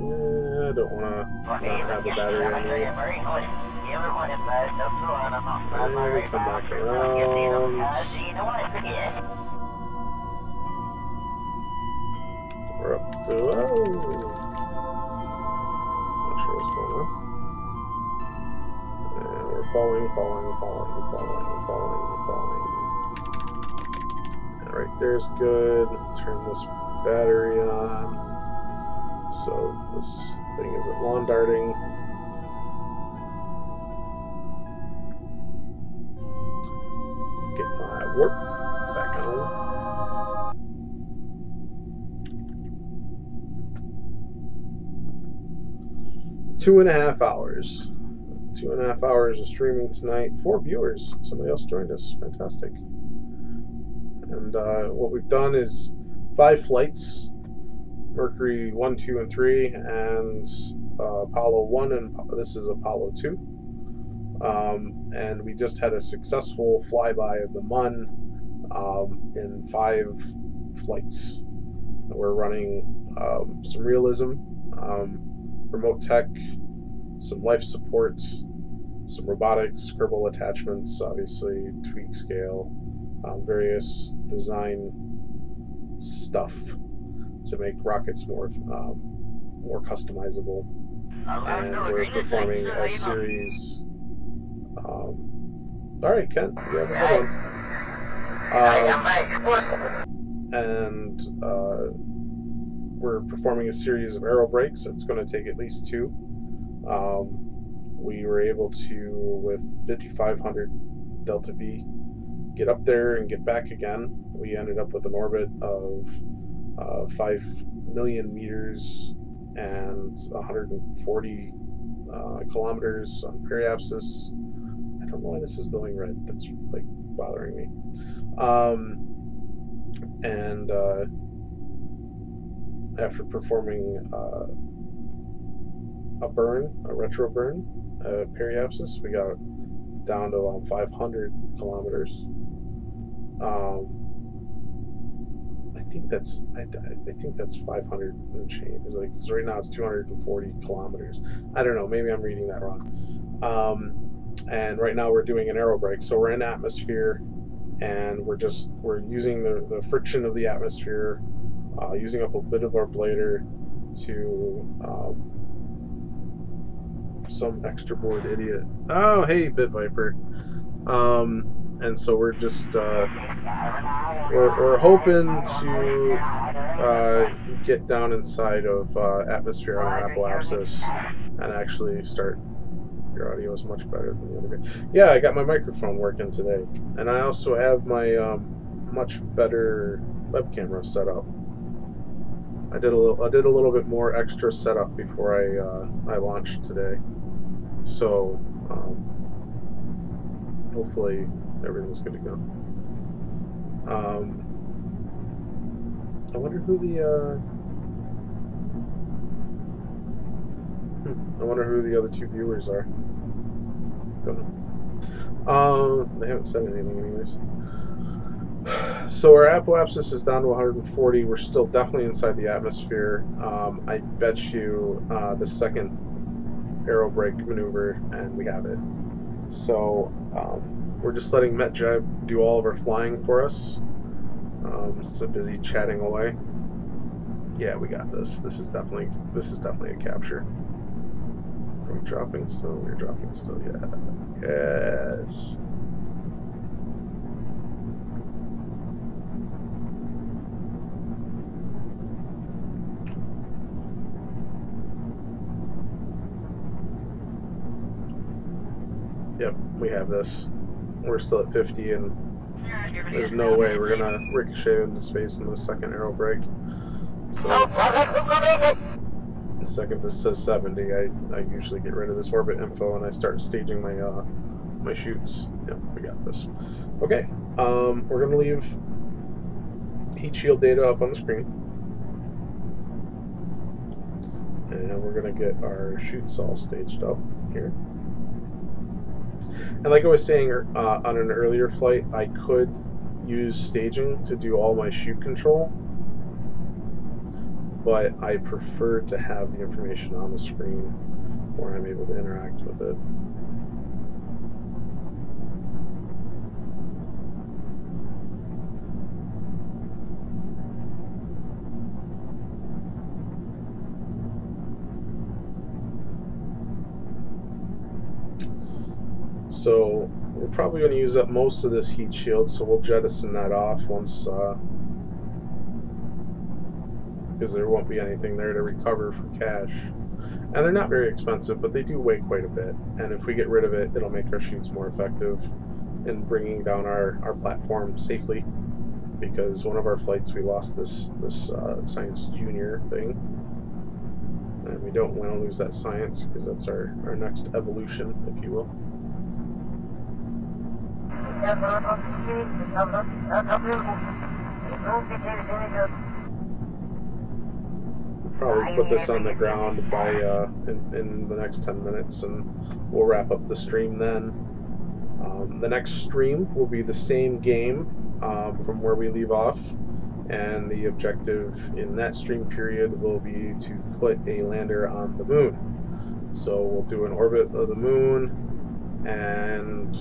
Yeah, I don't want to not have the battery on me. And we come back around. We're up to, oh, not sure what's going on. And we're falling. And right there's good. Turn this battery on. So this thing isn't lawn darting. Get my warp back on. Two and a half hours. 2.5 hours of streaming tonight. 4 viewers. Somebody else joined us. Fantastic. And what we've done is 5 flights. Mercury 1, 2, and 3, and Apollo 1, and this is Apollo 2. And we just had a successful flyby of the Mun in 5 flights. We're running some realism, remote tech, some life support, some robotics, Kerbal attachments, obviously, tweak scale, various design stuff to make rockets more customizable. And we're performing a series. Alright, Kent, you have a good one. And we're performing a series of aero brakes. It's going to take at least 2. We were able to, with 5,500 Delta V, get up there and get back again. We ended up with an orbit of 5 million meters and 140 kilometers on periapsis. I don't know why this is going red. That's like bothering me. And after performing a retro burn, periapsis, we got down to around 500 kilometers. I think that's 500 and change. Like, so right now it's 240 kilometers. I don't know. Maybe I'm reading that wrong. And right now we're doing an aero brake, so we're in atmosphere, and we're using the friction of the atmosphere, using up a bit of our blader to some extra board idiot. Oh, hey, Bit Viper. And so we're just we're hoping to get down inside of atmosphere on apoapsis and actually start. Your audio is much better than the other day. Yeah, I got my microphone working today, and I also have my much better web camera set up. I did a little bit more extra setup before I launched today, so hopefully everything's good to go. I wonder who the other 2 viewers are. Don't know. They haven't said anything anyways. So our apoapsis is down to 140. We're still definitely inside the atmosphere. I bet you the second aero brake maneuver, and we have it. So we're just letting MetJeb do all of our flying for us. So busy chatting away. Yeah, we got this. This is definitely a capture. Are we dropping still? We're dropping still. Yeah. Yes. Yep, we have this. We're still at 50, and there's no way we're gonna ricochet into space in the second arrow break. So the second this says 70, I usually get rid of this orbit info and I start staging my my shoots. Yep, we got this. Okay, we're gonna leave heat shield data up on the screen, and we're gonna get our shoots all staged up here. And like I was saying on an earlier flight, I could use staging to do all my shoot control, but I prefer to have the information on the screen where I'm able to interact with it. So we're probably going to use up most of this heat shield, so we'll jettison that off once, because there won't be anything there to recover for cash. And they're not very expensive, but they do weigh quite a bit. And if we get rid of it, it'll make our shoots more effective in bringing down our platform safely. Because one of our flights, we lost this Science Junior thing. And we don't want to lose that science, because that's our next evolution, if you will. Probably put this on the ground by in the next 10 minutes, and we'll wrap up the stream then. The next stream will be the same game from where we leave off, and the objective in that stream period will be to put a lander on the moon. So we'll do an orbit of the moon and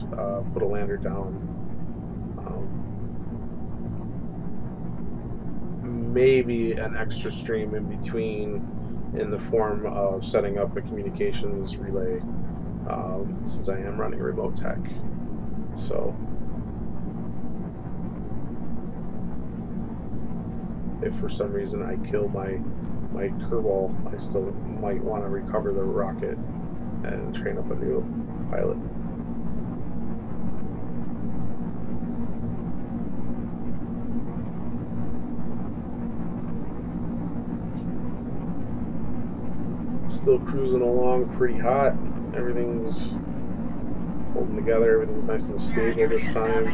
put a lander down. Maybe an extra stream in between in the form of setting up a communications relay, since I am running remote tech. So if for some reason I kill my Kerbal, I still might want to recover the rocket and train up a new pilot. Still cruising along pretty hot. Everything's holding together. Everything's nice and stable this time.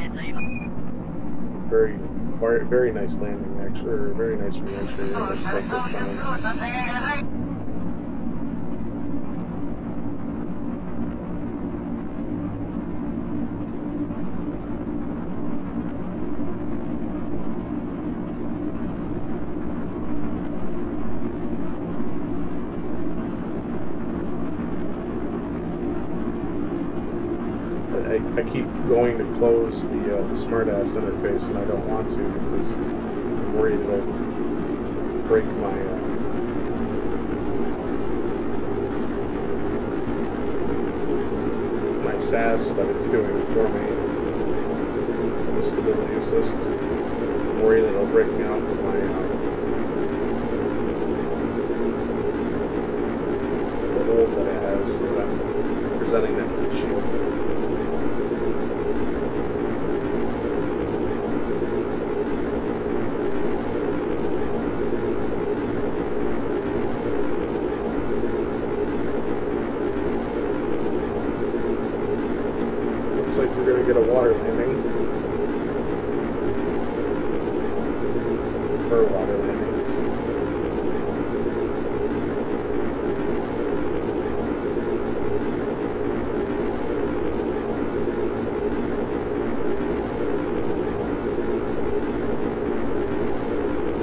Very nice landing, actually, or very nice re-entry. It looks like this time. I keep going to close the smartass interface, and I don't want to because I'm worried it'll break my SAS that it's doing for me, the stability assist. I'm worried that it'll break me out of the hold that it has, so that I'm presenting that heat shield. Looks like we're going to get a water landing. For water landings.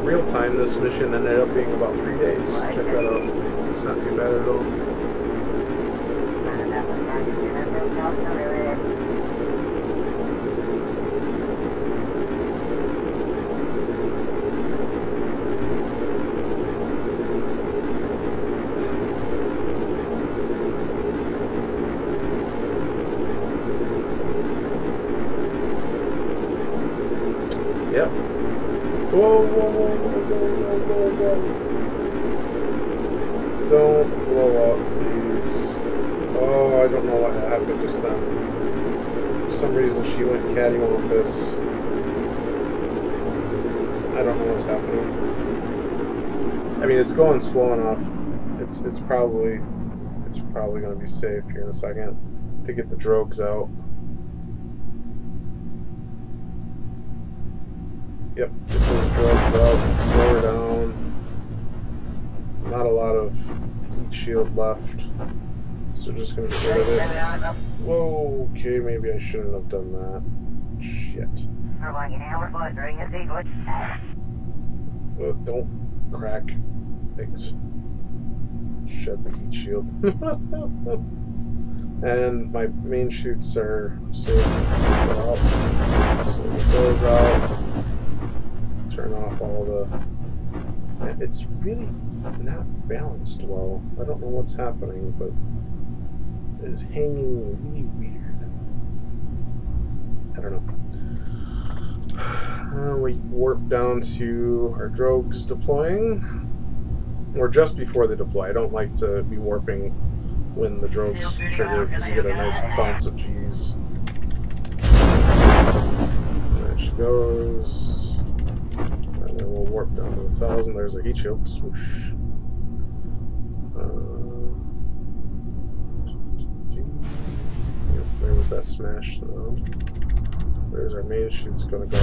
Real time, this mission ended up being about 3 days. Check that out. It's not too bad at all. Whoa, whoa, whoa, whoa, whoa, whoa, whoa. Don't blow up, please. Oh, I don't know what happened just then. For some reason she went cattywampus. I don't know what's happening. I mean, it's going slow enough. It's probably going to be safe here in a second to get the drogues out. Yep, get those drogues out, slow her down. Not a lot of heat shield left, so just going to get rid of it. Whoa, okay, maybe I shouldn't have done that. Shit. Don't crack things. Shed the heat shield. And my main chutes are safe. So get those out. Turn off all the... It's really not balanced well. I don't know what's happening, but it's hanging really weird. I don't know. We warp down to our drogues deploying, or just before they deploy. I don't like to be warping when the drogues trigger because you get a nice bounce of G's. There she goes. And then we'll warp down to 1,000. There's a heat shield. Swoosh. Yep, there was that smash sound. There's our main chutes gonna go.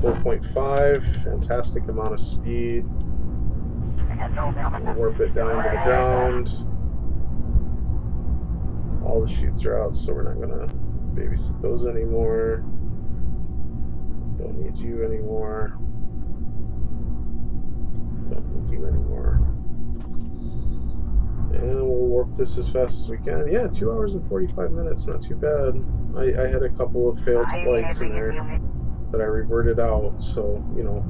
4.5, fantastic amount of speed. We'll warp it down to the ground. All the chutes are out, so we're not gonna babysit those anymore. Don't need you anymore. Don't need you anymore. And we'll warp this as fast as we can. Yeah, 2 hours and 45 minutes, not too bad. I had a couple of failed flights in there that I reverted out, so, you know.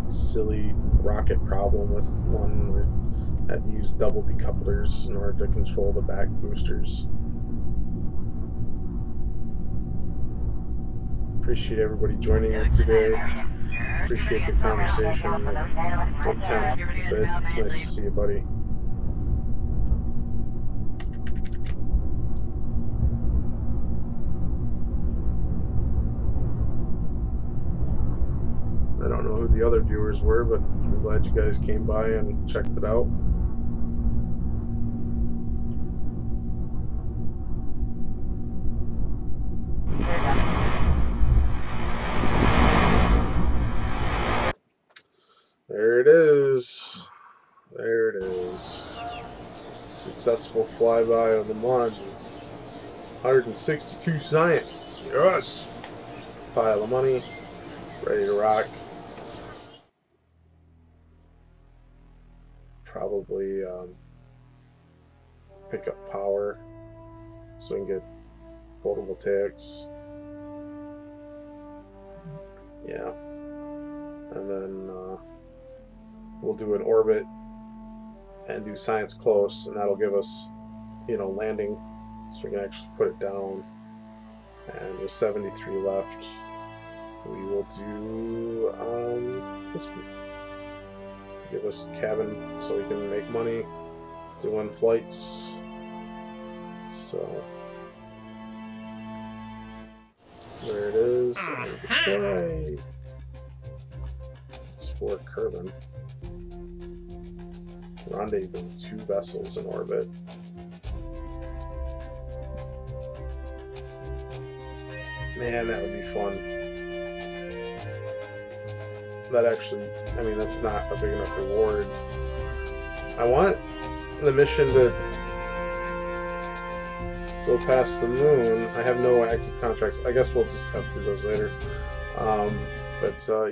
Silly rocket problem with one that had to use double decouplers in order to control the back boosters. Appreciate everybody joining in today. Appreciate the conversation with Ken. It's nice to see you, buddy. I don't know who the other viewers were, but I'm glad you guys came by and checked it out. There it is. There it is. Successful flyby of the module. 162 science. Yes! Pile of money. Ready to rock. Probably pick up power so we can get photovoltaics. Yeah. And then we'll do an orbit and do science close, and that'll give us, you know, landing so we can actually put it down. And with 73 left, we will do this one. Give us a cabin so we can make money doing flights. So there it is. Deploy. Explore Kerbin. Rendezvous 2 vessels in orbit. Man, that would be fun. That actually, I mean, that's not a big enough reward. I want the mission to go past the moon. I have no active contracts. I guess we'll just have to do those later.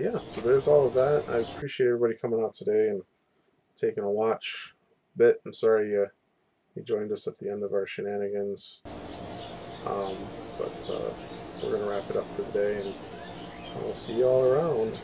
Yeah, so there's all of that. I appreciate everybody coming out today and taking a watch bit. I'm sorry you joined us at the end of our shenanigans. We're going to wrap it up for the day, and we'll see you all around.